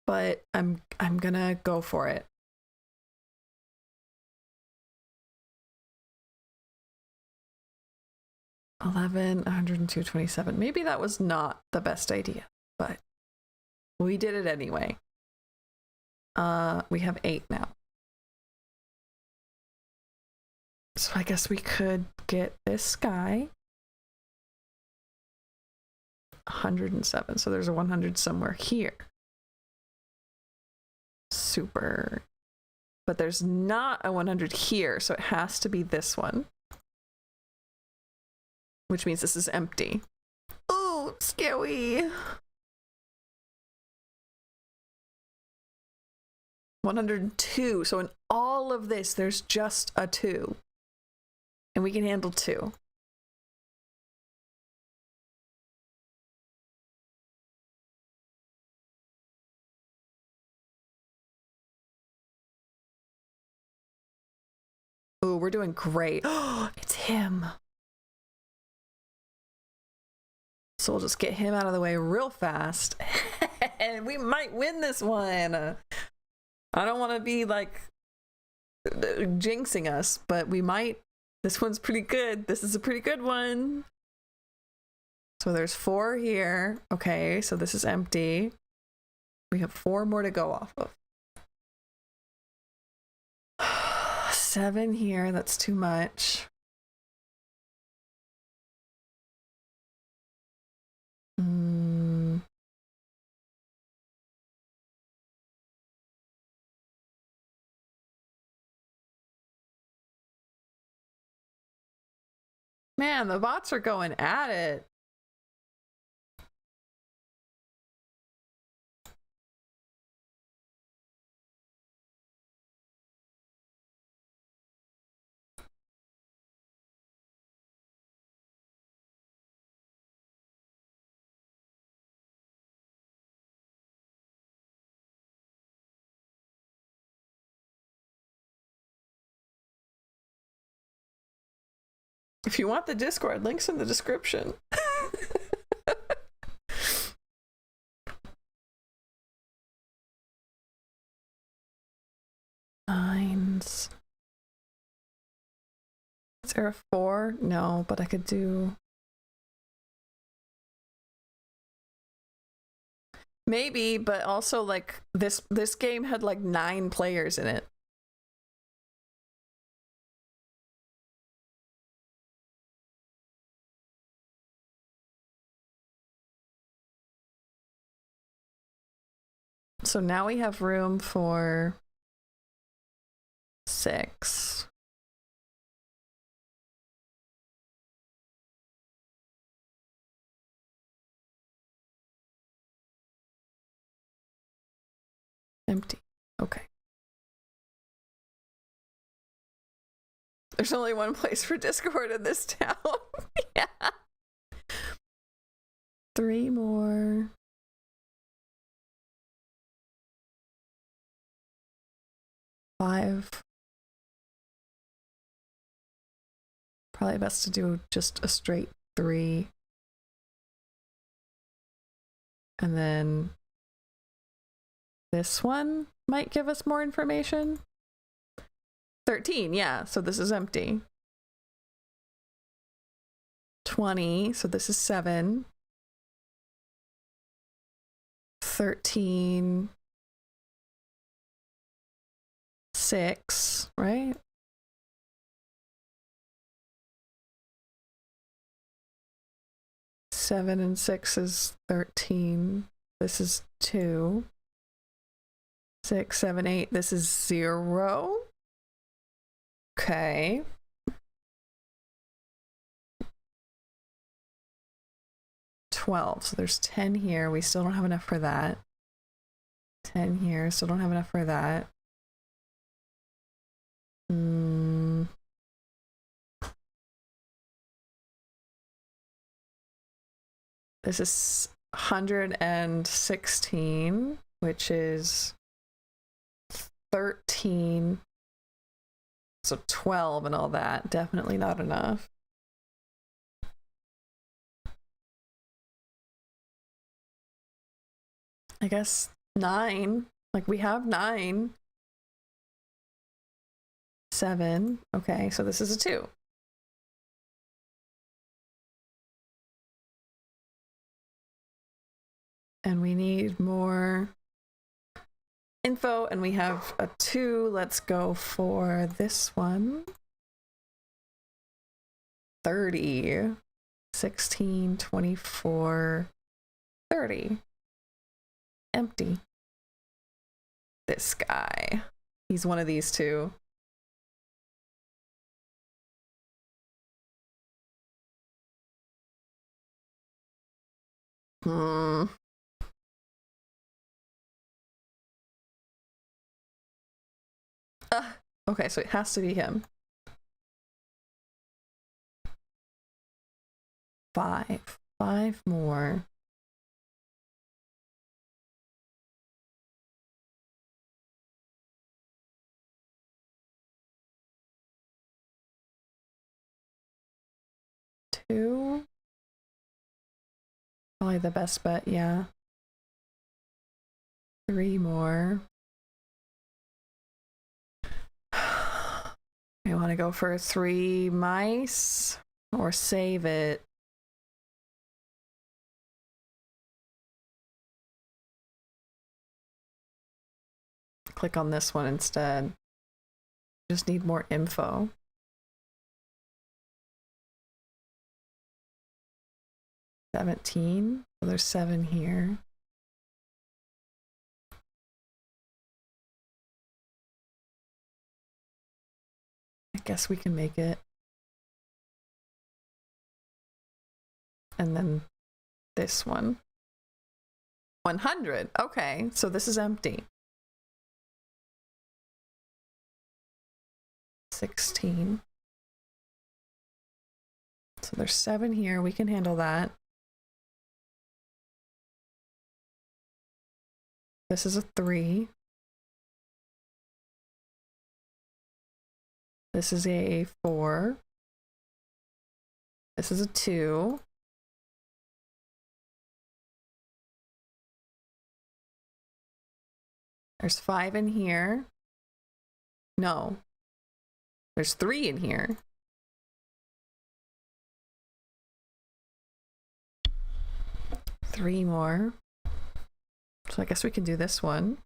But I'm gonna go for it. $11, 102, 27. Maybe that was not the best idea, but we did it anyway. We have 8 now. So I guess we could get this guy. 107. So there's a 100 somewhere here. Super. But there's not a 100 here, so it has to be this one. Which means this is empty. Oh, scary. 102. So in all of this, there's just a 2. And we can handle 2. Ooh, we're doing great. It's him. So we'll just get him out of the way real fast. And we might win this one. I don't want to be like jinxing us, but we might. This one's pretty good. This is a pretty good one. So there's 4 here. Okay, so this is empty. We have 4 more to go off of. 7 here, that's too much. Man, the bots are going at it. If you want the Discord, links in the description. Nines. Is there a 4? No, but I could do... Maybe, but also like this game had like 9 players in it. So now we have room for 6. Empty. Okay. There's only one place for Discord in this town. Yeah. 3 more. 5. Probably best to do just a straight 3. And then this one might give us more information. 13, yeah, so this is empty. 20, so this is 7. 13. 6, right? Seven and 6 is 13. This is 2. 6, 7, 8. This is 0. Okay. $12. So there's 10 here. We still don't have enough for that. 10 here. Still don't have enough for that. This is 116, which is 13. So 12 and all that. Definitely not enough. I guess 9. Like we have 9. 7. Okay, so this is a 2. And we need more info, and we have a 2. Let's go for this one. 30. 16, 24, 30. Empty. This guy. He's one of these 2. Okay, so it has to be him. 5 more. Two. Probably the best bet, yeah. 3 more. I want to go for 3 mice or save it. Click on this one instead. Just need more info. $17. So there's 7 here. I guess we can make it. And then this one. 100. Okay, so this is empty. 16. So there's 7 here. We can handle that. This is a 3. This is a 4. This is a 2. There's 5 in here. No. There's 3 in here. Three more. So I guess we can do this one.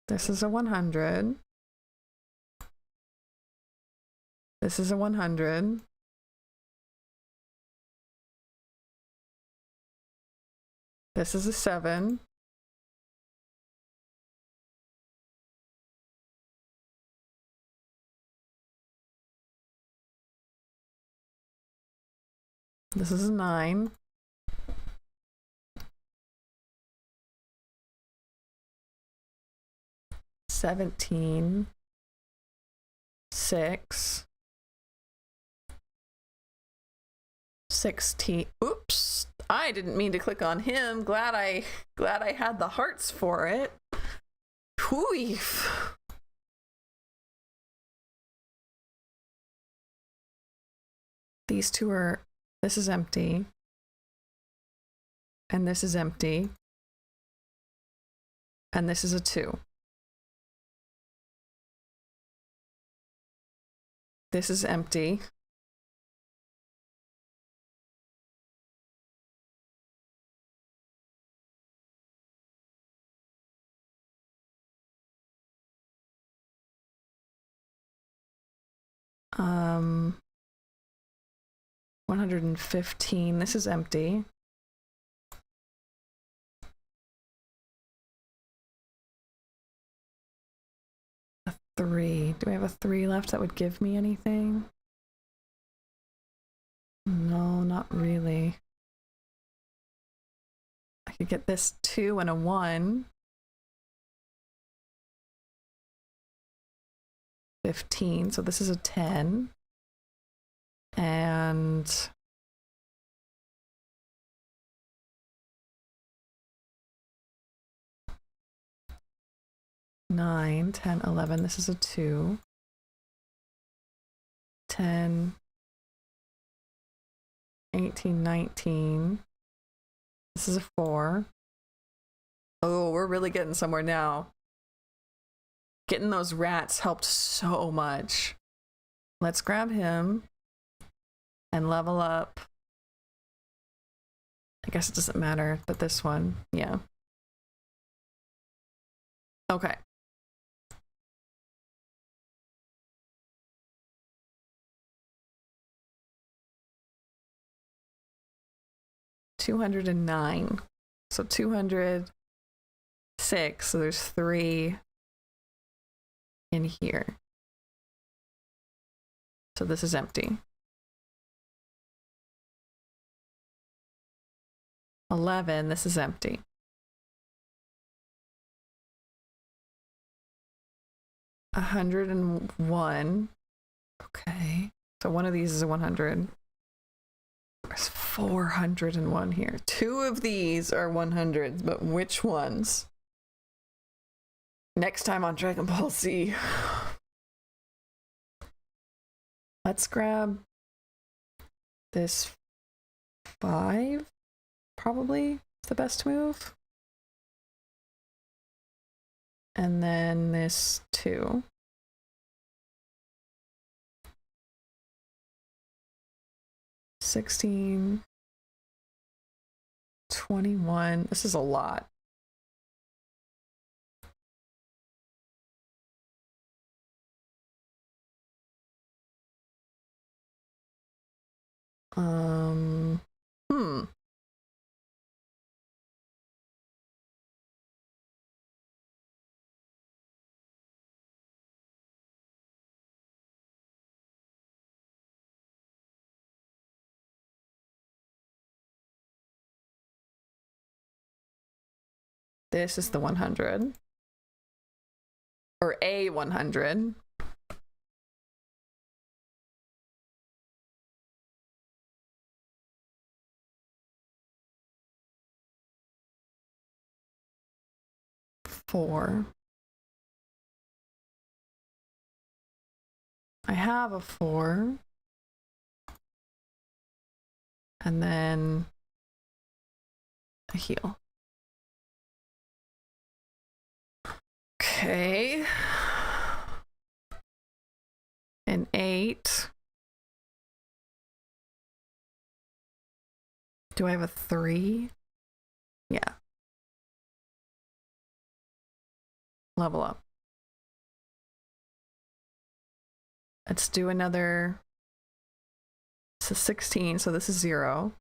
This is a 100. This is a 100. This is a 7. This is a 9. $17. 6. 16. Oops. I didn't mean to click on him. Glad I had the hearts for it. Whew. These two are, this is empty. And this is empty. And this is a 2. This is empty. Um, 115. This is empty. A 3. Do I have a 3 left that would give me anything? No, not really. I could get this 2 and a 1. 15. So this is a 10. And nine, 10, 11. This is a 2. 10, 18, 19. This is a 4. Oh, we're really getting somewhere now. Getting those rats helped so much. Let's grab him and level up. I guess it doesn't matter, but this one, yeah. Okay. $209. So 206. So there's 3 in here. So this is empty. 11. This is empty. 101. Okay. So one of these is a 100. There's 401 here. 2 of these are 100s, but which ones? Next time on Dragon Ball Z. Let's grab this 5. Probably is the best move. And then this 2. $16, $21. This is a lot. Hmm. This is the 100. Or a 100. Four. I have a 4. And then a heal. Okay. An 8. Do I have a 3? Yeah. Level up. Let's do another. This is 16, so this is 0.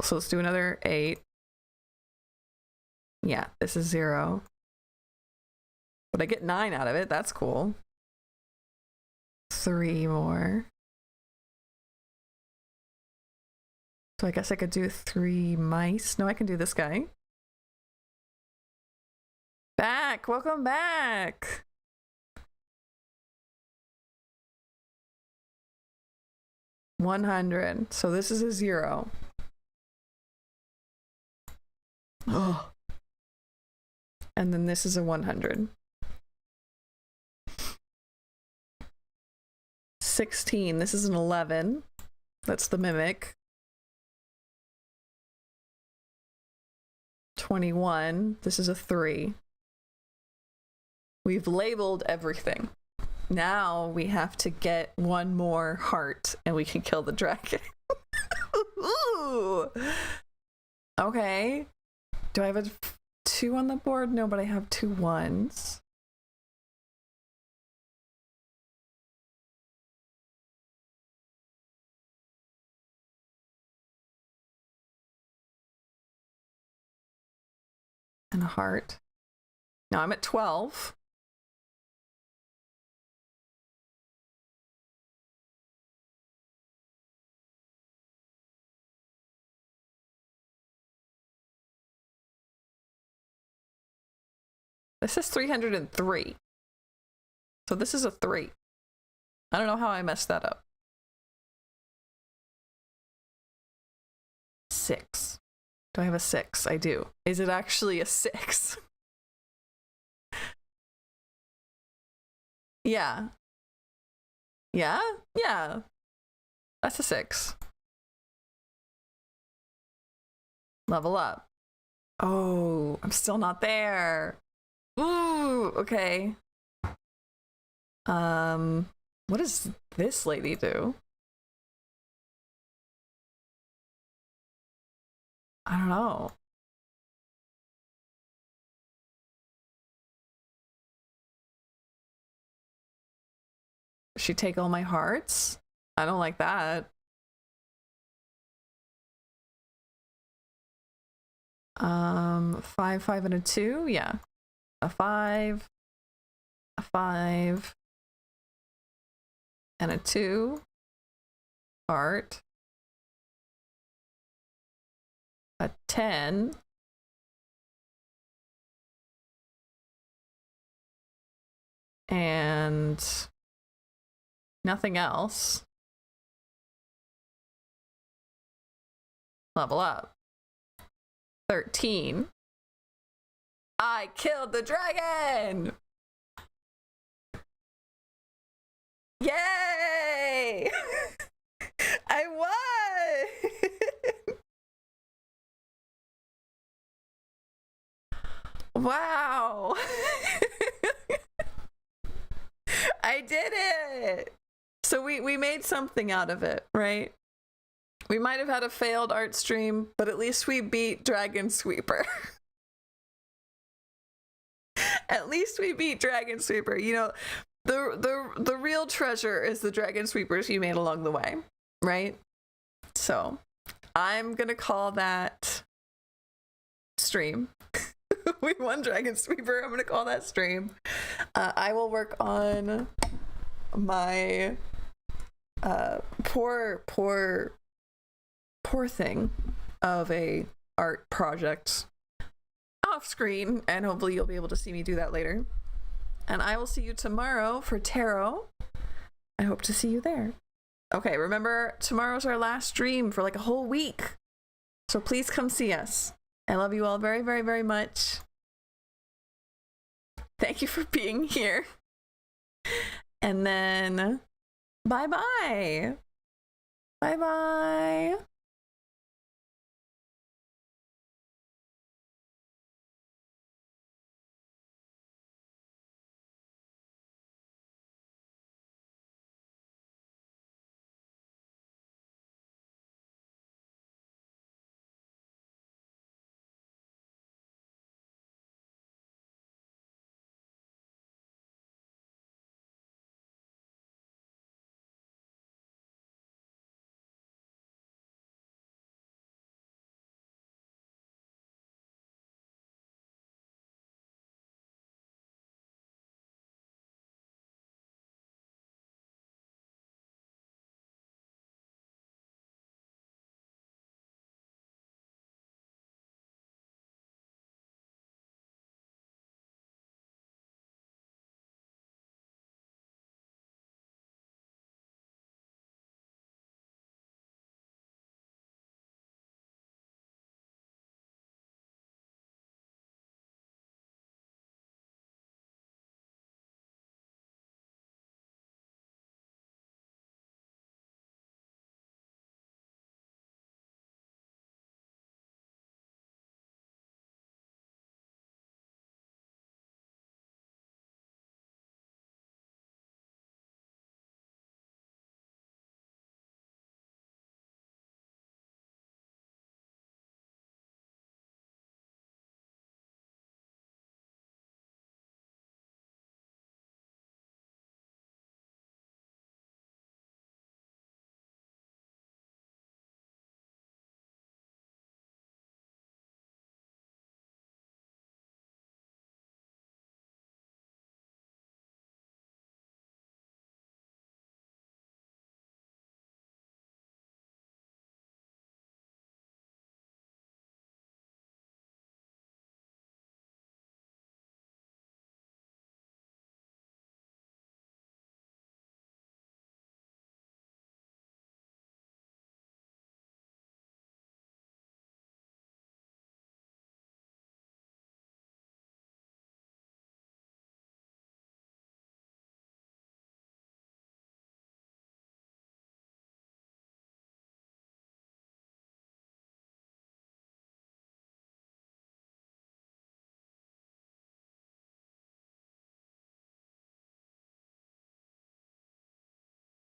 So let's do another 8. Yeah, this is 0. But I get 9 out of it. That's cool. 3 more. So I guess I could do 3 mice. No, I can do this guy. Back! Welcome back! $100. So this is a 0. Oh. And then this is a 100. 16. This is an 11. That's the mimic. 21. This is a 3. We've labeled everything. Now we have to get 1 more heart and we can kill the dragon. Ooh. Okay. Do I have a 2 on the board? No, but I have 2 1s. And a heart. Now I'm at 12. This is 303. So this is a 3. I don't know how I messed that up. 6. Do I have a 6? I do. Is it actually a 6? Yeah. Yeah? Yeah. That's a 6. Level up. Oh, I'm still not there. Ooh, okay. What does this lady do? I don't know. Does she take all my hearts? I don't like that. 5, 5, and a 2. Yeah. A 5, a 5, and a 2. Heart. A 10. and nothing else. Level up. 13. I killed the dragon! Yay! I won! Wow! I did it! So we made something out of it, right? We might have had a failed art stream, but at least we beat Dragon Sweeper. At least we beat Dragon Sweeper. You know, the real treasure is the Dragon Sweepers you made along the way, right? So I'm gonna call that stream. We won Dragon Sweeper. I'm gonna call that stream. I will work on my poor thing of a art project off screen, and hopefully you'll be able to see me do that later. And I will see you tomorrow for tarot. I hope to see you there. Okay, remember, tomorrow's our last stream for like a whole week. So please come see us. I love you all very, very, very much. Thank you for being here. And then, bye-bye. Bye-bye.